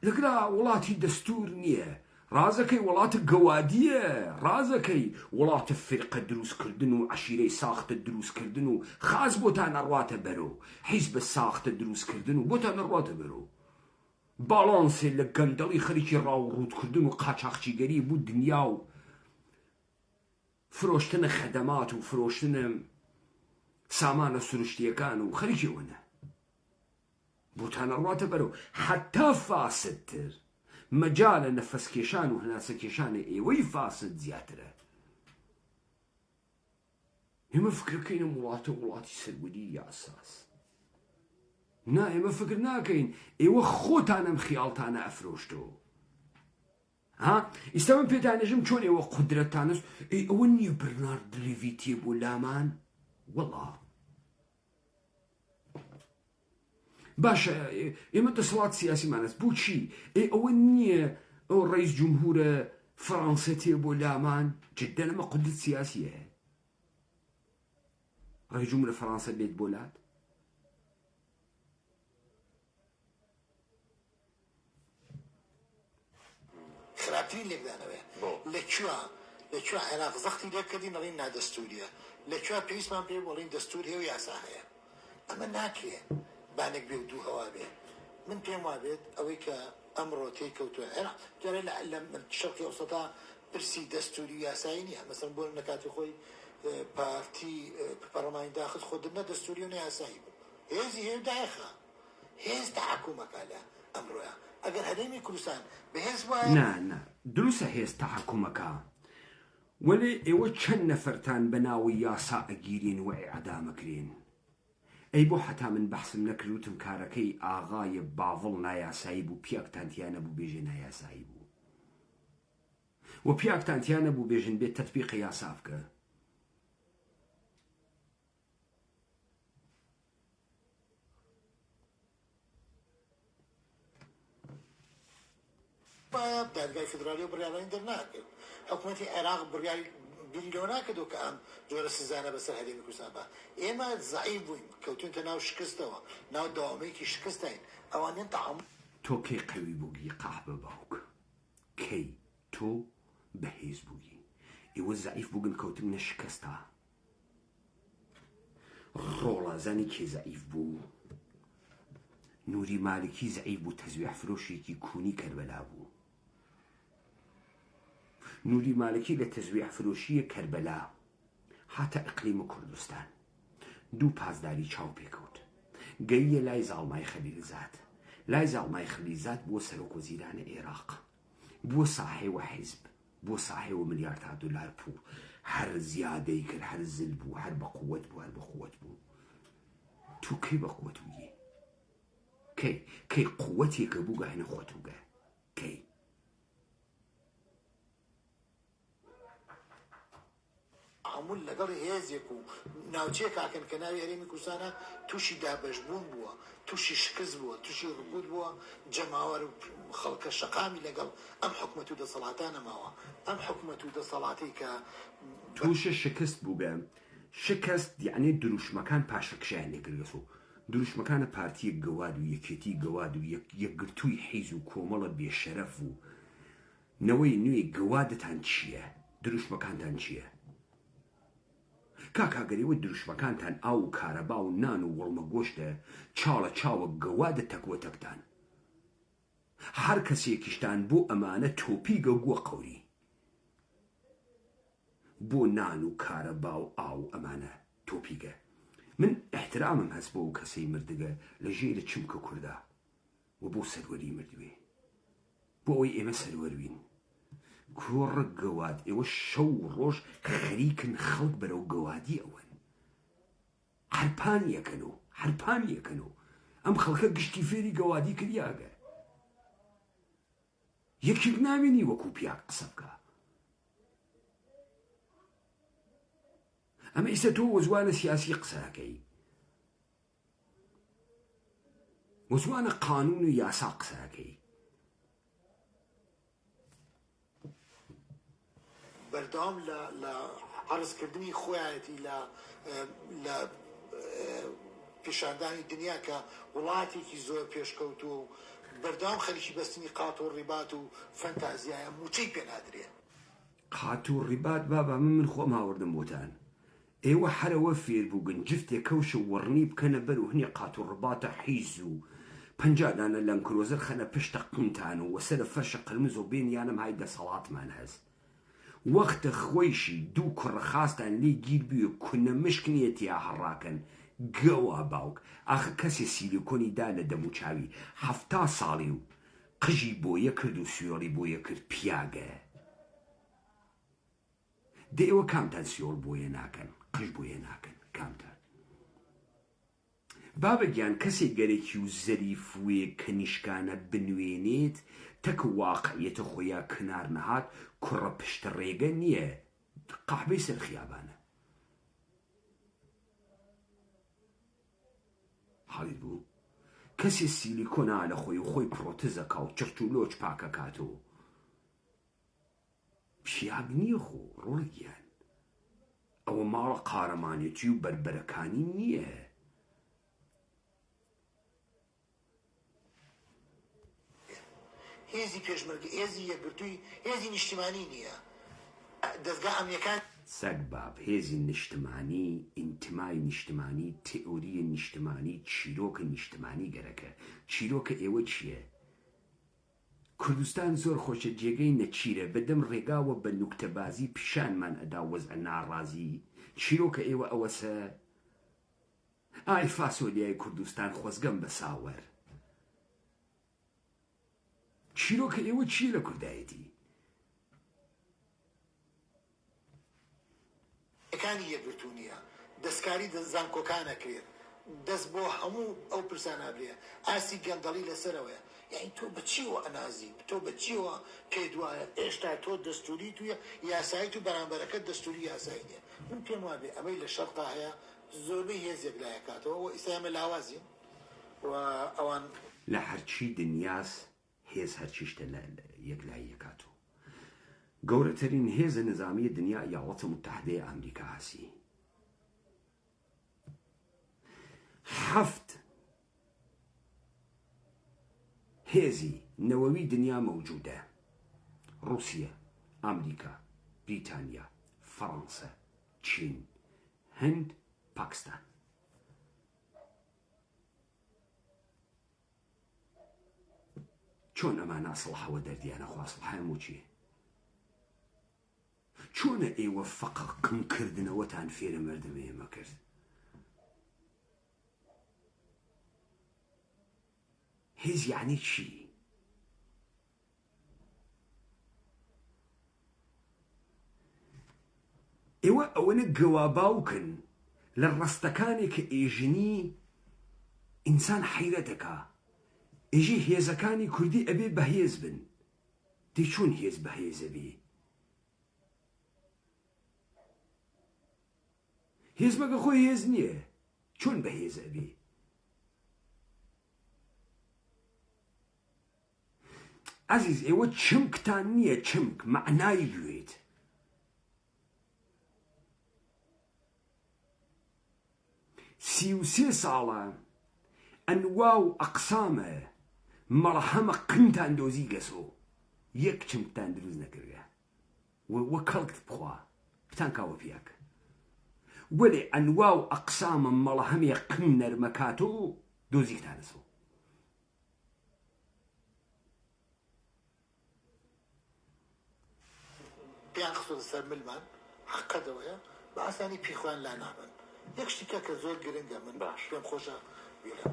لەگرا وڵاتی دەستور نییە رازەکەی وڵاتە گەوادیە ڕازەکەی وڵاتە فرقە دروستکردن و عشیرەی ساختە دروستکردن و خاز بۆتان نەڕواتە بەرەو حیزبە ساختە دروستکردن و بۆتان نەڕواتە بەرەو باڵانسێ لە گەندەڵی خەریکی ڕاوڕوودکردن و قاچاقچیگەری بوو دنیا و فرۆشتنە خەدەمات و فرۆشتنە سامانە سروشتیەکان و خەریکی ئەوەنە بۆتان نەڕواتە بەرەو حتا فاسدتر مەجالە نەفەسکێشان و هەناسەکێشانە ئێوەی فاسد زیاترە ئێمە فکرەکەینە وڵاتی سەرگودی یاساس نا ئێمە فکر ناکەین ئێوە خۆتان ئەم خیاڵتانە ئەفرۆشتەوە ئیستا من پێتانێژم چۆن ئێوە قودرەتانەست ئەوە نییە برنارد لیڤی تێبوو لامان وەڵا باشە ئێمە دەسەڵات سیاسیمانەست بۆچی ئەوە نییە ئەو ڕئیس جمهورە فەڕەنسە تێبوو لامان جددە ئەمە قودرەت سیاسیە ڕئیس جمهورە فەڕەنسە بێت بۆ لات خراپترین لێکدانەوەیە لەکوێ عێراق زەختی لێکردین نەڵین نادەستوریە لەکوێ پێویستمان پێ بڵین دەستور هەیە و یاسا هەیە ئەمە ناکرێ بانێک بێ و دوو هەوا بێ من پێم وابێت ئەوەی کە ئەمڕۆ تێکەوتووە عێراق جارێ لە شەرقی ئەوسەتا پرسی دەستوری یاسایی نییە مەسەڵەن بۆ نەکاتی خۆی پارتی پەرلەمانی داخست خۆدرنە دەستوری و نەیاسایی بوو هێزی هەیە دایخە هێز تەحکومەکە لە ئەمڕۆیە ئەگەر هەرێمی کوردستان بەهێز وایە نا دروستە هێز تەحکومەکە وەلێ ئێوە چەند نەفەرتان بە ناوی یاسا ئەگیرین و ئیعدامەکرێن ئەی بۆ حتا من بەحسم نەکردوتم کارەکەی ئاغایە باڤڵ نایاسایی بوو پیاکتانتیانە بوو بێژێ نایاسایی بوو و پیاکتانتیانە بوو بێژن بێت تەطبیقی یاسا بکە دادگای فدرالی و بڕیاڵەی دەرناکرد حکوومەتی عێراق بڕیاری بیرۆ ناکردو کە ئەم جۆرە سزانە بەسەر هەرێمی کوردستان بە ئێمە زەعیف بووین کەوتونتە ناو شکستەوە ناو داوامەیەکی شکستین ئەوانیان تەعامل تۆ کەی قەوی بووگی قاح بە باوک کەی تۆ بەهێز بووگی ئێوە زەعیف بووگن کەوتن نە شکستە ڕۆڵازانی کێ زەعیف بوو نوری مالکی زەعیف بوو تەزویح فرۆشێکی کونی کەربەلا بوو نوری مالکی لە تەزویح فرۆشیە کەربەلا هاتە ئەقلیمە کوردستان دوو پاسداری چاو پێکەوت گەیە لای زاڵمای خەلیلزاد لای زاڵمای خەلیلزاد بۆ سەرۆکوەزیرانە عێراق بۆ ساحێوە حیزب بۆ ساحێوە ملیاردا دۆلار پوو هەر زیادەی کرد هەر زل بوو هەر بە قووەت بوو هەر بە قووەت بوو تو کەی بە قووەت بوویە کەی قووەتێکە بوو گەهێنە خۆتوگە کەی تعامل لەگەڵ هێزێک و ناوچەیە کاکەن کە ناوی هەرێمی کوردستانە تووشی دابەشبوون بووە تووشی شکست بووە تووشی ڕبوود بووە جەماوەر خەڵکە شەقامی لەگەڵ ئەم حکومەت و دەسەڵاتانە ماوە ئەم حکومەت و دەسەڵاتی کە تووشە شکست بوو بێ شکست یعنی دروشمەکان پاشەکشیان لێکردەوە دروشمەکانە پارتیە گەواد و یەکێتی گەواد و یەکگرتووی حیز و کۆمەڵە بێشەرەف و نەوەی نوێی گەوادتان چییە دروشمەکانتان چییە کاکاگەریەوە دروشمەکانتان ئاو و کارەبا و نان و وەڵمە گۆشتە چاڵە چاوە گەوادە تەکوەتەکتان هەر کەسێکیشتان بۆ ئەمانە تۆپیگە گووە قەوری بۆ نان و کارەبا و ئاو ئەمانە تۆپیگە من احترامم هەست بۆ ئەو کەسەی مردگە لە ژێرە چمکە کووردا و بۆ سەروەری مردوێ بۆ ئەوەی ئێمە سەروەروین کوڕ گەواد ئێوە شەو ڕۆژ خەریکن خەڵک بەرەو گەوادی ئەوەن هەرپان یەکەنەوە ئەم خەڵکە گشتی فێری گەوادی کردیاگە یەکێک نامێنی وەکو پیاک قسە بکە ئەمە ئیسە تۆ وەزوانە سیاسی قسەکەی وەزوانە قانون و یاسا قسەکەی بەردەوام لە عەرزکردنی خۆیەتی لە پیشاندانی دنیا کە وڵاتێکی زۆر پێشکەوتووە و بەردەوام خەریکی بەستنی قات و ڕیبات و فەنتازیایە موچەی پێ نادرێت قات و ڕیبات بابا من خۆم هاوردم بۆتان ئێوە هەرەوە فێر بووگن جفتێک کەوش و وەڕنی بکەنە بەر و هەنێ قات و ڕباتە حیز و 50 دانە لەم کرۆزەر خەنە پشتە قمتان و وەسەرە فەرشە قرمز و بێنیانم های دەسەڵاتمان هەست وەختە خۆیشی دوو کوڕە خاستان لێ گیر بیوە کونە مشکنیەتیا هەڕاکەن گەوا باوک ئاخر کەسێ سیلیکۆنی دا لە دەم و چاوی 70 ساڵی و قژی بۆیە کرد و سوێڵی بۆیە کرد پیاگە دەیەوە کامتان سیۆڵ بۆیە ناکەن قژ بۆیە ناکەن کامتان بابەگیان کەسێک گەرێکی و زەریف وێ کەنیشکانە بنوێنێت تەکە واقعیەتە خۆیان کنار نەهات کوڕە پشتە ڕێگە نییە قاحبەی سەر خیابانە حاڵی بوو کەسێ سیلیکۆنا لە خۆی و خۆی پرۆتزەکە و چرت و لۆچ پاکە کاتەوە پیاگ نییە خۆ ڕۆڵگیان ئەوە ماڵە قارەمانێتی و بەربەرەکانی نییە هێزی پێشمەرگە هێزی یەکگرتووی هێزی نیشتیمانی نییە دەستگا ئەمنیەکان سەگ باب هێزی نیشتمانی ئینتمای نیشتمانی تئۆریە نیشتمانی چیرۆکە نیشتمانی گەرەکە چیرۆکە ئێوە چییە کوردستان زۆر خۆشە جێگەی نەچیرە بەدەم ڕێگاوە بە نوکتەبازی پیشانمان ئەدا وەزع ناڕازی چیرۆکە ئێوە ئەوەسە ئای فاسۆلیای کوردستان خۆزگەم بە ساوەر چیرۆکە ئێوە چی لە کوردایەتی ئەکانی یەکگرتوو نییە دەستکاری زانکۆکانە کرێت دەست بۆ هەموو ئەو پرسانە برێ ئاسی گەندەڵی لەسەرەوەیە یعنی تۆ بەچیوە ئەنازی تۆ بەچیوە پێی دوایە ئێشتا تۆ دەستوری تویە یاسایی تو بەرامبەرەکەت دەستوری یاسایی نییە من پێم وابێ ئەمەی لە شەرقا هەیە زۆربەی هێزێک لایەکاتەوە و ئیسلامە لاوازین و ئەوان لە هەرچی دنیاس هێز هەرچیشتە یەکلاییەکاتەوە گەورەترین هێزە نظامی دنیا ایالات متحدە ئەمریکا هەسی 7 هێزی نەوەوی دنیا مەوجودە رووسیا ئەمریکا بریتانیا فەڕەنسا چین هەند پاکستان چۆن ئەمانە ئەسڵحەوە دەردیانە خوا ئەسڵحەیان موچیە چۆنە ئێوە فەقە قمکردنەوەتان فێرە مەردەمە ئێمە کرد هێز یعنی چی ئێوە ئەوەنە گەواباوکن لە ڕستەکانێک کە ئێژنی ئینسان حەیرەتەکە ئێژی هێزەکانی کوردی ئەبێ بەهێز بن دەی چۆن هێز بەهێزە بێ هێز بەگە خۆی هێز نییە چۆن بەهێزە بێ عزیز ئێوە چمکتان نییە چمک معنای بوێت سی و سێ ساڵە ئەنوا و ئەقسامە مەڕەهەمە قنتان دۆزی گەسۆ یەک چمکتان دروست نەکردە وە کەڵکت بخوا بتان کاوە پیاکە وەلێ ئەنوا و ئەقسامە مەڵەهەمێ قن نەرمەکاتۆ دۆزیکتانەسۆ پیان خستۆ سەر ملمان حەقەدەوەیە بە ئاسانی پیخوان لا نابن یەک شتێکە کە زۆر گرنگە من باش پێم خۆشە بیرە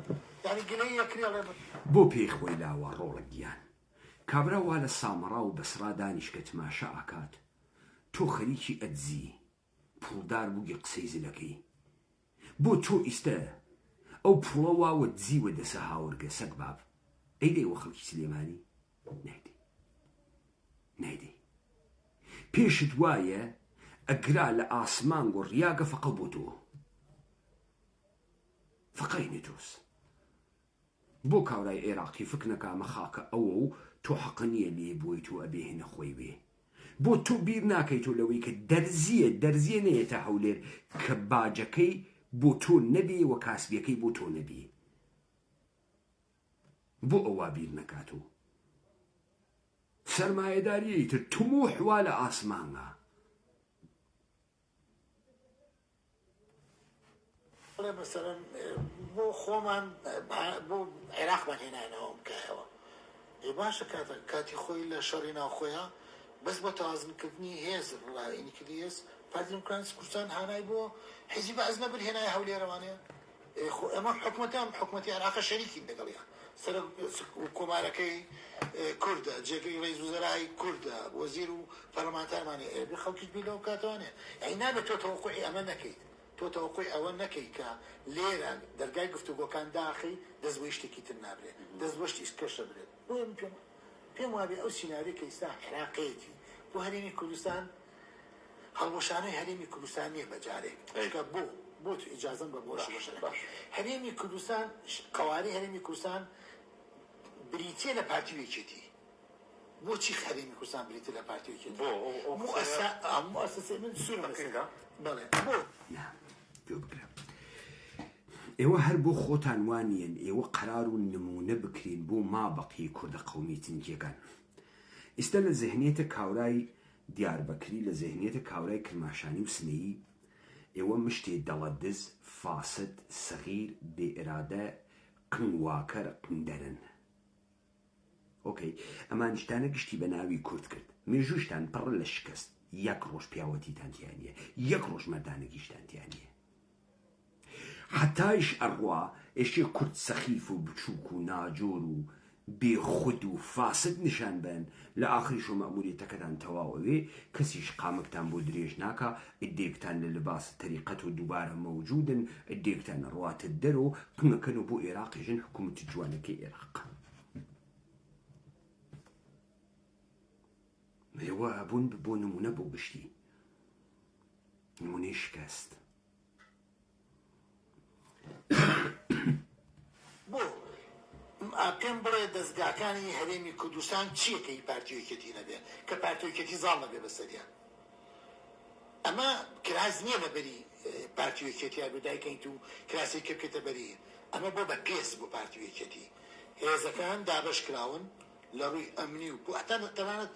يعني قليل كريال بۆ پێی خۆی لاوە ڕۆڵە گیان کابرا وا لە سامەڕا و بەسرا دانیشکە تماشا ئاکات تۆ خەریکی ئەدزی پوڵدار بووگی قسەی زلەکەی بۆ تۆ ئیستە ئەو پوڵە واوە دزیوە دەسە هاوڕگە سەگ باب ئەی دەیوە خەڵکی سلێمانی نایدەی پێشت وایە ئەگرا لە ئاسمان گۆڕیاگە فەقە بۆ تۆ فەقەینێ تۆس بۆ کاورای عێراقی فکرنەکە ئەمە خاکە ئەوە و تۆ حەقە نییە لێ بۆی تۆ ئەبێهێنە خۆی بێ بۆ تۆ بیر ناکەی تۆ لەوەی کە دەرزیە نەیەتە هەولێر کە باجەکەی بۆ تۆ نەبێ و کاسبیەکەی بۆ تۆ نەبێ بۆ ئەوە بیر نەکاتۆ سەرمایەداریەی تر تموحوا لە ئاسمانە مثلا بۆ خۆمان بۆ عێراقمان هێنانەوە بکایەوە باشە کاتی خۆی لە شەڕی ناوخۆیە بەس بۆ تەوازنکردنی هێز ڕڵاوینیکردی هێز پارتی دموکراتی کوردستان هانای بۆ حیزب ئەزمە برهێنای هەولێرەوانەیە ئەمە حکومەتی عێراق شەریکی لەگەڵیان سەر کۆمارەکەی کوردە جێگەی ڕێیز وزەرای کوردە وەزیر و پەرلەمانتارمانی خەڵکی بیلەوە کاتوانێ یعنی نابێت تۆ تەوەقوعی ئەمە نەکەیت تۆ تەوەقوعی ئەوە نەکەی کە لێرە دەرگای گفتوگۆکان داخی دەست بۆ شتێکی تر نابرێت دەست بۆ شتی کەشە برێت پێم وابێ ئەو سیناری کە ئێستا عێراقەیەتی بۆ هەرێمی کوردستان هەڵوەشانەی هەرێمی کوردستان نییە بەجارێک بۆ تو ئیجازەم بە بۆ هەرێمی کوردستان قەواری هەرێمی کوردستان بریتیە لە پارتیوێکێتی بۆچی هەرێمی کوردستان بریتە لە پارتیوێکێتی مؤسسەی من سوورە بەڵێ بۆ ئێوە هەر بۆ خۆتان وانیەن ئێوە قەرار و نمونە بکرین بۆ مابەقی کوردە قەومی تنکیەکان ئێستا لە زەهنیەتە کاورای دیاربەکری لە زەهنیەتە کاورای کرماشانی و سنەیی ئێوە مشتێ دەڵە دز فاسد سەغیر بێئرادە قنواکەر قندەرن ئۆکەی ئەمان شتانە گشتی بە ناوی کورد کرد مێژوشتان پڕ لە شکست یەک ڕۆژ پیاوەتیتانتیانە یەک ڕۆژ مەردانەگیشتانتیانە حتایش ئەڕوا ئێشێ کورد سەخیف و بچووک و ناجۆر و بێخود و فاسد نیشان بن لە ئاخریش و مەموریەتەکەتان تەواوەوێ کەسیش قامکتان بۆ درێژ ناکە ئیدێکتان لە لەباس تەریقەت و دووبارە مەوجودن ئیدێکتان ڕواتە دەرەوە قنەکەن و بۆ عێراقیژن حکوومەتی جوانەکەی عێراق ئێوە بوون بۆ نمونە بۆ گشتی نمونەی شکست بۆ پێم بڵێ دەستگاکانی هەرێمی کوردستان چیەکەی پارتیۆکێتی نەبێ کە پارتیۆکێتی زاڵ نەبێ بەسەریان ئەمە کراس نییە لەبەری پارتیۆکێتیان بەدایکەیت و کراسی کە بکەیتە بەری ئەمە بۆ بە پێس بۆ پارتیۆکێتی هێزەکان دابەش کراون لە ڕووی ئەمنی و حتا تەنانەت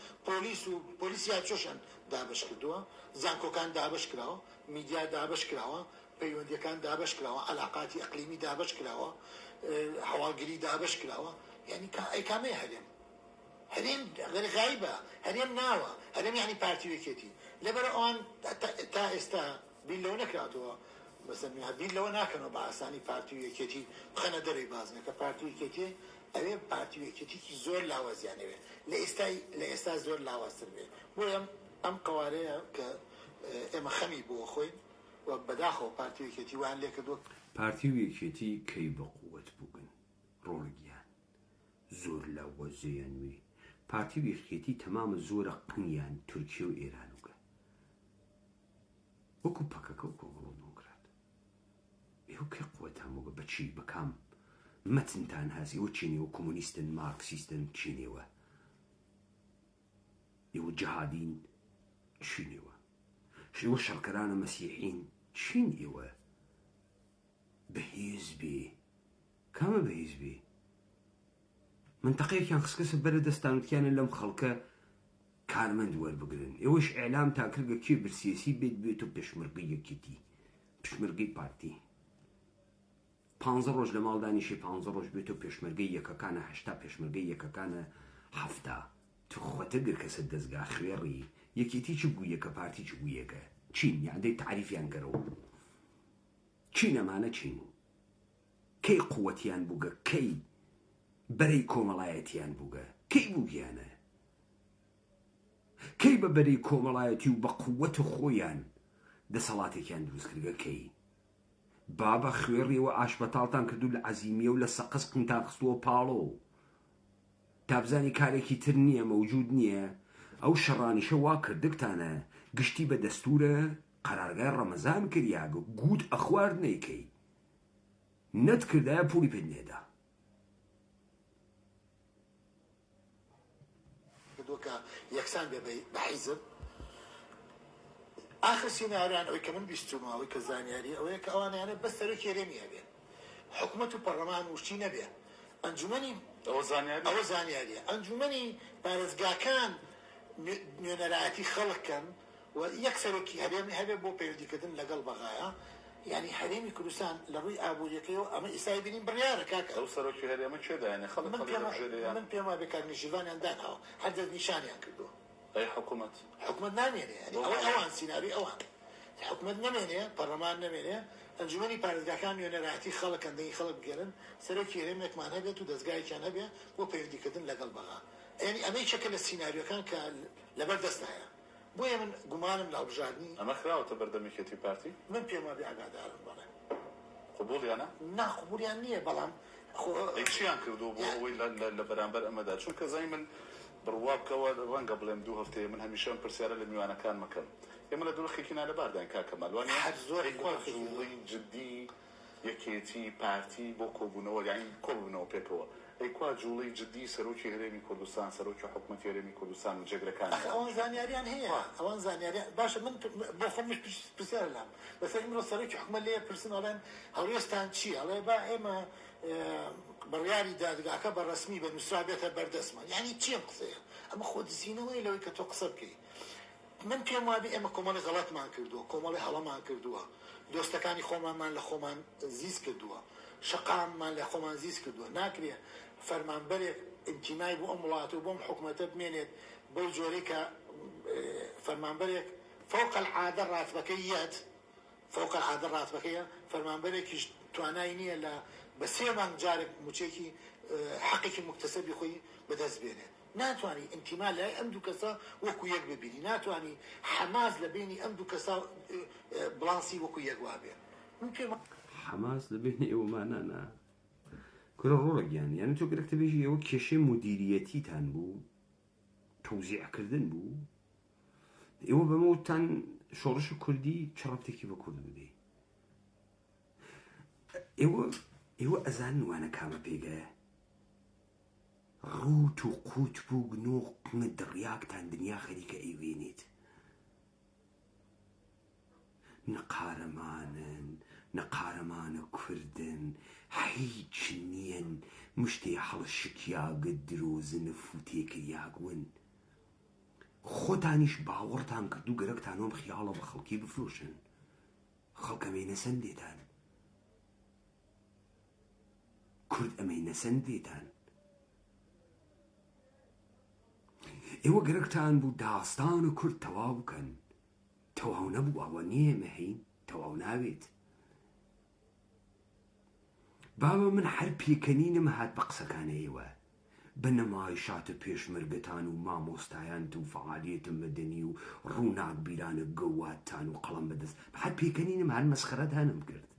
پۆلیسی هاتچۆشان دابەش کردووە زانکۆکان دابەش کراوە میدیا دابەش کراوە پەیوەندیەکان دابەش کراوە عەلاقاتی ئەقلیمی دابەش کراوە هەواڵگری دابەش کراوە یعنی کامەیە هەرێم غایبە هەرێم ناوە هەرێم یعنی پارتیوێکێتی لەبەر ئەوان تا ئێستا بیر لەوە نەکراتەوە بەسەر بیر لەوە ناکەنەوە بە ئاسانی پارتیوێکێتی بخەنە دەرەوەی بازنەکە پارتیوێکێتی ئەوێ پارتیوێکێتیکی زۆر لاوازیانەوێ لە ئێستا زۆر لاوازتر بێ بۆ ئەم قەوارەیە کە ئێمە خەمی بۆ خۆین و بەداخەوە پارتیوێکێتی وان لێ کردووە پارتیوێکێتی کەی بە قووەت بووگن ڕۆڵگیان زۆر لاوە زێیانوی پارتیوێکێتی تەمامە زۆرە قنیان تورکیە و ئێرانوگە وەکو پەکەکە و کۆگڵۆ نۆگرات ئێوە کەی قووەتان وەگە بەچی بەکام مەتنتان هەزیەوە چینەوە کۆمونیستن مارکسیستن چینەوە ئێوە جەهادین چینەوە شێوە شەڕکەرانە مەسیحین چین ئێوە بەهێزبێ کامە بەهێزبێ منتەقەیەکیان خسکەسە بەرە دەستانوتیانە لەم خەڵکە کارمەند وەربگرن ئێوەش ئێعلام تا کردگە کێ برسیەسی بێت و پێشمەرگەی یەکێتی پێشمەرگەی پارتی 15 ڕۆژ لە ماڵ دانیشی 15 ڕۆژ بێت و پێشمەرگەی یەکەکانە 8 پێشمەرگەی یەکەکانە 7 تو خۆتە گر کەسە دەستگا خوێڕی یەکێتی چ بوویەکە پارتی چ بوویەکە چین یاندەی تعریفیان گەرەوە چین ئەمانە چین کەی قووەتیان بووگە کەی بەرەی کۆمەڵایەتیان بووگە کەی بووگیانە کەی بە بەرەی کۆمەڵایەتی و بە قووەت خۆیان دەسەڵاتێکیان دروست کردگە کەی بابە خوێڕیەوە ئاشبەتاڵتان کردو لە عەزیمیە و لە سەقس قنتان خستووە پاڵۆ تابزانی کارێکی تر نییە مەوجود نییە ئەو شەڕانیشە وا کردگتانە گشتی بە دەستورە قەرارگای ڕەمەزان کردیا گوت ئەخوارد نەیکەی نەت کردایە پوڵی پێ نێدا کە یەکسان بێ بە حیزب آخر سیناریان ئەوەی کە من بیستومە ئەوەی کە زانیاری ئەوەیە کە ئەوانیانە بەس سەرۆکی هەرێمی هەبێ حکوومەت و پەرلەمان وشتی نەبێ ئەنجومەنی ئەوە زانیاریە ئەنجومەنی پارێزگاکان نوێنەرایەتی خەڵکن و یەک سەرۆکی هەرێمی هەبێ بۆ پەیوەندیکردن لەگەڵ بەغایە یعنی هەرێمی کوردستان لە ڕووی ئابوووریەکەیەوە ئەمە ئیسای بینین بڕیارە کاکە ئەو سەرۆکی هەرێمە چێدایانێ خەڵک من پێم وایە بێکارنیشتیوانیان داناوە هەر دەستنیشانیان کردووە ئەی حکوومەت نامێنێ ئەوان سیناری ئەوان حکوومەت نامێنێ پەرلەمان نامێنێ ئەنجومەنی پارێزگاکان نوێنەرایەتی خەڵک ئەندەی خەڵک بگێرن سەرۆکی هەرێمێکمان هەبێت و دەستگایەکیان هەبێ بۆ پەیوەندیکردن لەگەڵ بەغا یعنی ئەمەی چەکە لە سیناریۆکان کە لەبەر دەستایە بۆیە من گومانم لە هەڵبژاردننی ئەمە خراوەتە بەردەمیکێتی پارتی من پێم وایە ئاگادارم بەڵێ قبوڵیانە ناقبولیان نییە بەڵام چیان کردو بۆ ئەوەی لە بەرامبەر ئەمەدا چونکە زەی من بڕوا بکەوە ڕەنگە بڵێم 2 هەفتەیە من هەمیشە پرسیارە لە میوانەکان مەکەم ئێمە لە دڵخێکینا لە باردان کاکەماڵوانی هەر زۆری جوڵی جدی یەکێتی پارتی بۆ کۆبوونەوە یعنی کۆبوونەوە پێکەوە ئەیکوا جوڵی جدی سەرۆکی هەرێمی کوردستان سەرۆکی حکوومەتی هەرێمی کوردستان و جێگرەکان ئەوان زانیاریان هەیە ئەوان زانیاریان باشە من بۆ خۆمش پرسیار لام بەسەر ئمڕۆ سەرۆکی حکوومەت لێ پرسن ئەڵێن هەڵوێستان چی ئەڵێ با ئێمە بڕیاری دادگاکە بە ڕسمی بە نووسرا بێتە بەردەستمان یعنی چییە قسەیە ئەمە خۆدزیینەوەی لەوەی کە تۆ قسە بکەی من پێم وابێ ئێمە کۆمەڵی غەڵەتمان کردووە کۆمەڵی هەڵەمان کردووە دۆستەکانی خۆمانمان لە خۆمان زیست کردووە شەقاممان لە خۆمان زیست کردووە ناکرێ فەرمانبەرێک ئینتیمای بۆ ئەم وڵات و بۆم حکوومەتە بمێنێت بەو جۆرەی کە فەرمانبەرێک فوق العادە ڕاتبەکەی یەت فوق العادە ڕاتبەکەیە فەرمانبەرێکیش توانای نییە لە بە 3 مانگ جارێک موچێکی حەقێکی مکتسەبی خۆی بەدەست بێنێت ناتوانانی ئینتیما لای ئەم دوو کەسە وەکو یەک ببینی ناتوانانی حەماس لە بینی ئەم دوو کەسە بڵانسی وەکو یەک وابێ من پێم حەماس لە بینی ئێوەمانانە کورە ڕۆڵەگیان یعنی تۆ گرەکتە بێژی ئەوە کێشەی مدیریەتیتان بوو تەوزیعکردن بوو ئێوە بەمەوتان شۆڕش کوردی چڕەفتێکی بە کورد بدەی ئێوە ئەزان وانە کامە پێگایە ڕوت و قوت بوو گنۆ قمە دڕیاکتان دنیا خەریکە ئەیوێنێت نەقارەمانە کوردن هیچ نییەن مشتێ هەڵشکیاگە درۆزنە فوتێکریاگون خۆتانیش باوەڕتان کرد و گەرەکتانۆم خیاڵە بە خەڵکی بفرۆشن خەڵکەمەینە سندێتان کورد ئەمەینە سندێتان ئێوە گەرەکتان بوو داستان و کورد تەواو بکەن تەواو نەبوو ئەوە نییە مەهین تەواو ناوێت بابە من هەر پێکەنینم هات بە قسەکانەیەوە بە نەمایشاتە پێشمەرگەتان و مامۆستایان و فعالیەتە مەدەنی و ڕووناک بیرانە گەواتان و قەڵەم بەدەست هەر پێکەنینم هەر مەسخەرەتانم کرد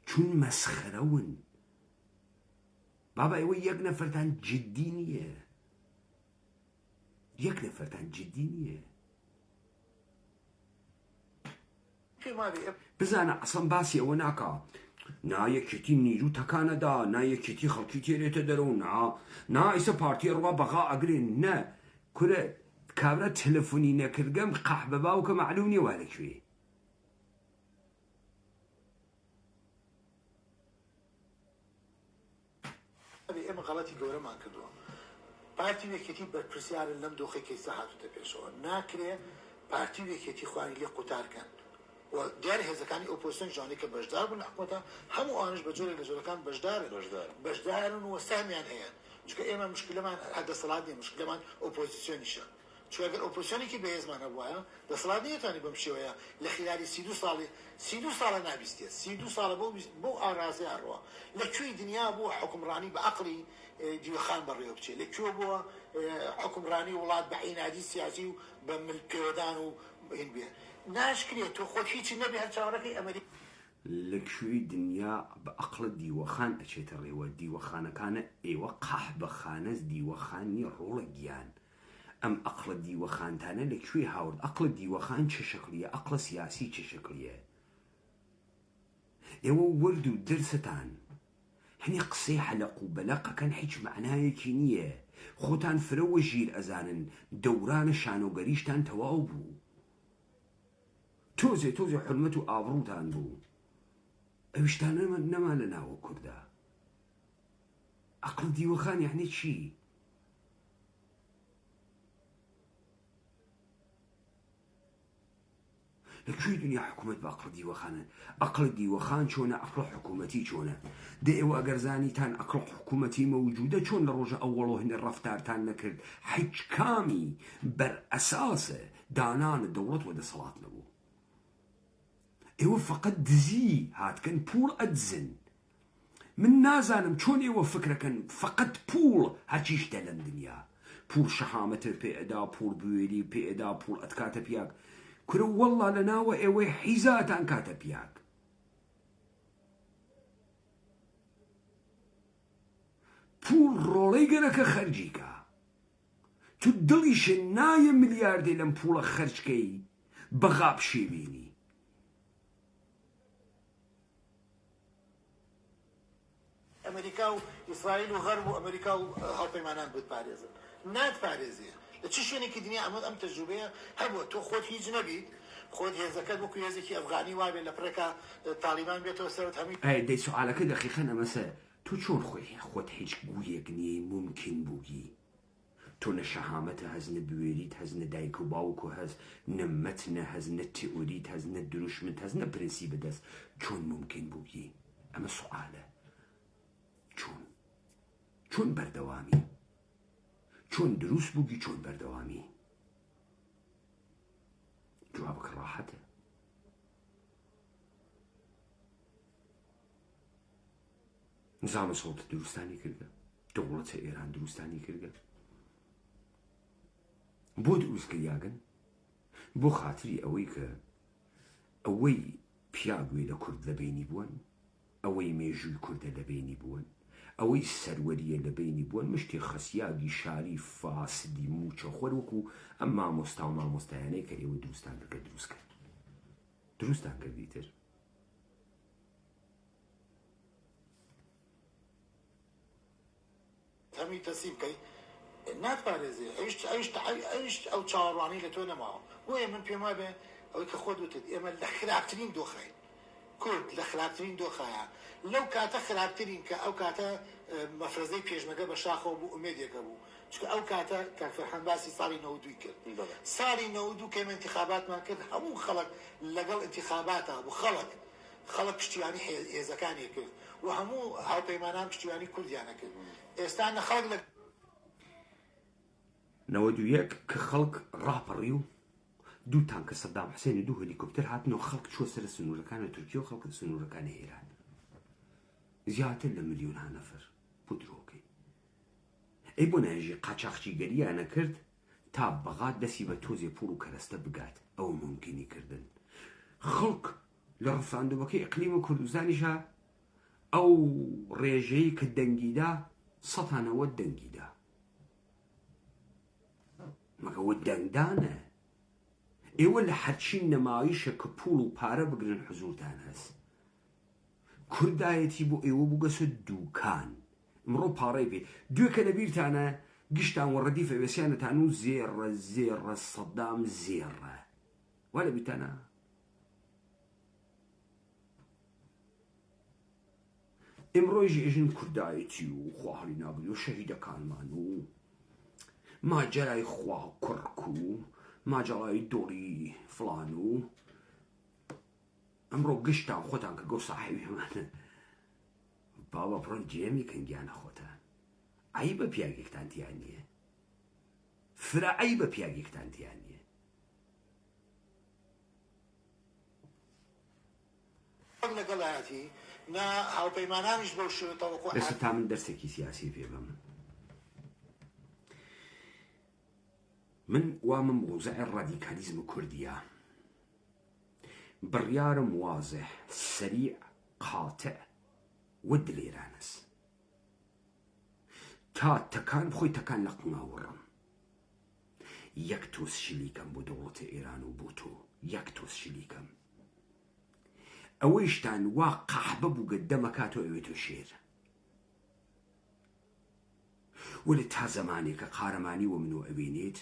چون مەسخەرەون بابا ئێوە یەک نەفەرتان جددی نییە یەک نەفەرتان جددی نییە بزانە ئەسڵ باسی ئەوە ناکە نایەکێتی نیرو تەکانەدا نایەکێتی خەڵکی تێرێتە دەرەوە نا ئیسە پارتی ڕوا بەغا ئەگرێن نە کورە کابرا تەلەفۆنی نەکردگەم قەح بە باوکە مەعلوم نییە وا لەکوێ ئێمە غەڵەتی گەورەمان کردووە پارتی وێکێتی بەرپرسیارن لەم دۆخێکی سەهاتوتە پێشەوە ناکرێ پارتی وێکێتی خوانی لێ قوتارکەن و دیارە هێزەکانی ئۆپۆزیسیۆن ژانەی کە بەشدار بوون لە حکوومەتە هەموو ئەوانش بە جۆرێک لە جۆرەکان بەشدارن و سامیان هەیە چونکە ئێمە مشکلەمان هەردەسەڵات نیە مشکلەمان ئۆپۆزیسیۆنیشە چون ئەگەر ئۆپۆزیسیۆنێکی بەهێزمان هەبوایە دەسەڵات نەیەتوانی بەم شێوەیە لە خلالی 32 ساڵە نابیستێت 32 ساڵە بۆ ئاڕازی هەڕوە لەکوێی دنیا بۆ حکومڕانی بە عەقڵی دیوەخان بەڕێوە بچێت لەکوێ بووە حکومڕانی وڵات بە عینادی سیاسی و بە ملکێوەدان و هین بێ ناشکرێت تۆ خۆت هیچی نەبێ هەر چاوەڕێکەی ئەمەریکا لەکوێی دنیا بە عەقڵ دیوەخان ئەچێتە ڕێوە دیوەخانەکانە ئێوە قاحبەخانە دیوەخانی ڕۆڵە گیان ئەم عەقڵە دیوەخانتانە لەکوێ هاورد عەقڵە دیوەخان چه شەکڵیە عەقڵە سیاسی چه شەکڵیە ئێوە وەرد و دەرسەتان هەنی قسەی حەلەق و بەلەقەکەن هیچ معنایەکی نییە خۆتان فرەوە ژیر ئەزانن دەورانە شانۆگەریشتان تەواو بوو تۆزێ حرمەت و ئابڕووتان بوو ئەویشتان نەما لە ناوە کووردا عەقڵ دیوەخان یعنی چی لەکوێی دنیا حکوومەت بە عەقڵ دیوەخانە عەقڵ دیوەخان چۆنە عەقڵ حکوومەتی چۆنە دە ئێوە ئەگەرزانیتان عەقڵ حکوومەتی مەوجودە چۆن لە ڕۆژە ئەووەڵۆ هێنە ڕەفتارتان نەکرد هیچ کامی بەر ئەساسە دانانە دەوڵەت وە دەسەڵات نەبوو ئێوە فقط دزی هاتکەن پوڵ ئەدزن من نازانم چۆن ئێوە فکرەکەن فقط پوڵ هەرچی شتە لەم دنیا پوڵ شەهامەتە پێئەدا پوڵ بوێری پێئەدا پوڵ ئەتکاتە پیاک کورە وەڵڵا لە ناوە ئێوەی حیزاتان کاتە پیاک پوڵ ڕۆڵەی گەرەکە خەرجیکە تو دڵیشە نایە ملیاردێ لەم پوڵە خەرجکەی بەغاب شێوینی ئەمریکا و ئیسرائیل و غەرب و ئەمریکا و هەڵپەیمانان بتپارێزن ناتپارێزێ لە چ شوێنێکی دنیا ئەم تەجروبەیە هەبووە تۆ خۆت هیچ نەبیت خۆت هێزەکەت وەکو هێزێکی ئەفغانی وابێت لە پڕێکە تالیبان بێتەوە سەرت هەمی دەی سوالەکە دەقیقەن ئەمەسە تۆ چۆن خۆت هیچ گوویەک نییە ممکن بووگی تۆ نە شەهامەتە هەز نە بوێریت هەز نە دایک و باوک و هەز نە مەتنە هەز نە تئۆریت هەز نە دروشمت هەز نە پرەنسی بەدەست چۆن ممکن بووگی ئەمە سوالە چۆن بەردەوامی چۆن دروست بووگی چۆن بەردەوامی جوابەکە ڕاحەتە نظامە سەڵتە دروستانی کردە دەوڵەتە ئێران دروستانی کردە بۆ دروست کردیاگەن بۆ خاتری ئەوەی کە ئەوەی پیاگوێ لە کورد لەبینی بوون ئەوەی مێژووی کوردە لەبینی بوون ئەوەی سەروەریە لەبینی بوون مشتی خەسیاگی شاری فاسدی موچە خۆر وەکو ئەم مامۆستا و مامۆستایانەی کە ئێوە دروستان کردە دروست کرد دروستان کردیتر هەمی تەسی بکەی ناتپارێزێ ئەویشت ئەو چاوەڕوانی لە تۆ نەماوە بۆیە من پێم وابێ ئەوەی کە خۆت وتت ئێمە لە خراپترین دۆخەین کورد لە خراپترین دۆخایە لەو کاتە خراپترین کە ئەو کاتە مەفرەزەی پێشمەگە بە شاخەوە بوو ئومێدێکە بوو چکە ئەو کاتە کاکفەرحەن باسی ساڵی 92 کرد ساڵی 92 کەم انتخاباتمان کرد هەموو خەڵک لەگەڵ انتخاباتە بوو خەڵک پشتیوانی هێزەکانی کرد و هەموو هاوپەیمانان پشتیوانی کوردیانە کرد ئێستا نەخەڵک لە 91 کە خەڵک ڕاپەڕی و دوو تانکە سەدام حوسێن و دوو هەلیکۆپتەر هاتنەوە خەڵک چوە سەر سنوورەکانە تورکیە و خەڵک سنوورەکانی ئێران زیاتر لە ملیۆنها نەفەر بۆ درۆکەی ئەی بۆ ناژی قاچاقچی گەریانە کرد تا بەغات دەسی بە تۆزێ پوڵ و کەرەستە بگات ئەو ممکنی کردن خەڵک لە ڕفراندومەکەی ئەقلیمە کوردستانیشە ئەو ڕێژەی کە دەنگیدا سەتانەوە دەنگیدا مەگەوە دەنگدانە ئێوە لە هەرچی نەمایشە کە پوڵ و پارە بگرن حزورتان هەست کوردایەتی بۆ ئێوە بووگەسە دووکان ئەمڕۆ پاڕەی پێ دوێکە لەبیرتانە گشتان وە ڕەدیفە وێسیانەتان و زێڕە سەدام زێڕە وا لەبیرتانە ئێمڕۆژی ئێژن کوردایەتی و خواهڵی نابووی و شەهیدەکانمان و ماجەرای خوا کوڕک و ماجەڵای دۆڵی فڵان و ئەمڕۆ گشتان خۆتان کە گۆ ساحیبی هەمانە بابا پڕۆن جێمی کەنگیانە خۆتان ئای بە پیاگێکتان تیان نییە فرعی بە پیاگێکتانتیان نییە. لەگەڵایەتی نا هاوپەیمانانیش بەو شێوەتەوە لەسەر تا من دەرسێکی سیاسی پێ بم. من وامم موزەعی ڕادیکالیزم کوردیە، بڕیارم واضح، سریع، قاتع و دلێرانەس. تا تەکان بخۆی تەکان لە قناوەڕم. یەک تۆس شلیکەم بۆ دەوڵەتە ئێران و بۆ تۆ، یەک تۆس شلیکەم. ئەوەیشتان وا قەحبە بووگە دەمەکاتەوە ئەوێتۆ شێر. وەلی تا زەمانێکە قارەمانی وە منۆ ئەوێنێت،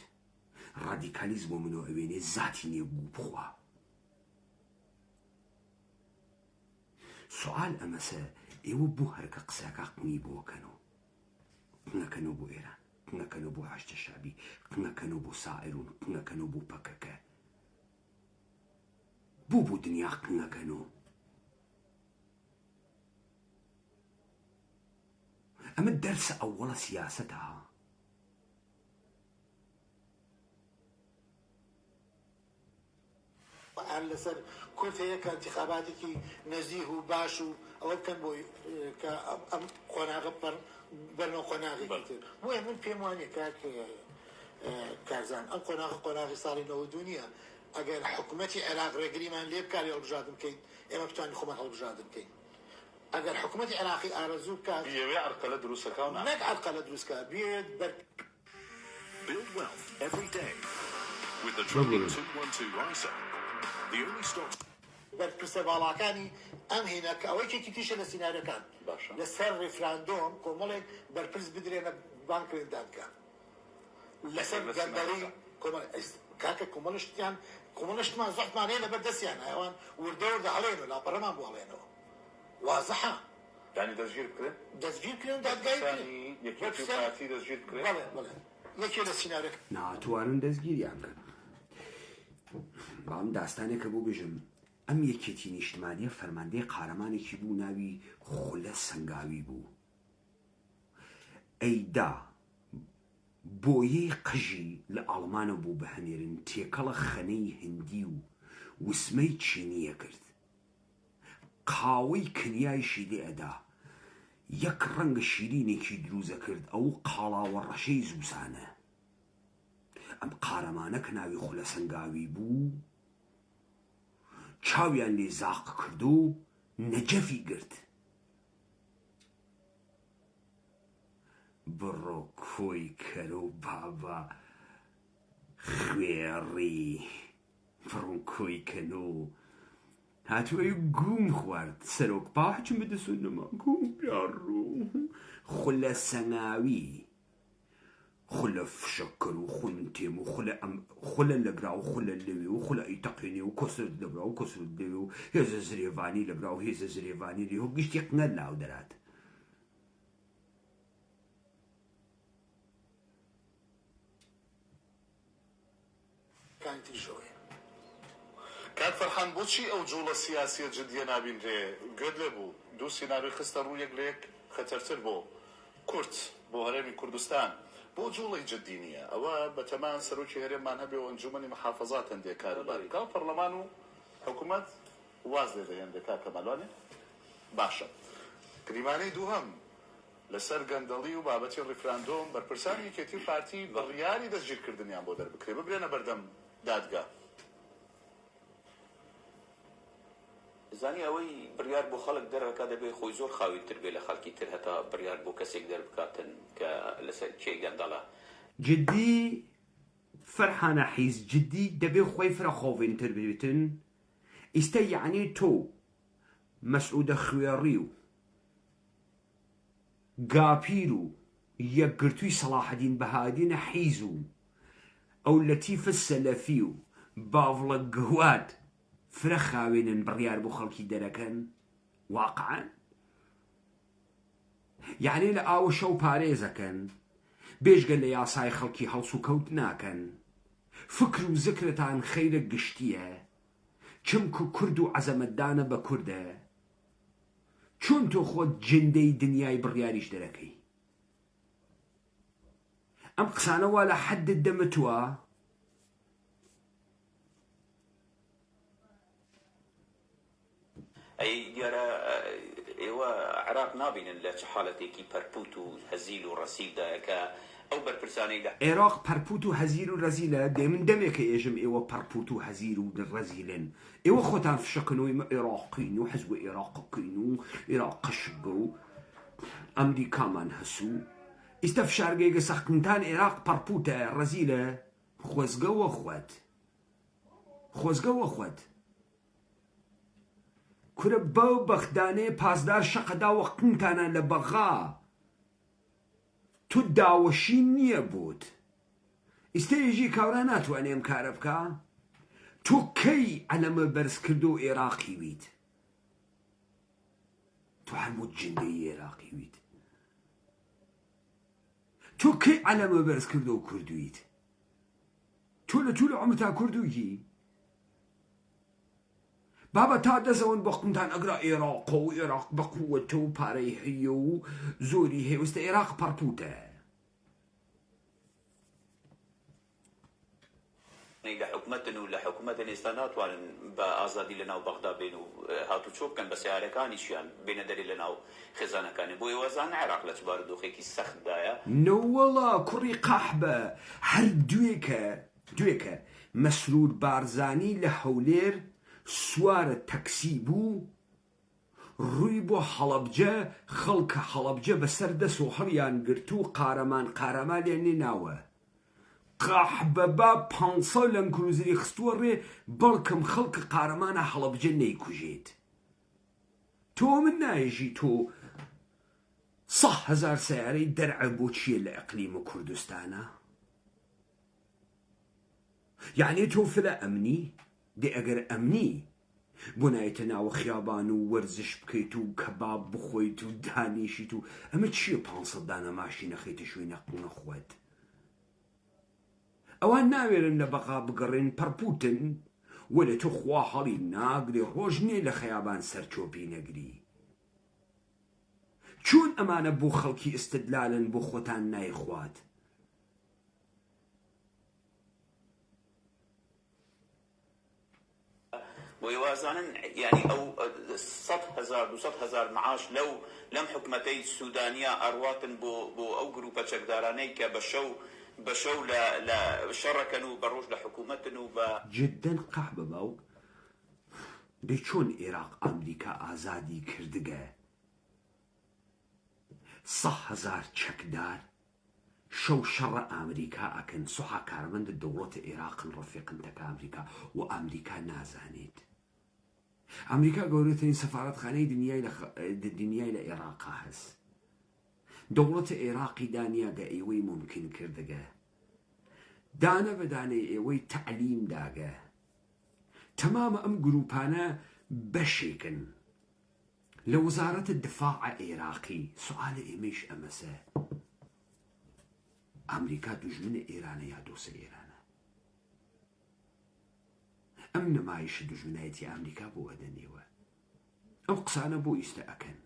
ڕادیکالیزم و منۆ ئەوێنێت زاتی نێبوو بخوا. سوال ئەمەسە ئێوە بوو هەرکە قسەکە قنی بۆکەنەوە، قنەکەنەوە بۆ ئێران، قنەکەنەوە بۆ هەشتە شابی، قنەکەنەوە بۆ سائیرون، قنەکەنەوە بۆ پەکەکە. بوو دنیا قنەکەنەوە. ئەمە دەرسە ئەووەڵە سیاسەتە. لەسەر کورت هەیە کە انتخاباتێکی نەزیه و باش و ئەوە بکەن بۆی کە ئەم قۆناغە بەرنەوە قۆناغی تر. وێ من پێم وانێ کارزان ئەم قۆناغی ساڵی 92 نییە. ئەگەر حکوومەتی عێراق ڕێگریمان لێ بکاری هەڵبژاردن بکەین، ئێمە بتوانین خۆمان هەڵبژاردن بکەین. ئەگەر حکوومەتی عێراقی ئارەزوو بکات بێوێ عەرقەلە دروستەکە و نەک عەرقەلە دروستکە بێت Build wealth every day with the Tripling 212 ISA. The only stocks بەرپرسە باڵاکانی ئەم هێنا کە ئەوەیەکی تیشە لە سینارەکان لەسەر ڕێفراندۆم کۆمەڵێک بەرپرس بدرێنە بانکردان بکە لەسەر گەندەڵی کاکە کۆمەڵشتمان زۆحمان هەیە لەبەر دەستیان ئەوان وردەوردە هەڵێنەوە لاپەڕەمان بۆ هەڵێنەوە وازەحە یعنی دەستگیر بکرێن؟ دەستگیر کردن دادگای یەکێتی پارتی دەستگیر بکرێن؟ بەڵێ یەکێ لە سینارەکە ناتوانن دەستگیریان کرد. بەڵام داستانێکە بۆ بێژم ئەم یەکێتی نیشتمانیە فەرماندەی قارەمانێکی بوو ناوی خولە سەنگاوی بوو. ئەیدا بۆیەی قژی لە ئاڵمانە بوو بەهەنێرن تێکەڵە خەنەی هەندی و وسمەی چینیە کرد. قاوەی کنیایشی لێ ئەدا یەک ڕەنگە شیرینێکی دروزە کرد ئەو قاڵاوە ڕەشەی زووسانە. ئەم قارەمانە کە ناوی خولە سەنگاوی بوو چاویان لێ زاق کرد و نەجەفی گرت. بڕۆ کۆی کەرە و بابا خوێڕی بڕۆ کۆی کەنۆ هاتووەی گوم خوارد سەرۆک پاحچم بدەسونەما گوم پیاڕوو خولە سەنگاوی خولە فشەکەر و خونتێم و خولە لەگرا و خولە لەوێ و خولە ئەیتەقێنێ و کۆسرت لەبرا و کۆسرت لەوێ و هێزە زرێڤانی لەبرا و هێزە زرێڤانی لێ و گشتێک نەر ناو دەرات. کاک فەرحان بۆچی ئەو جوڵە سیاسیە جدیە نابینرێ؟ گوێت لێ بوو دوو سیناریۆی خستە ڕوو یەک لە یەک خەتەرتر بۆ کورد بۆ هەرێمی کوردستان بۆ جوڵی جدی نییە. ئەوە بەتەمان سەرۆکی هەرێممان هەبێ و ئەنجومەنی مەحافەزات هەندێک کارەباری کاو پەرلەمان و حکوومەت واز لێ دەهێن دەکا کەمەلوانێ باشە. گریمانەی دووهەم لەسەر گەندەڵی و بابەتی ڕیفراندۆم بەرپرسانی یەکێتی و پارتی بڕیاری دەستگیرکردنیان بۆ دەربکرێ ببرێنە بەردەم دادگا. زانی ئەوەی بڕیار بۆ خەڵک دەرەکە دەبێت خۆی زۆر خاوی تر بێ لە خەڵکی تر هەتا بڕیار بۆ کەسێک دەربکاتن کە لەسەر کێ گەندەڵە. جدی فەرحانە حیز جدی دەبێ خۆی فرەخۆڤێنتر بێتن. ئیستا یعنی تۆ مەسعودە خوێڕی و گاپیر و یەکگرتووی سەلاحەدین بەهادینە حیز و ئەو لەتیفە سەلەفی و باڤڵە گواد فرە خاوێنن بڕیار بۆ خەڵکی دەرەکەن واقعا یعنی لە ئاوە شەو پارێزەکەن بێژگە لە یاسای خەڵکی هەڵس و کەوت ناکەن. فکر و زکرتان خەیرە گشتیە چمکە کورد و عەزەمەتدانە بە کووردە چۆن تۆ خۆت جندەی دنیای بڕیاریش دەرەکەی. ئەم قسانەوە لە حەدت دەمەتووە ئەی دیارە ئێوە عێراق نابینن لە چه حاڵەتێکی پەرپوت و هەزیل و ڕەسیدایە کە ئەو بەرپرسانەی لە عێراق پەرپوت و هەزیر و ڕەزیلە دێ من دەمێکە ئێژم ئێوە پەرپوت و هەزیر و ڕەزیلن ئێوە خۆتان فشەکن و عێراقین و حەزب عێراقین و عێراق قەشگە و ئەمریکامان هەسوو ئیستا فشارگەیگە سەختنتان عێراق پەرپوتە ڕەزیلە خۆزگەوە خوت کورە بەو بەختانەیە پازدار شەقەدا وەختنتانە لە بەغا تو داوەشی نییە بوت ئیستا ێژی کاورا ناتوانێ ئەم کارە بکە تو کەی عەلەمە بەرز کرد و عێراقی ویت تو هەموو جندەی عێراقی ویت تو کەی عەلەمە بەرز کرد و کوردویت تۆ لە عومرتا کوردویی بابا تا دەزەون بۆ قوتان ئەگرا عێراق و عێراق بە قووەتە و پارەی هەیە و زۆری هێوەستە عێراق پەرپوتە لە حکومەتن و لە حکومەتن ئێستا ناتوانن بە ئازادی لەناو بەغدا بێن و هاتوچۆ بکەن بە سیارەکانیشیان بێنە دەرێ لەناو خێزانەکانی بۆ ئێوەزان عێراق لە چ بارودۆخێکی سەختدایە نەوەڵا کوڕی قەحبە هەر دوێکە مەسرور بارزانی لە هەولێر سوارە تەکسی بوو ڕووی بۆ هەڵەبجە خەڵکە هەڵەبجە بەسەر دەست و هەڵیان گرت و قارەمانیان نێناوە قەحبە با 500 لەم کروزری خستووە ڕێ بەڵکم خەڵکە قارەمانە هەڵەبجە نەیکوژێت تۆ من نایژی تۆ 100,000 سیارەی دەرعە بۆ چییە لە ئەقلیمە کوردستانە یعنی تۆ فلە ئەمنی دێ ئەگەر ئەمنی بۆ نایەتە ناوە خیابان و وەرزش بکەیت و کەباب بخۆیت و دانیشیت و ئەمە چییە 500 دانە ماشی نەخەیتە شوێنە قوونەخوات ئەوان ناوێرن لە بەغا بگەڕێن پەرپوتن وەلە تۆ خوا هەڵی ناگرێ ڕۆژ نییە لە خەیابان سەرچۆپی نەگری چۆن ئەمانە بۆ خەڵکی ئستدلالن بۆ خۆتان نایخوات بۆ ئێوازانن یعنی ئەو 100,000 200,000 معاش لەم حکومەتەی سوودانیا ئەڕواتن بۆ ئەو گروپە چەکدارانەی کە بە شەو لە شەڕەکەن و بە ڕۆژ لە حکومەتن و بە جدەن قەحبە باو دەی چۆن عێراق ئەمریکا ئازادی کردگە 100,000 چەکدار شەو شەڕە ئەمریکا ئەکەن سوحا کارمەندە دەوڵەتە عێراقن ڕەفیقنتەکە ئەمریکا و ئەمریکا نازانێت ئەمریکا گەورەترین سەفارەتخانەی دنیای لە عێراقا هەست دەوڵەتە عێراقی دانیاگە ئێوەی ممکن کردگە دانە بەدانەی ئێوەی تەعلیم داگە تەمامە ئەم گروپانە بەشێکن لە وەزارەتە دفاع عێراقی سوالە ئێمەش ئەمەسە ئەمریکا دوژمنە ئێرانە یا دۆسە ئێرانە ئەم نمایشە دوژمنایەتی ئەمریکا بۆ ئەدەنێوە ئەو قسانە بۆ ئیستا ئەکەن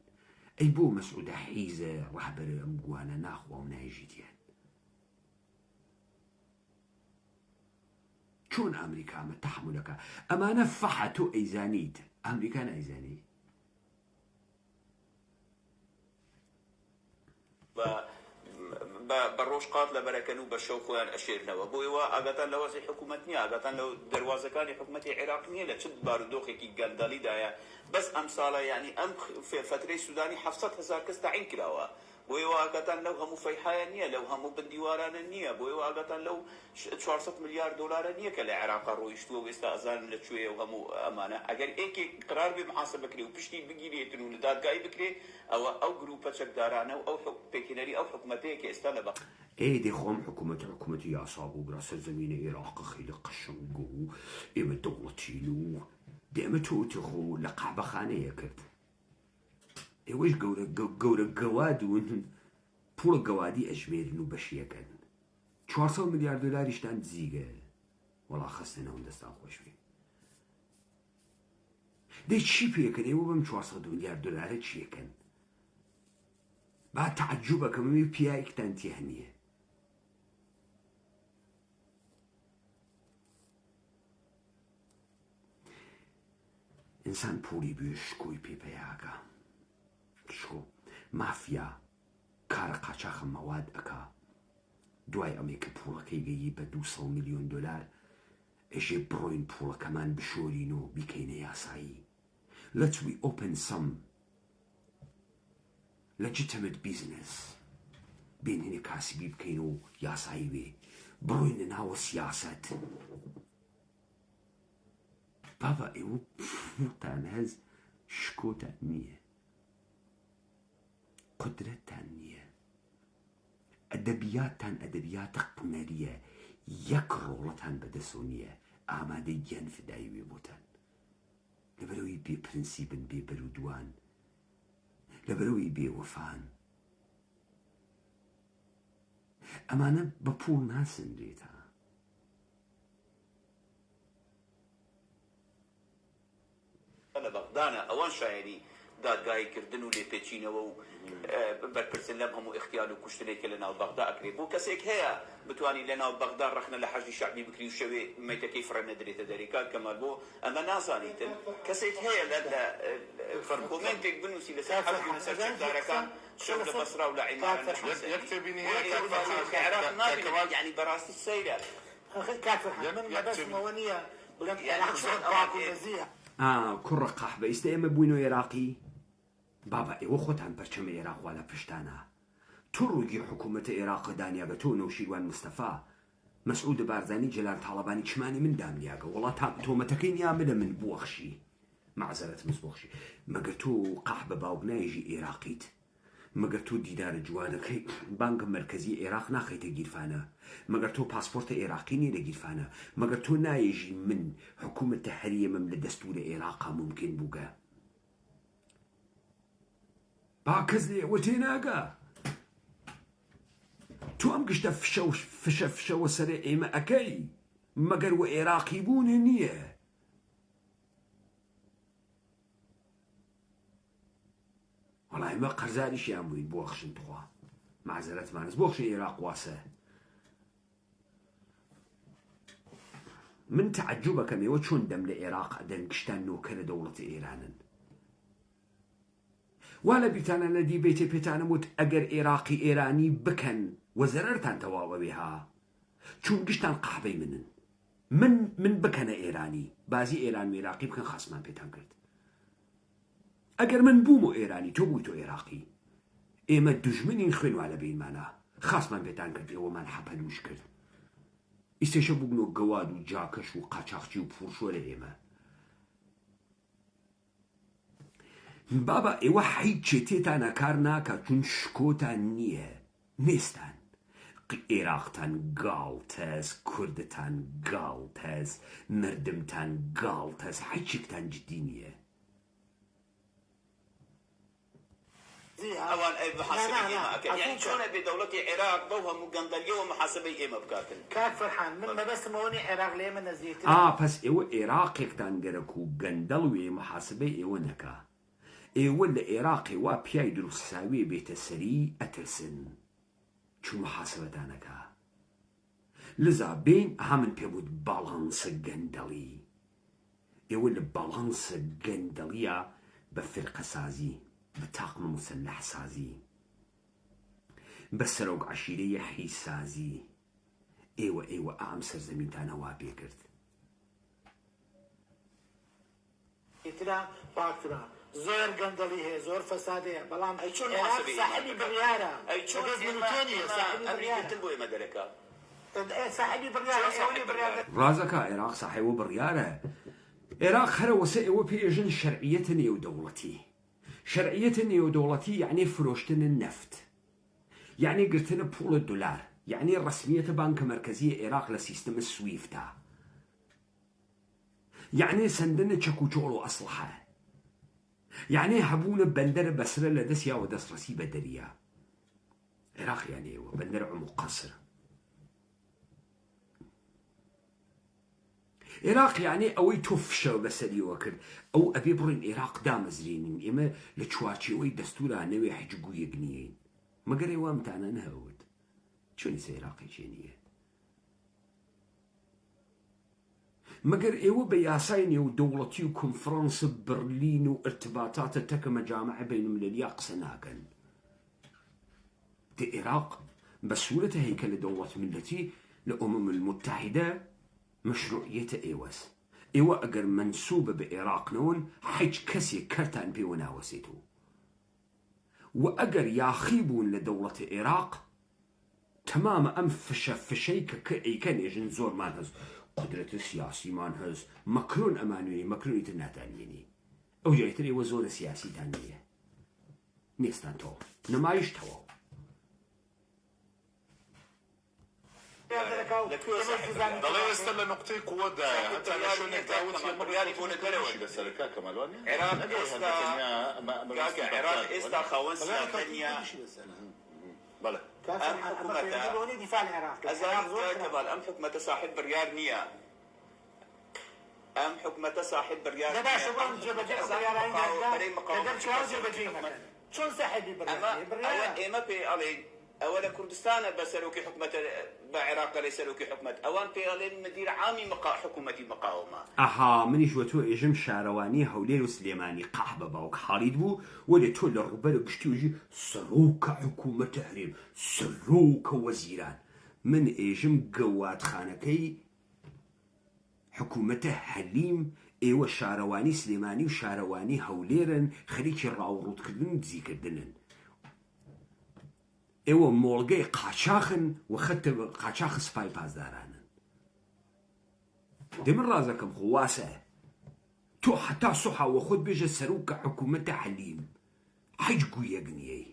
ئەی بۆ مەسعودە حیزە ڕەهبەرە ئەم گوانە ناخوا و نایژیتیان چۆن ئەمریکا ئەمە تەحمولەکە ئەمانە فەحە تۆ ئەیزانیت ئەمریکا نایزانی بە ڕۆژ قات لە بەرەکەن و بە شەو خۆیان ئەشێرنەوە بۆ ئێوە ئاگاتان لە وەزی حکوومەت نییە ئاگاتان لەو دەواازەکانی حکوومەتی عێراق نییە لە چ بارودۆخێکی گەندەلیدایە بەس ئەم ساڵە ینی ئەم فترەی سوودانی 700,000 کەس تەعین کراوە بۆ ئێوە ئاگاتان لەو هەموو فەیحایە نییە لەو هەموو بندیوارانە نییە بۆ ئێوە ئاگاتان لەو 400 میلیارد دلار نییە کە لە عێراقا ڕۆیشتووە و ئێستا ئەزانن لەکوێیە و هەموو ئەمانە ئەگەر ئێکێک قرار بێ محاسبە بکرێ و پشتی بگیرێتن و لە دادگای بکرێ ئەو گروپە چەکدارانە و ئەو پێکێنەری ئەو حکوومەتەیە کە ئێستا لە بە ئێدێ خۆم حکوومەتی یاسا بوو برا سەرزەمینە عێراق خەیلی قەشەنگ و ئێمە دەوڵەتین و دێمە تۆتی خۆ لە قابەخانەیە کرد ئێوەش گەورە گەوادون پوڵە گەوادی ئەژمێرن و بەشیەکەن 400 میلیارد دلاریشتان دزیگە وەڵا خەستنەوە دەستان خۆش بێ دەی چی پێکەن ئێوە بەم 400 میلیارد دلارە چیەکەن با تعجوبەکەم ئەوێ پیاکتان تێ هەنیە ئینسان پوڵی بێ شکۆی پێپەیاگە شکۆ مافیا کارە قاچاخە مەواد ئەکا دوای ئەمەی کە پوڵەکەی گەیی بە 200 میلیۆن دلار ئێژێ بڕۆین پوڵەکەمان بشۆرین و بیکەینە یاسایی. Let's we open some legitimate business بینێنێ کاسبی بکەین و یاسایی بێ بڕۆینە ناوە سیاست. بابا ئێوە پوڵتان هەز شکۆتان نییە قدرەتتان نییە ئەدەبیاتتان ئەدەبیاتە قونەریە یەک ڕۆڵەتان بەدەستۆ نییە ئامادەی گیان فدایی وێ بۆتان لەبەرەوەی بێ پرنسیبن بێ بەرودوان لەبەرەوەی بێ وەفان ئەمانە بە پوڵ ناسندرێتە لە بەغدانە ئەوان شایەنی دادگایکردن و لێپێچینەوە و بەرپرسن لەم هەموو اختیال و کوشتنێکە لە ناو بەغدا ئەکرێت بۆ کەسێک هەیە بتوانانی لە ناو بەغدا ڕەخنە لە حەجی شەعبی بکری و شەوێ مەیتەکەی فڕە نەدرێتە دەرێکات کەمال بۆ ئەمە نازانیتن کەسێک هەیە لە کۆمنتێک بنووسی لەسەر حەجی و لەسەر سەردارەکان شەو لە بەسرا و لە عیمان یعنی بەڕاستی سەیرە من بەبەستمەوە نییە بڵێم عێراق پاک و نەزیە کوڕە قەحبە ئێستا ئێمە بووینەوە عێراقی بابا ئێوە خۆتان پەرچەمە عێراقوا لە پشتانە تۆ ڕووگی حکوومەتە عێراق دانیا بە تۆ نەوشیروان مستەفا مەسعود بارزانی جەلال تاڵەبانی چمانی من دامنیاگە وڵا تۆمەتەکەی نیامە لە من بوەخشی معزەرەت مزبۆخشی مەگە تۆ قەحبە باوگنایژی عێراقیت مەگەر تۆ دیدارە جوانەکەی بانکە مەرکەزی عێراق ناخەیتە گیرفانە مەگەر تۆ پاسپۆرتە عێراقی نیە لە گیرفانە مەگەر تۆ نایێژی من حکوومەتە هەریەمەم لە دەستورە عێراقا ممکن بووگە با کەس لێ ئەوە تێناگە تۆ ئەم گشتە فشەوە سەرێ ئێمە ئەەکەی مەگەر وە عێراقی بوونێ نییە وەڵای مە قەرزاریشیان بووین بۆخشن تخوا معزەرەتمانست بۆخشی عێراق واسە من تعجوبەکەمەوە چۆن دەم لە عێراق ئەدەن گشتان نۆکەرە دەوڵەتی ئێرانن وا لە بیرتانە لە دیبێتێ پێتانم وت ئەگەر عێراقی ئێرانی بکەن وەزەرەرتان تەواوەوێ ها چون گشتان قەحبەی من بکەنە ئێرانی بازی ئێران و عێراقی بکەن خاسمان پێتان کرد ئەگەر من بووم و ئێرانی تۆ بووی تۆ عێراقی ئێمە دوژمنین خوێنوا لە بینمانە خاسمان پێتان کرد ئێوەمان حەپەلوش کرد ئیسێشە بووبنەوە گەواد و جاکەش و قاچاقچی و پوڕشۆ لە ئێمە بابا ئێوە هیچ تێتانە کار ناکات چون شکۆتان نییە نێستان عێراقتان گاڵتەس کوردتان گاڵتەس مردمتان گاڵتەس هیچێکتان جدی نییە ئەوان ئەی محاسبەی ئێمە ئەکەن یعنی چۆنە بێ دەوڵەتی عێراق بەو هەموو گەندەلیەوە محاسبەی ئێمە بکاتن کاک فەرحان من مەبەستمەوە نیە عێراق لە ئێمە نەزیکتر پەس ئێوە عێراقێکتان گەرەک و گەندەڵ وێ محاسبەی ئێوە نەکا ئێوە لە عێراقی وا پیای دروستساویە بێتە سەری ئەترسن چون محاسبەتانەکە لذا بین هەمن پێبوت باڵانسە گەندەڵی ئێوە لە باڵانسە گەندەڵیە بە فرقەسازی بە تاقم مسلح سازی بە سەرۆک عەشیرەیە حیسازی ئێوە ئام سەرزەمینتانە وا پێکرد ئیترا پاکترا زۆر گەندەڵی هەیە زۆر فەساد هەیە بەڵام عێراق ساحیبی بڕیارە بۆ ئێمە دەرەکە ساحیبی بڕیارە ڕازەکە عێراق ساحیبە بڕیارە عێراق هەرەوەسە ئێوە پێژن شەرعیەتە نێودەوڵەتی شرعية نيودولتي يعني فروشتن النفط يعني قرتنا بول الدولار يعني رسمية بنك مركزية العراق لسيستم السويفتا يعني سندنا تشكوتشولو أصلحة يعني هبونا بندر بسرة لدسيا ودس رسي بدرية العراق يعني بندر عمو قصر عراق يعني اوي توفشو بسري وكر او ابي برين عراق دامزرين اما لتشواتشي وي دستورا نوي حجقو يقنيين ما قري وامتانا نهود شو نسي عراقي شينيه مەگەر ئێوە بە یاسای نێودەوڵەتی و کۆنفرانس برلین و ارتباطاتە تەکە مەجامع بینالمللیا قسە ناکەن. دە عێراق بە سوورەتە هەیکەلە دەوڵەت ملەتی لە ئومم المتحیدە مەشروعیەتە ئێوەس. ئێوە ئەگەر منسوبە بە عێراقنەوەن هیچ کەسێک کەرتان پێوە ناوەسێتەوە. و ئەگەر یاخی بوون لە دەوڵەتە عێراق تەمامە ئەم فشەی کە ئەیکەن ئێژن زۆرمان هەست، قدرەتە سیاسیمان هەست، مەکرۆن ئەمانوێنی مەکرۆنیتر ناتانێنی. ئەو جایتر ئێوە زۆرە سیاسیتان نییە. نێستان تۆ نەمایش تەواو. دەڵێ ئێستا لە نقطەی قووەدایە هەتا لە شوێنێک داوت بڕیاری بۆ نەکەرەوە لەسەرەکە کەمەلوانی عێراق ئێستا خاوەن سیاسەت نییە. بەڵێ ئەم حکومەتە صاحب بڕیار نییە. ئەم حکومەتە صاحب بڕیار ئێمە پێ ئەڵێن ئەوە لە کوردستانە بە سەرۆکی حکومەتە بە عێراق لە سەرۆکی حکومەت ئەوان پێ ئەڵێن مدیر عامی حکومەتی مقاومە. ئەها منیش وە تۆ ئێژم شارەوانی هەولێر و سلێمانی قاح بە باوک حاڵید بوو وە لێ تۆ لە ڕوبەرە گشتیۆژی سەرۆکە حکومەتە هەرێم سەرۆکە وەزیران. من ئێژم گەواتخانەکەی حکومەتە هەلیم ئێوە شارەوانی سلێمانی و شارەوانی هەولێرن خەریکی ڕاوڕوودکردن و دزیکردنن. ئێوە مۆڵگەی قاچاخن و خەتە قاچاخ سپای پازدارانن. دێ من ڕازەکەم خۆواسە تۆ حتا سوحاوە خۆت بێژە سەرۆکە حکومەتە حەلیم هیچ گویەک نییەی.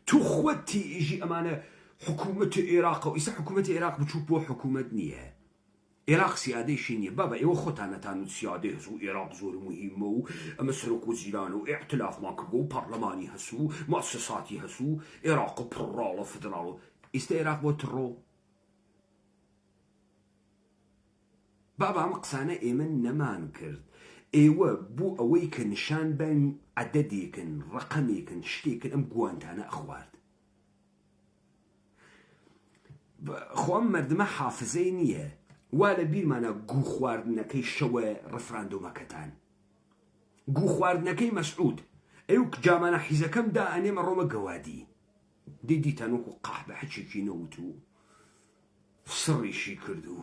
تو خۆتی ئیژی ئەمانە حکومەتە عێراق و ئیسا حکومەتە عێراق بچوو بۆ حکومەت نییە. عێراق سیادەیشی نییە. بابا ئێوە خۆتانەتان و سیادەی هەسوو عێراق زۆر مهمە و ئەمە سەرۆک وەزیران و ئیعتلافمان کردووە و پەرلەمانی هەسوو مؤسساتی هەسوو عێراق و پڕاڵە فدراڵ و ئیستا عێراق بۆ تڕۆ. بابا ئەم قسانە ئێمە نەمان کرد. ئێوە بۆ ئەوەی کە نیشان بن عەدەدێکن ڕەقەمێکن شتێکن ئەم گوانتانە ئەخوارد. خۆم مردمە حافزەی نییە وا لە بیرمانە گو خواردنەکەی شەوە ڕفراندۆمەکەتان. گو خواردنەکەی مەسعود ئەو جامانە حیزەکەم دا ئەنێمە ڕۆمە گەوادی دیدیتان وەکو قاح بە حچێکی نەوت و سڕیشی کردو.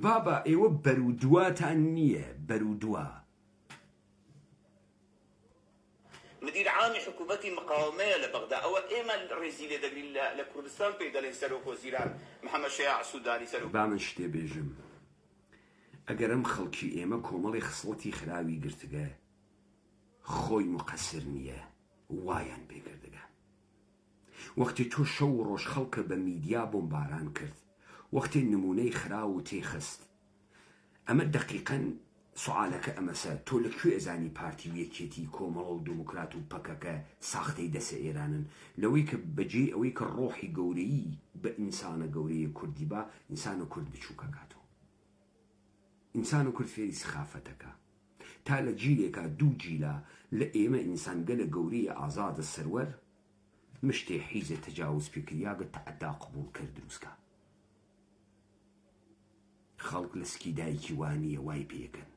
بابا ئێوە بەرودواتان نییە بەرودوا. مدیر عامی حکومەتی مقاومەیە لە بەغدا. ئەوە ئێمە ڕێزی لێ دەگرین لە کوردستان پێی دەڵێن سەرۆک وەزیران محەممەد شەیاع سوودانی سەرۆک. با من شتێ بێژم ئەگەر ئەم خەڵکی ئێمە کۆمەڵی خسڵەتی خراوی گرتگە خۆی مقەسر نییە وایان پێکردگە. وەختی تۆ شەو و ڕۆژ خەڵکە بە میدیا بۆمباران کرد وەختی نمونەی خراو و تێخست. ئەمە دقیقەن سوالەکە ئەمەسە تۆ لەکوێ ئەزانی پارتی یەکێتی کۆمەڵە و دموکرات و پەکەکە ساختەی دەسە ئێرانن لەوەی کە بەجێ ئەوەی کە ڕۆحی گەورەیی بە ئینسانە گەورەیە کوردی با ئینسانە کورد بچووکەکاتەوە. ئینسانە کورد فێری سخافەتەکە تا لە جیلێکە دوو جیلە لە ئێمە ئینسانگەلە گەورەیە ئازادە سەروەر مشتێ حیزە تەجاوز پێکریاگە تەعەدا قبول کرد دروستکە. خەڵک لە سکیدایکی وانیە وای پێکەن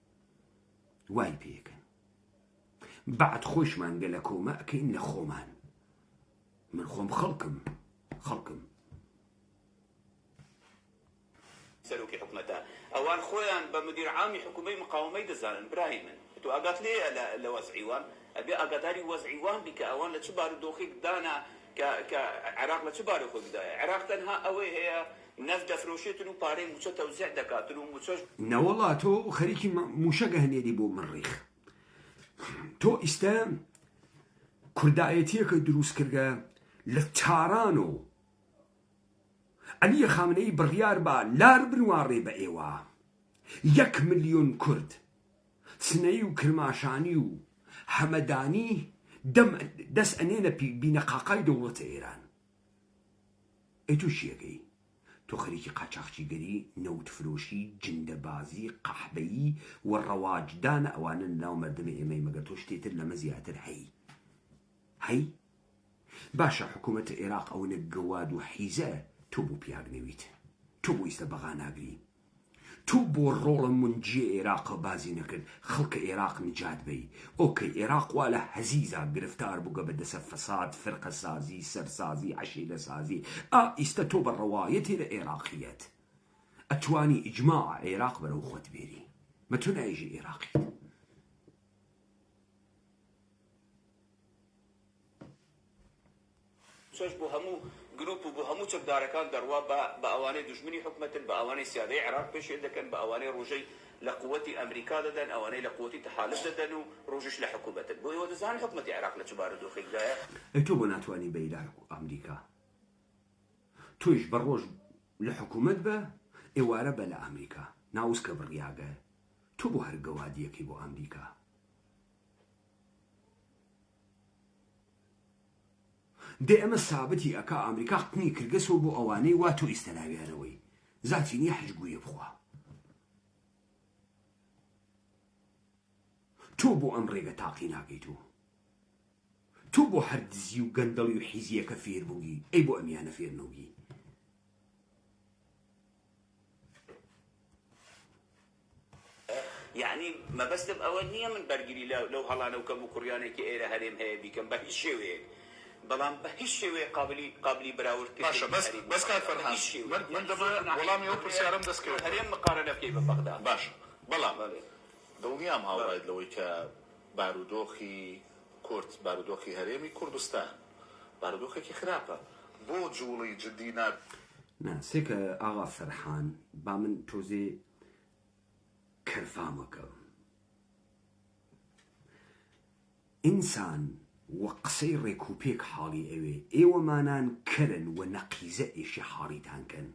وای پێکەن. بعد خۆشمان گەلە کۆمە ئەکەین لە خۆمان. من خۆم خەڵکم سەرۆکی حکومەتە ئەوان خۆیان بە مدیر عامی حکومەتی مقاومەی دەزانن. برای من تو ئاگات لێیە لە وەزعیوان ئەبێ ئاگاداری وەزعیوان بیکە ئەوان لە چ بارودۆخێک دانا کە عێراق لە چ بارودۆخێکدایە. عێراق تەنها ئەوەی هەیە نەفت دەفرۆشێتن و پارەی موچە تەوزیع دەکاتن و موچەش نەوەڵا تۆ خەریکی موشەگە هەنێری بۆ مڕیخ. تۆ ئیستا کوردایەتیەکە دروست کردگە لە تاران و عەلی خامنەی بڕیار بە لار بنوارێ بە ئێوە 1 ملیۆن کورد سنەی و کرماشانی و هەمەدانی دەست ئەنێنە بینەقاقای دەوڵەتە ئێران. ئەی تۆ شیەکەی تۆ خەریکی قاچاقچیگەری نەوتفرۆشی جندەبازی قەحبەیی و ڕەواجدانە ئەوانە ناو مەردەمە ئێمەی مەگەر تۆ شتێتر لەمە زیاتر هەی باشە حکوومەتە عێراق ئەوەنە گەواد و حیزە تۆ بۆ پیاگنەویت تۆ بۆ ئیستە بەغا ناگری تۆ بۆ ڕۆڵە منجیە عێراقە بازی نەکرد خەڵکە عێراق نجات بی ئۆکەی عێراق وا لە هەزیزا گرفتار بووگە بەدەسە فەساد فرقە سازی سەرسازی عەشیرە سازی ئیستە تۆ بە ڕەوایەتی لە عێراقیەت ئەتوانی ئیجماع عێراق بەرەو خۆت بێری مە تۆ نایژی عێراقیت سۆش بۆ هەموو گروپ و بۆ هەموو چەکدارەکان دەڕوا بە ئەوانەی دژمنی حکومەتن بە ئەوانەی سیادەی عێراق پێشێ دەکەن بە ئەوانەی ڕۆژەی لە قووەتی ئەمریکا دەدەن ئەوانەی لە قووەتی تەحالف دەدەن و ڕۆژش لە حکومەتن بۆ ئێوە دەزانن حکومەتی عێراق لە چ بارودۆخێکدایە تۆ بۆ ناتوانانی بە ئیلا ئەمریکا تۆیش بە ڕۆژ لە حکومەت بە ئێوارە بە لە ئەمریکا ناوسکە بڕیاگە تۆ بۆ هەر گەوادیەکی بۆ ئەمریکا دێ ئەمە سابەتی ئەکا ئەمریکا قنی کردگەسەوە بۆ ئەوانەی وا تۆ ئیستەلاویانەوەی زاتی نییە حەجگویە بخوا تۆ بۆ ئەم ڕێگە تاقی ناکەیت تۆ بۆ هەر دزی و گەندەڵی و حیزیەکە فێر بووگی ئەی بۆ ئەمیانە فێر نەوگی یعنی مەبەستم ئەوە نییە من بەرگری لەو هەڵانە و کەم و کوڕیانێکی ئێرە هەرێم هەیە بیکەم بە هیچ شێوەیەک بەڵام بە هیچ شێوەیە قابلی بەراوردکردن باشە بەس کات فەرهاد من دەبێت وەڵامی ئەو پرسیارم دەستکەوێت هەرێم مقارنە بکەی بە بەغدا باشە بەڵام دڵنیام هاوڕایت لەوەی کە بارودۆخی کورد بارودۆخی هەرێمی کوردستان بارودۆخێکی خراپە بۆ جوڵی جدی ناسێکە ئاغا فەرحان با من تۆزێ کەرفامەکەم ئینسان وە قسەی ڕێکوپێک حاڵی ئەوێ ئێوەمانان کەرن و نەقیزە ئێشی حاڵیتانکەن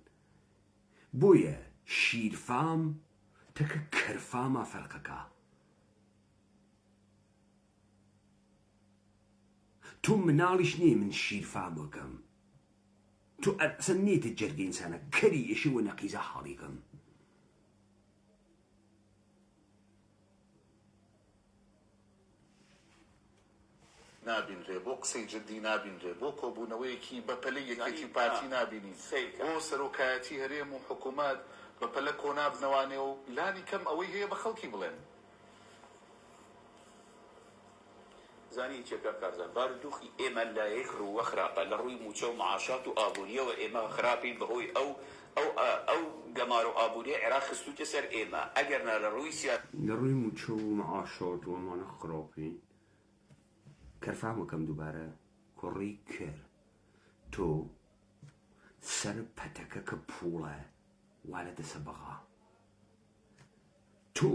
بۆیە شیرفام تەکە کەرفامە فەرقەکە تۆ مناڵیش نییە من شیرفامەکەم تۆ ئەسەن نیێتە جەرگە ئینسانە کەری ئێشی و نەقیزە حاڵیکەم نابینرێ بۆ قسەی جدی نابینرێ بۆ کۆبوونەوەیەکی بەپەلەی یەکێتی پارتی نابینی بۆ سەرۆکایەتی هەرێم و حکوومەت بەپەلە کۆنابنەوانێ و لانی کەم ئەوەی هەیە بە خەڵکی بڵێن زانی چێکە کارزان بارودۆخی ئێمە لایەک ڕووە خراپە لە ڕووی موچە و معاشات و ئابوووریەوە ئێمە خراپین بەهۆی ئەو گەمار و ئابوووریە عێراق خستوتە سەر ئێمە ئەگەرنا لە ڕووی موچە و معاشات و ئەمانە خراپین کەرفامەکەم دووبارە کوڕی کرد تۆ سەر پەتەکە کە پوڵە وا لە دەسە بەغا تۆ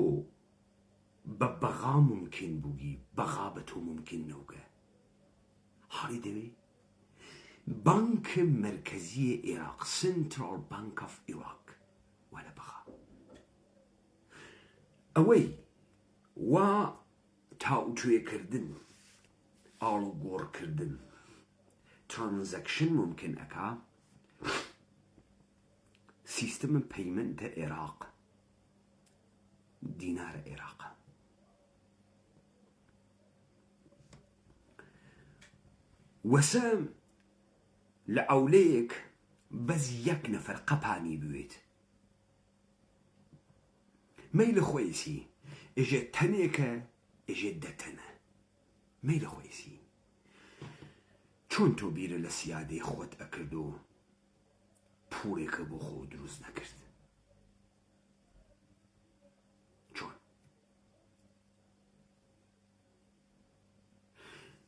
بە بەغا ممکن بووگی بەغا بە تۆ ممکن نەوگە حاڵی دەوێ بانکە مرکزی عێراق سنترال بانک ئۆف عێراق وا لە بەغا ئەوەی وا تاوتوێکردن ئاڵ گۆڕکردن ترانزەکشن ممکن ئەکا سیستەمە پەیمەنتە عێراق دینارە عێراقە وەسە لە ئەولەیەک بەس یەک نەفەر قەپانی بوێت مەیلە خۆیسی ئێژێ تەنێکە ئێژێ دەتەنە مەیلە خۆیسی چۆن تۆ بیرە لە سیادەی خۆت ئەکرد و پوڵێکە بۆ خۆ دروست نەکرد چۆن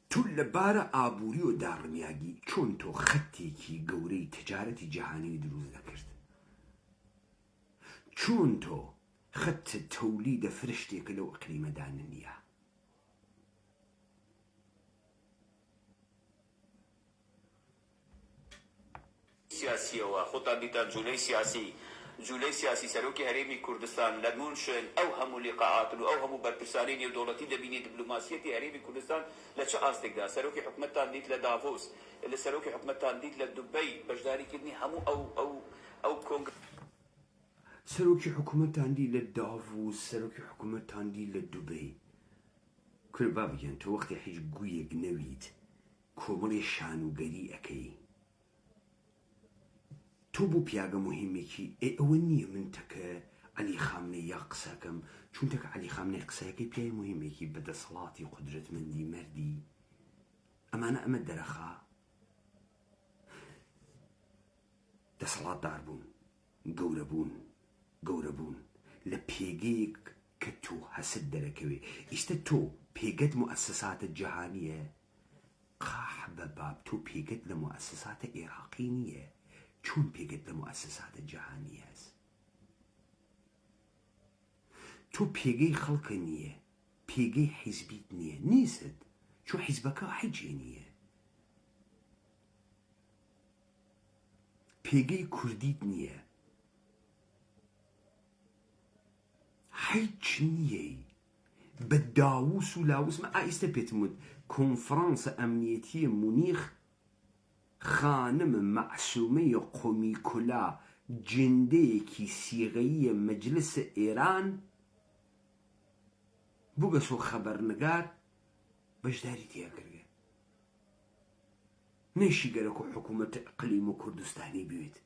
تو لەبارە ئابووری و داڕنیاگی چۆن تۆ خەتێکی گەورەی تجارەتی جیهانی دروست نەکرد چۆن تۆ خەت تەولیدە فرشتێکە لەو ئەقلیمەدانە نییە سیاسیەوە خۆتان دیتان جولەی سیاسی سەرۆکی هەرێمی کوردستان لە مونشن ئەو هەموو لیقاعاتن و ئەو هەموو بەرپرسانی نێودەوڵەتی دەبینی دیپلۆماسیەتی هەرێمی کوردستان لە چه ئاستێکدا سەرۆکی حکومەتتان دیت لە داڤۆس لە سەرۆکی حکومەتتان دیت لە دوبەی بەشداریکردنی هەموو ئەو کۆنگرە سەرۆکی حکومەتتان دی لە داڤۆس سەرۆکی حکومەتتان دی لە دوبەی کورد با بگەن تۆ وەختی هیچ گویەک نەویت کۆمەڵی شانوگەری ئەەکەی تۆ بۆ پیاگە مهمێکی ئەوە نییە من تەکە عەلی خامنەی یا قسەکەم چونتەکە عەلی خامنەی قسەکەی پیاوی مهمێکی بەدەسەڵاتی قودرەتمەندی مەردی ئەمانە ئەمە دەرەخا دەسەڵاتدار بوون گەورە بوون لە پێگەیەک کە تۆ هەست دەرەکەوێ ئیستە تۆ پێگەت موەسساتە جەهانیە قاح بە باب تۆ پێگەت لە موەسساتە عێراقی نییە چۆن پێگەت لە موەسساتە جەهانی هەست تۆ پێگەی خەڵکە نییە پێگەی حیزبیت نییە نیست چۆ حیزبەکە حیجێ نییە پێگەی کوردیت نییە هیچ نییەی بە داووس و لاووس مە ئایستە پێتم وت کۆنفرانسە ئەمنیەتی مونیخ خانم مەعسوومەی قۆمی کولا جندەیەکی سیغەییە مەجلسە ئێران بوو بە سۆ خەبەرنگار بەشداری تێکردێ نەیشی گەرەک و حکوومەتە ئەقلیم و کوردستانی بوێت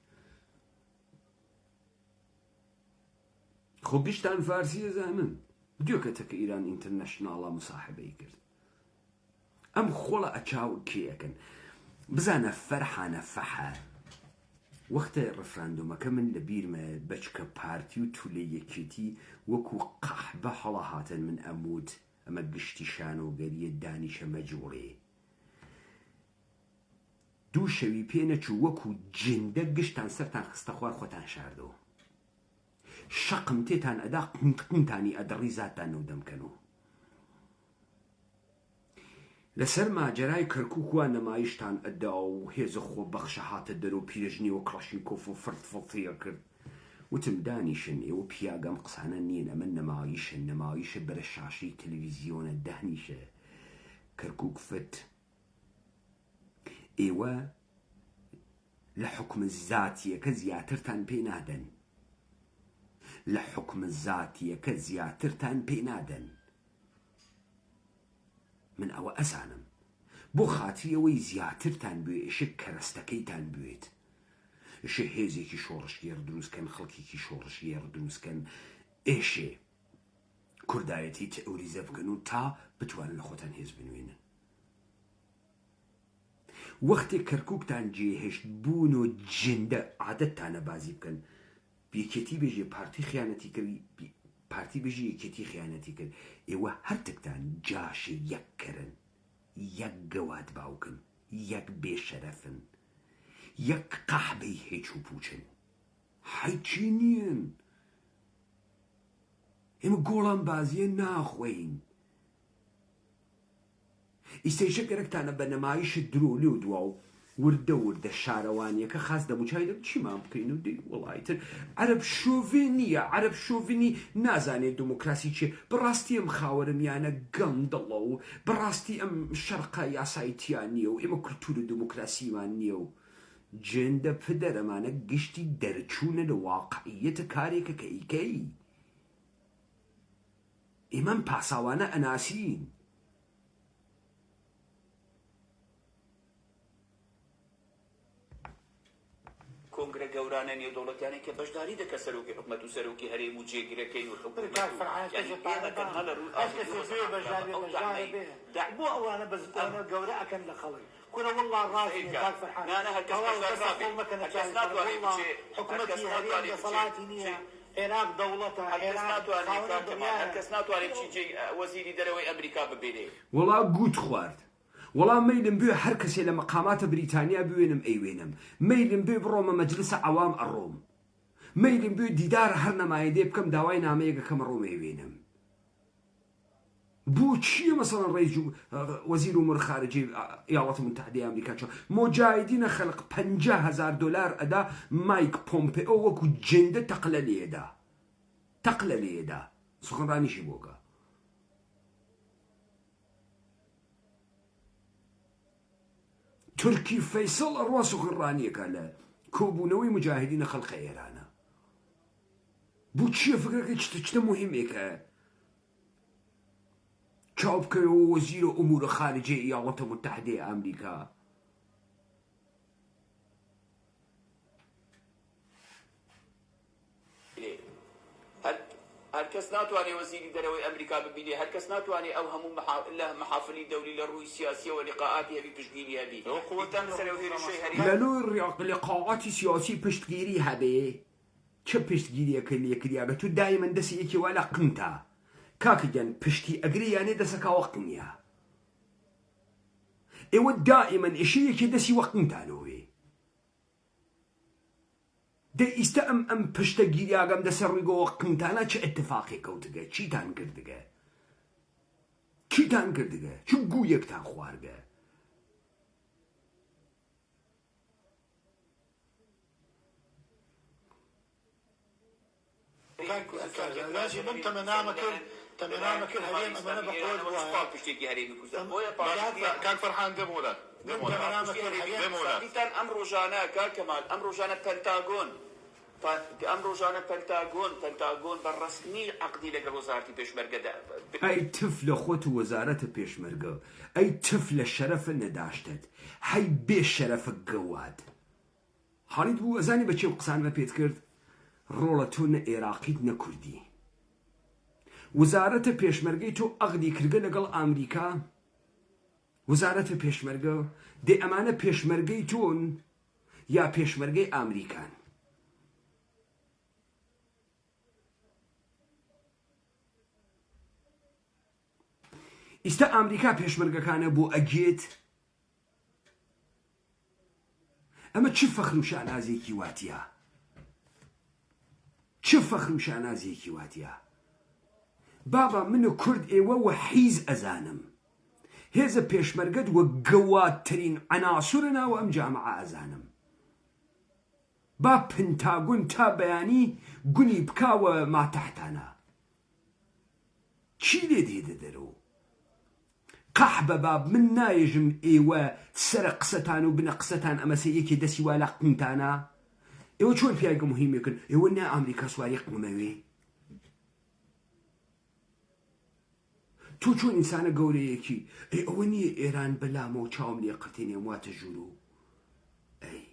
خۆ گشتان فارسیە زانن دیۆکەتەکە ئیران ئینتەرنەشناڵە مساحبەی کرد ئەم خۆڵە ئەچاو کێیەکەن بزانە فەرحانە فەحە وەختە ڕفراندۆمەکە من لە بیرمە بەچکە پارتی و تولە یەکێتی وەکو قەحبە هەڵە هاتن من ئەمود ئەمە گشتی شانۆگەریە دانیشە مەجوڵێ دوو شەوی پێنەچوو وەکو جندە گشتان سەرتان خستە خوار خۆتان شاردەوە شەقم تێتان ئەدا قنتانی ئەدەڕی زاتان نەو دەمکەنەوە لەسەر ماجەرای کەرکووکوان نەمایشتان ئەدا و هێزە خۆ بەخشە هاتە دەرەوە پیرەژنیەوە کڵاشینکۆف و فڕتفڵتیە کرد وتم دانیشن ئێوە پیاگەم قسانە نیین ئەمە نەمایشە بەرە شاشەی تەلەڤیزیۆنە دانیشە کەرکووک فت ئێوە لە حکومە زاتیەکە زیاترتان پێ نادەن لە حکومە زاتیەکە زیاترتان پێ نادەن من ئەوە ئەزانم بۆ خاتی ئەوەی زیاترتان بوێ ئێشە کەرەستەکەیتان بوێت ئێشە هێزێکی شۆڕشگێڕ دروستکەن خەڵکێکی شۆڕشگێڕ دروستکەن ئێشێ کوردایەتی تئۆریزە بکەن و تا بتوانن لە خۆتان هێز بنوێنن وەختێک کەرکووکتان جێهێشت بوون و جندە عادەتتانە بازی بکەن یەکێتی بێژێ پارتی خیانەتی کردی پارتی بێژی یەکێتی خیانەتی کرد ئێوە هەرتکتان جاشە یەککەرن یەک گەوات باوکن یەک بێشەرەفن یەک قەحبەی هیچ و پوچن هیچی نیین ئێمە گۆڵان بازیە ناخۆین ئیسەیشە گەرەکتانە بە نەمایشت درۆلی و دواو وردە شارەوانیەکە خاس دەموچای دەم چیمان بکەین و دەی وڵایتر عەرەب شۆڤێ نییە عەرەب شۆڤنی نازانێت دموکراسی چێ بەڕاستی ئەم خاوەرمیانە گەندەڵە و بەڕاستی ئەم شەرقە یاساییتیان نییە و ئێمە کولتور و دموکراسیمان نییە و جێندە پدەرەمانە گشتی دەرچوونە لە واقعیەتە کارێکە کە ئیکەی ئێمەم پاساوانە ئەناسین کۆنگرە گەورانە نێودەوڵەتیانی کە بەشداری دەکە سەرۆکی حکومەت و سەرۆکی هەرێم و جێگیرەکەی و بۆ ئەوانە بەزانە گەورە ئەکەن لە خەڵک كنا والله راضي كان فرحان انا حكومتي هذه صلاتي نيه عراق دولتها عراق كسناتو عليك شي وزير دروي امريكا ببيني والله قوت خوارد والله ميلم بيه هر کسی لە مقامات بریتانیا بوێنم ئەیوێنم ميلم بيه بڕۆمە مەجلسە عەوام ئەڕۆم ميلم بيه دیدار هەر نەمایەدێ بکەم داوای نامەیەکەکەم ڕۆم ئەیوێنم بۆ چییە مەسەڵەن ڕێیس وەزیر ئومور خارجی ئیاڵەتی متحدەی ئەمریکا چۆن مۆجاهیدینە خەڵق $50,000 ئەدا مایک پۆمپێۆ وەکو جێندە تەقلە لێدا سخنڕانیشی بۆکە تورکی فەیسەڵ ئەڕوا سخنڕانیەکە لە کۆبوونەوەی مجاهیدینە خەڵقە ئێرانە بۆ چییە فکرەکەی چتە مهمێکە چاو بکەوە وەزیرە ئومورە خارجێ ئیاڵەتە متحدەی ئەمریکا. هەر کەس ناتوانێت وەزیری دەرەوەی ئەمریکا ببینێ، هەر کەس ناتوانێت ئەو هەموو لە مەحافلی دەوری لە ڕووی سیاسیەوە لقاءاتی هەبی پشتگیری هەبی لەلۆی لقاءاتی سیاسی پشتگیری هەبێ چه پشتگیریەکە لێکریاگە تو دایمەن دەسی یەکێوە لە قنتە کاکەگەن پشتی ئەگری یانێ دەسەکاوە قنیە ئێوە دائیمەن ئێشەیەکی دەسی وە قنتانەوەی دە ئیستا ئەم پشتە گیریاگەم دەسەر ڕوویگەوە قنتانە چه اتفاقی کەوتگە چیتان کردگە چیتان کردگە چ گوویەکتان خواردگە من تمنامك هريم أنا بقول پشتێکی هەرێمی کوردستان کاک فەرحان دەموڵات ئەم ڕۆژانە کاک کەمال ئەم ڕۆژانە پەنتاگۆن بە ڕەسمی عەقدی لەگەڵ وەزارەتی پێشمەرگەدا ئەی تف لە خۆت و وەزارەتە پێشمەرگە ئەی تف لە شەرەفە نەداشتت هەی بێ شەرەفە گەواد حاڵیت بوو ئەزانی بە چێ قسانمە پێت کرد ڕۆڵە تۆ نە عێراقیت نە کوردی وەزارەتە پێشمەرگەی تۆ عەقدی کردگە لەگەڵ ئەمریکا وەزارەتە پێشمەرگە دێ ئەمانە پێشمەرگەی تۆن یا پێشمەرگەی ئەمریکان ئیستا ئەمریکا پێشمەرگەکانە بۆ ئەگێت ئەمە چ فەخر و شانازێکی واتیە چ فەخر و شانازێکی واتیە بابا منە کورد ئێوە وە حیز ئەزانم هێزە پێشمەرگەت وە گەواترین عناسورە ناوە ئەم جامعە ئەزانم با پنتاگۆن تا بەیانی گونی بکاوە ماتەحتانە چی لێ دێدە دەرەوە قەح بەباب من نایژم ئێوە سەرە قسەتان و بنە قسەتان ئەمەسە یەکێ دەسی وا لە قنتانە ئێوە چۆن پیاگە مهمێکن ئێوە نا ئەمریکا سواری قمەوێ تۆ چۆن ئینسانە گەورەیەکی ئەوە نییە ئێران بەلامە و چاوم لێ قەتێنێ واتە ژوور و ئەی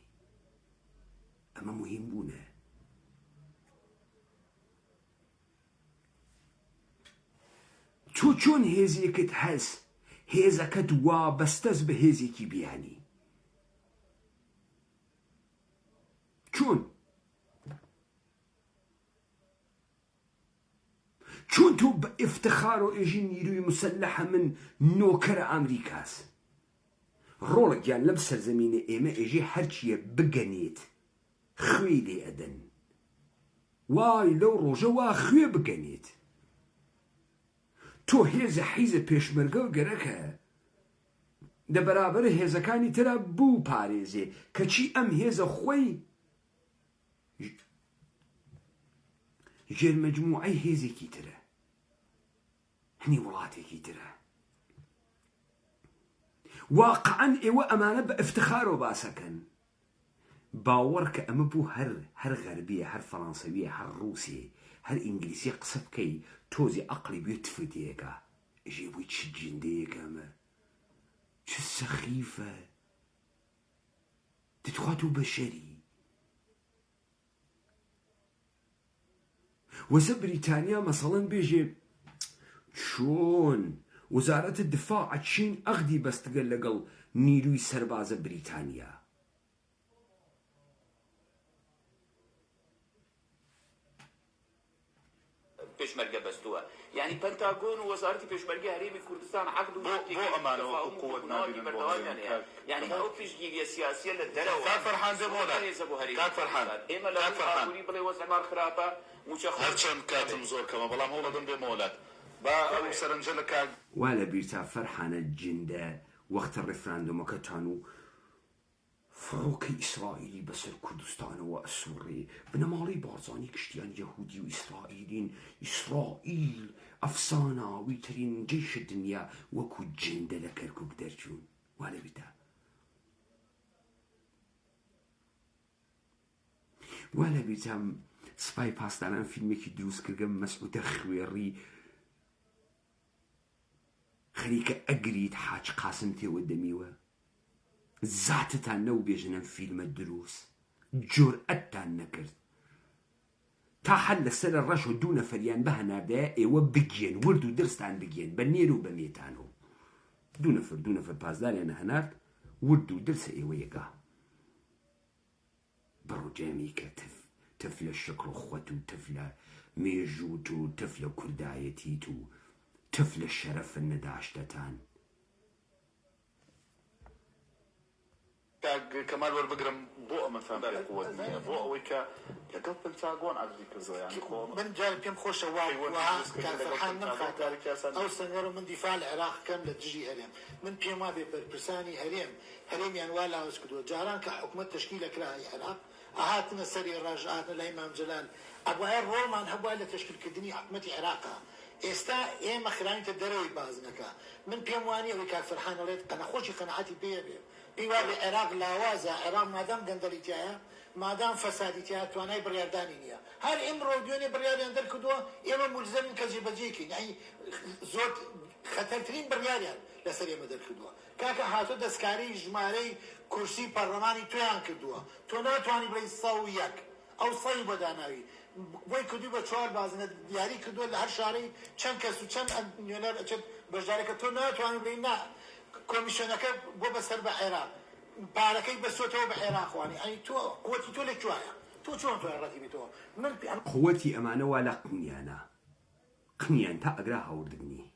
ئەمە مهم بوونە تۆ چۆن هێزێکت هەس هێزەکەت وابەستەس بە هێزێکی بیانی چۆن تۆ بە ئفتخار و ئێژی نیروی مسلحە من نۆکەرە ئەمریکاس ڕۆڵێکیان لەم سەرزەمینە ئێمە ئێژێ هەرچیە بگەنێت خوێ لێ ئەدەن وای لەو ڕۆژە وا خوێ بگەنێت تۆ هێزە حیزە پێشمەرگە و گەرەکە دە بەرابەرە هێزەکانی ترە بوو پارێزێ کەچی ئەم هێزە خۆی ژێرمەجموعەی هێزێکی ترە هەنی وڵاتێکی ترە واقعەن ئێوە ئەمانە بە ئفتخارۆ باسەکەن باوەڕ کە ئەمە بوو هەر غەربیە هەر فەڕەنسەویە هەر ڕووسێ هەر ئینگلیسی قسە بکەی تۆزی عەقڵی بێ تفدێکە ئێژێ بووی چ جندەیەکە ئەمە چ سەخیفە دەتخوات و بەشەری وەسە بریتانیا مەسەڵەن بێژێ چۆن وەزارەتە دفاع چین عەقدی بەستگە لەگەڵ نیروی سەربازە بریتانیا پێشمەرگە بەستووە یعنی پەنتاگۆن و وەزارەتی پێشمەرگەی هەرێمی کوردستان عەقد و بۆ ئەمانەوە قووەت نابینن یعنی ئەو پشتگیریە سیاسیە لە دەرەوە کاک فەرحان دەموڵات کاک فەرحان ئێمە لە ئابووری بڵێ وەزعمان خراپە هەرچەند کاتم زۆر کەمە بەڵام هەوڵەدەم بێ مۆلات با ئەو سەرنجە لە کاک وا لە بیرتا فەرحانە جندە وەختە ڕێفراندۆمەکەتان و فڕۆکەی ئیسرائیلی بەسەر کوردستانەوە ئەسووڕێ بنەماڵی بارزانی کشتیان یەهودی و ئیسرائیلین ئیسرائیل ئەفساناوی ترین جێشە دنیا وەکو جندە لە کەرکووک دەرچوون وا لە بیرتا وا لە بیرتا سپای پاسداران فیلمێکی دروست کردگە مەسعودە خوێڕی خەریکە ئەگریت حاج قاسم تێوە دەمیوە زاتتان نەو بێژنەم فیلمە دروست جورئەتتان نەکرد تا حەل لەسەر ڕەش و 2 نەفەریان بە هەناردەیە ئێوە بگێن ورد و درستان بگێن بە نێر و بە مێتانەوە 2 نەفەر پازداریانە هەنارد ورد و درسە ئێوە یەکا بەڕۆجەمی کە تف لە شکر و خۆت و تف لە مێژوت و تف لە کوردایەتیت و تف لە شەرەفە نەداشتەتان کەمال وەربگرم بۆ ئەمە فهم پێ قووەت نییە بۆ ئەوەی کە لەگەڵ پنتاگۆن ئاگری کردەوە یانی من جارێ پێم خۆشە وایحان نمخاتار ئەو سەنگەر و من دیفاع لە عێراق کەم لە دژی هەرێم من پێم وا بێ بەرپرسانی هەرێمیان وا لاوەز کردووە جاران کە حکومەت تشکیل لەکرای عێراق ئاهاتنە سەری ڕەژ ئاتنە لای مام جەلال ئەبوایە ڕۆڵمان هەبووە لە تشکیلکردنی حکومەتی عێراقا ئێستا ئێمە خراینتە دەرەوەی بازنەکە من پێم وانیە ئەوەی کاک فەرحان ئەڵێت قەنەخۆشی قەنەعەتی پێ بێ پێیوا بێ عێراق لاوازە عێراق مادام گەندەڵیتیایە مادام فەسادیتیایە توانای بڕیاردانی نییە هەر ئێمڕۆ دوێنێ بڕیاریان دەرکردووە ئێمە مولزەمین کە جێبەجێکەین ئەی زۆر خەتەرترین بڕیاریان لەسەر ئێمە دەرکردووە کاکە هاتۆ دەستکاری ژمارەی کورسی پەرلەمانی تۆیان کردووە تۆ ناتوانی بڵێی 101 ئەو سەی بۆ داناوی بۆی کردووی بە 4 بازنە دیاری کردووە لە هەر شارەی چەند کەس و چەند نوێنەر ئەچێت بەشدارێکە تۆ ناتوانی بڵێی نا کۆمیسیۆنەکە بۆ بەسەر بە عێراق پارەکەی بەسۆتەوە بە عێراقوانی ئەی تۆ قووەتی تۆ لەکوایە تۆ چۆن تۆ ڕەتی بێتەوە من قووەتی ئەمانەوە لە قنیان تا ئەگرا هەوردنی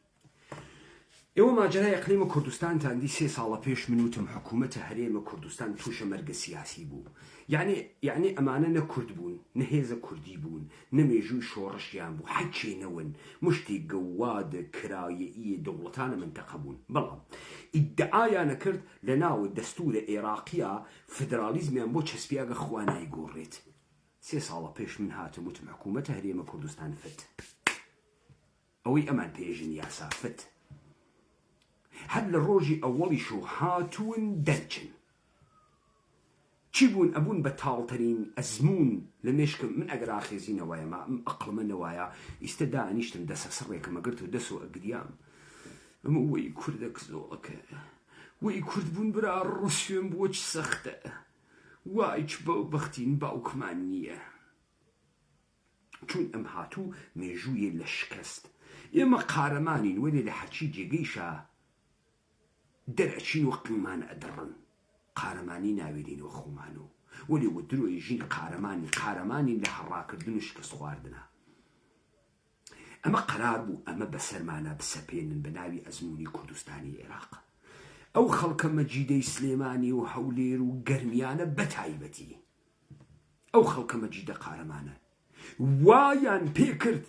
ئێوە ماجرای ئەقلیمە کوردستانتان دی 3 ساڵە پێش منوتم حکوومەتە هەرێمە کوردستان تووشە مەرگە سیاسی بوو یعنی ئەمانە نە کورد بوون نەهێزە کوردی بوون نەمێژووی شۆڕشیان بوو حەچێنەوەن مشتی گەوادە کرایەیە دەوڵەتانە منتەقە بوون بەڵام ئیدعایانە کرد لە ناوە دەستورە عێراقیە فدرالیزمیان بۆ چەسپیاگە خوانای گۆڕێت 3 ساڵە پێش من هاتم وتم حکوومەتە هەرێمە کوردستان فت ئەوەی ئەمان پێژن یاسا فت هەر لە ڕۆژی ئەوەڵیش و هاتوون دەرچن چی بوون ئەبوون بە تاڵتەرین ئەزمون لە مێشکم من ئەگەر ئاخێزینەوەیە ئەقڵمە نەوایە ئیستە دانیشتم دەسە سڕێکمە گرت و دەس و ئەگریام ئەمە وەی کوردە کزۆڵەکە وەی کورد بوون برا ڕوسێن بووە چ سەختە وای چ بە بەختین باوکمان نییە چون ئەم هاتوو مێژوویە لە شکست ئێمە قارەمانین وەێ لە حەچی جێگەیشە دەرەچین و قیمان ئەدڕن قارەمانی ناوێنینەوە خۆمان و وەێ وە درۆی ژین قارەمانی لە هەڕاکردن و شکست خواردنە ئەمە قەرار بوو ئەمە بەسەرمانە بسەپێنن بە ناوی ئەزمموی کوردستانی عێراق ئەو خەڵکە مەجیدەی سلێمانی و هەولێر و گەرمیانە بەتایبەتی ئەو خەڵکە مەجیدە قارەمانە وایان پێکرد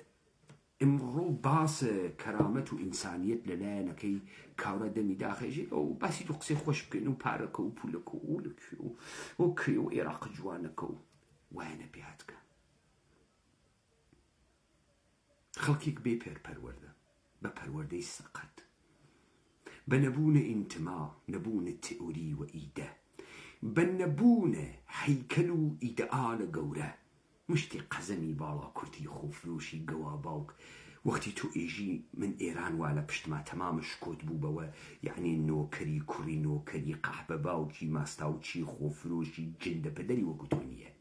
ئمڕۆ باسە کەرامەت و ئینسانیەت لەلایەنەکەی کاورە دەمی داخێژی ئەو باسی تو قسەی خۆش بکەین و پارەکە و پولەکە و ئولەکێ و کرێ و عێراق جوانەکە و وایەنە پێهاتکە خەڵکێک بێ پەروەردە بە پەروەردەی سەقەت بە نەبوونە ئینتما نەبوونە تئۆری و ئیدە بە نەبوونە هەیکەل و ئیدەئالە گەورە مشتی قەزەمی باڵا کورتی خۆفرۆشی گەوا باوک وەختی تۆ ئێژی من ئێران وا لە پشتما تەمامە شکۆت بوو بەوە یعنی نۆکەری کوڕی نۆکەری قەحبە باوکی ماستاوچی خۆفرۆشی جندە پەدەری وەکو تۆ نییە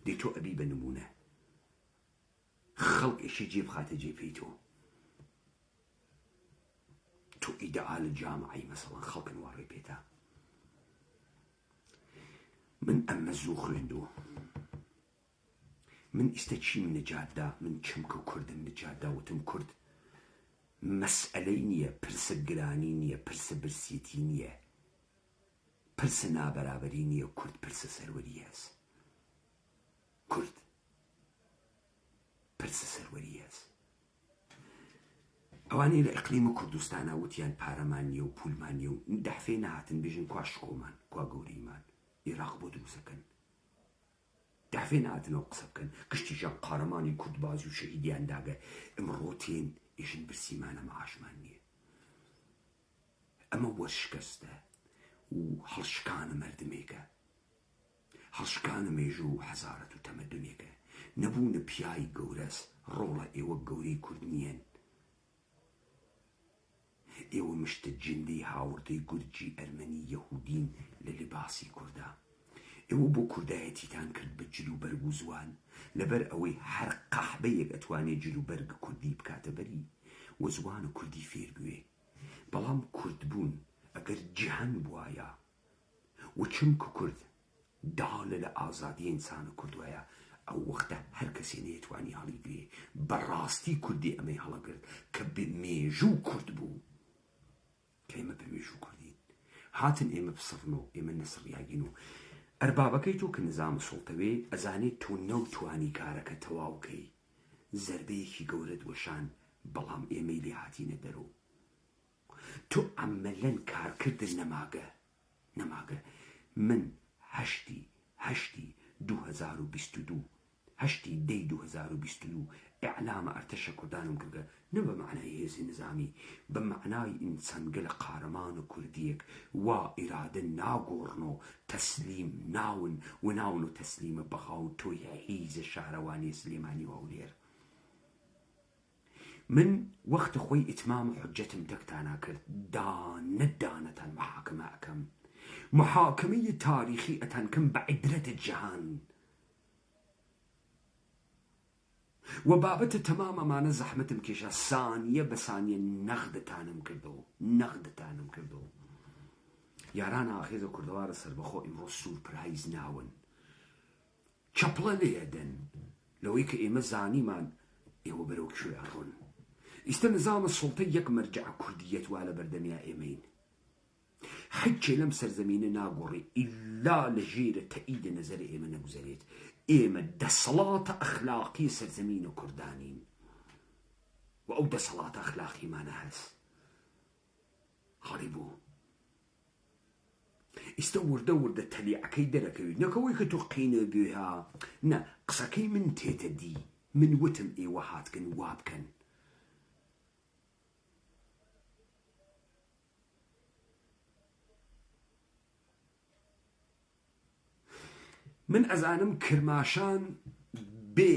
دەی تۆ ئەبی بە نمونە خەڵکێکی جێ بخاتە جێپێی تۆ ئیدەئالە جامعی مەسەڵەن خەڵکن وەڕێ پێدا من ئەمە زوو خوێندووە من ئیستا چیم نەجاتدا من چمکە و کوردم نەجاتدا وتم کورد مەسئلەی نییە پرسە گرانی نییە پرسە برسیەتی نییە پرسە نابەرابەری نییە کورد پرسە سەروەری هەست کورد پرسە سەروەری هەست ئەوانەی لە ئەقلیمە کوردستانە وتیان پارەمان نییە و پولمان نییە و دەحفێ نەهاتن بێژن کوا شکۆمان کوا گەورەیمان عێراق بۆ دروستەکەن دەحفێ نهاتنەوە قسە بکەن گشتیشان قارەمانی کوردبازی و شەهیدیان داگە ئەمڕۆ تێن ئێژن برسیمانە مەعاشمان نییە ئەمە وەرشکەستە و هەڵشکانە مەردمێکە هەڵشکانە مێژوو و حەزارەت و تەمەدونێکە نەبوونە پیای گەورەس ڕۆڵە ئێوە گەورەی کورد نیەن ئێوە مشتە جندەی هاوردەی گورجی ئەرمەنی یەهودین لە لباسی کووردا. ئێوە بۆ کوردایەتیتان کرد بە جلوبەرگ و زوان لەبەر ئەوەی هەر قەحبەیەک ئەتوانێت جلوبەرگ کوردی بکاتە بەری و زوان و کوردی فێر بوێ. بەڵام کوردبوون ئەگەر جیهان بوایە و چمکە کورد داڵە لە ئازادی ئینسانە کوردوایە ئەو وەختە هەر کەسێ نەیەتوانی هەڵیگرێ. بەڕاستی کوردی ئەمەی هەڵەگرت کە بمێژوو کورد بوو، کە ئێمە بمێژوو کوردین. هاتن ئێمە بسڕنەوە، ئێمە نەسڕیاگین و ئەربابەکەی تۆ کە نظام سوڵتەوێ ئەزانێت تۆ نەوتوانی کارەکە تەواوکەی. زەربەیەکی گەورەت وەشان، بەڵام ئێمەی لێ هاتینە دەرەوە. تۆ ئەمەلەن کارکردن نەماگە. من هەشتی 2022 هەشتی دەی 2022 ئیعلامە ئەرتەشە کوردانم کردە، نە بە معنای هێزی نظامی، بە معنای ئینسانگەلە قارەمان و کوردیەک وا ئیرادە ناگۆڕن و تەسلیم ناون و تەسلیمە بەخاو تۆی حیزە شارەوانی سلێمانی و هەولێر. من وەختە خۆی ئیتمام حجەتم تەکتانا کرد، دانەتان محاکمە ئەەکەم، محاکمەی تاریخی ئەتان کەم بە عیبرەتە جەهان و بابەتە تەمام ئەمانە زەحمەتم کێشە، سانیە بە سانیە نەغدەتانم کردەوە. یاران ئاخێزە کوردەوارە سەربەخۆ ئیمڕۆ سورپرایز ناون، چەپڵە لێدەن لەوەی کە ئێمە زانیمان ئێوە بەرەو کوێ ئەڕۆن. ئیستە نظامە سوڵتە یەک مەرجع کوردیەت وا لە بەردەمیا ئێمەین. حچێ لەم سەرزەمینە ناگۆڕی ئیلا لە ژێرە تەئیدە نەزەرە ئێمە نەگوزارێت. ئێمە دەسەڵاتە ئەخلاقی سەرزەمینە کوردانین و ئەو دەسەڵاتە ئەخلاقیمانە هەست. هەڵی بوو ئیستە وردە تەلیعەکەی دەرەکەوێت، نەکەوەی کە تۆ قینە بێها، نە قسەکەی من تێتە دی. من وتم ئێوە هاتکن وا بکەن. من ئەزانم کرماشان بێ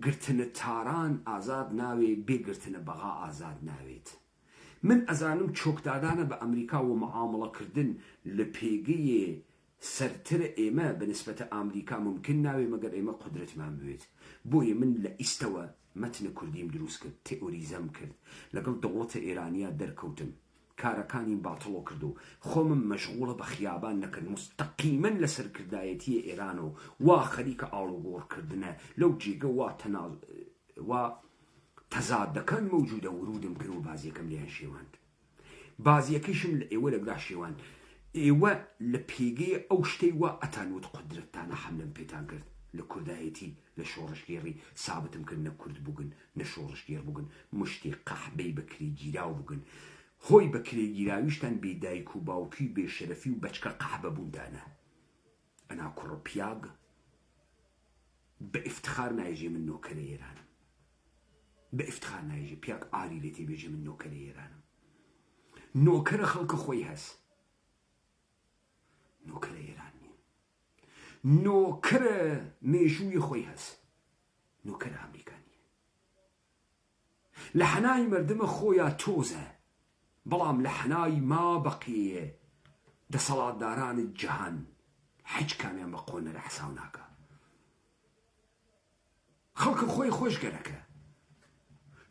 گرتنە تاران ئازاد ناوێ، بێ گرتنە بەغا ئازاد ناوێت. من ئەزانم چۆکدادانە بە ئەمریکا و مەعامڵەکردن لە پێگەیە سەرترە ئێمە بە نسبەتە ئەمریکا ممکن ناوێ مەگەر ئێمە قودرەتمان بوێت. بۆیە من لە ئیستەوە مەتنە کوردیم دروست کرد، تئۆریزەم کرد، لەگەڵ دەوڵەتە ئێرانیا دەرکەوتم، کارەکانی باتڵۆ کردو، خۆمم مەشغوڵە بە خیابان نەکرد، مستەقیمەن لە سەرکردایەتیە ئێران و وا خەریکە ئاڵوگۆڕکردنە لەو جێگە وا تەزادەکان مەوجودە ورودم کرد و بازیەکەم لێیان شێواند. بازیەکەیشم لە ئێوە لەگدا شێوان. ئێوە لە پێگەی ئەو شتەی وا ئەتانوت قودرەتتانە حەملەم پێتان کرد لە کوردایەتی، لە شۆڕشگێڕی سابتم کرد نە کورد بووگن نە شۆڕشگێر بووگن، مشتی قەحبەی بەکرێ گیراو بووگن. هۆی بەکرێ گیراویشتان بێدایک و باوکی و بێشەرەفی و بەچکە قەحبە بووندانە. ئەنا کوڕە پیاگ بە ئیفتخار نایژێ من نۆکەرە ئێرانم، بە ئیفتخار نایژێ پیاگ ئاری لێ تێبێژێ من نۆکەرە ئێرانم. نۆکەرە خەڵکە خۆی هەست، نۆکەرە ئێران نیە. نۆکەرە مێژووی خۆی هەست، نۆکەرە ئەمریکا نیە. لە حەنای مەردمە خۆیان تۆزە، بەڵام لە حەنای ما بەقیە دەسەڵاتدارانی جەهان هیچ کامیان بە قۆنەرە حساو ناکە. خەڵکە خۆی خۆشگەرەکە،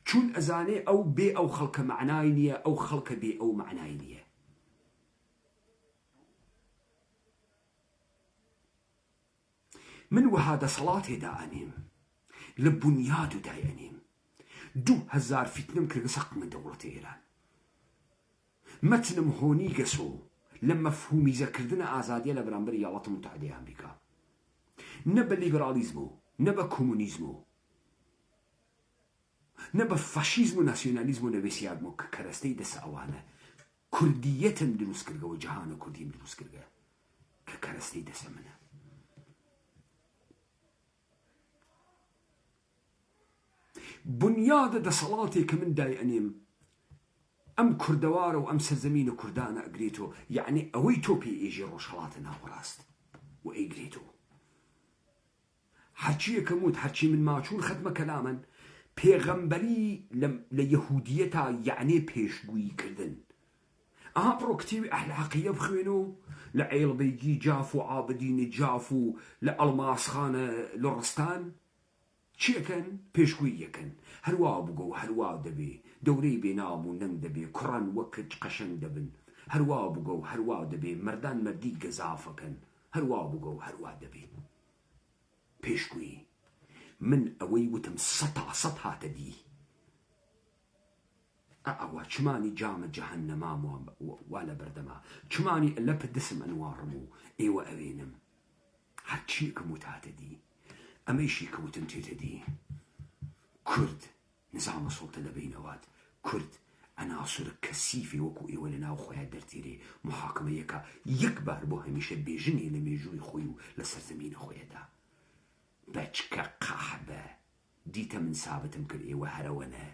چون ئەزانێ ئەو بێ ئەو خەڵکە معنای نییە، ئەو خەڵکە بێ ئەو معنای نییە. من وەها دەسەڵاتێدا ئەنێم، لە بنیاد و دای ئەنێم. 2000 فیتنەم کردە سەقمە دەوڵەتە ئێران. مەتنم هۆنی گەسۆ لە مەفهومیزەکردنە ئازادیە لە بەرامبەر وڵاتە متحدەی ئەمریکا، نە بە لیبرالیزم و نە بە کۆمونیزم و نە بە فاشیزم و ناسیۆنالیزم و نەبێسیادم و کە کەرەستەی دەسە ئەوانە. کوردیەتم دروست کردەوە، جەهانە کوردیم دروست کردە کە کەرەستەی دەسە منە. بنیادە دەسەڵاتێک کە من دای ئەنێم ئەم کوردەوارە و ئەم سەرزەمینە کوردانە ئەگرێتەوە، یعنی ئەوەی تۆ پێ ئێژێ ڕۆژهەڵاتە ناوەڕاست و ئەیگرێتەوە. هەرچیەکەم وت، هەرچی من ماچوون ختمە کەلامن، پێغەمبەری لە یەهودیەتا یعنی پێشگویی کردن بڕۆ کتێوی ئەحلاقیە بخوێنەوە لە عێڵبەیگی جاف و عابدینی جاف و لە ئەڵماسخانە لڕستان چیەکەن؟ پێشگووی یەکەن. هەروە بگۆ و هەروە دەبێ دەورەی بێنام و نەنگ دەبێ کوڕان وەکت قەشەنگ دەبن. هەروە بگۆ و هەروە دەبێ مەردان مەردی گەزافەکەن. هەروە بگۆ و هەروە دەبێ پێشگووی. من ئەوەی وتم 100% هاتە دی. ئەوە چمانی جامە جەهەنەمام وا لە بەردەما چمانی لە پدسم ئەنوارم و ئێوە ئەوێنم هەرچیەکەم وت هاتە دی. ئەمەیشی کەوتم تێتە دی. کورد نظامە سوڵتە لەبینەوات. کورد ئەناسر کەسیفی وەکو ئێوە لە ناو خۆیان دەرتێرێ محاکمەیەکە یەک بار بۆ هەمیشە بێژنێ لە مێژووی خۆی و لە سەرزەمینە خۆیەدا. بەچکە قەحبە دیتە من سابتم کرد ئێوە هەرەوەنە.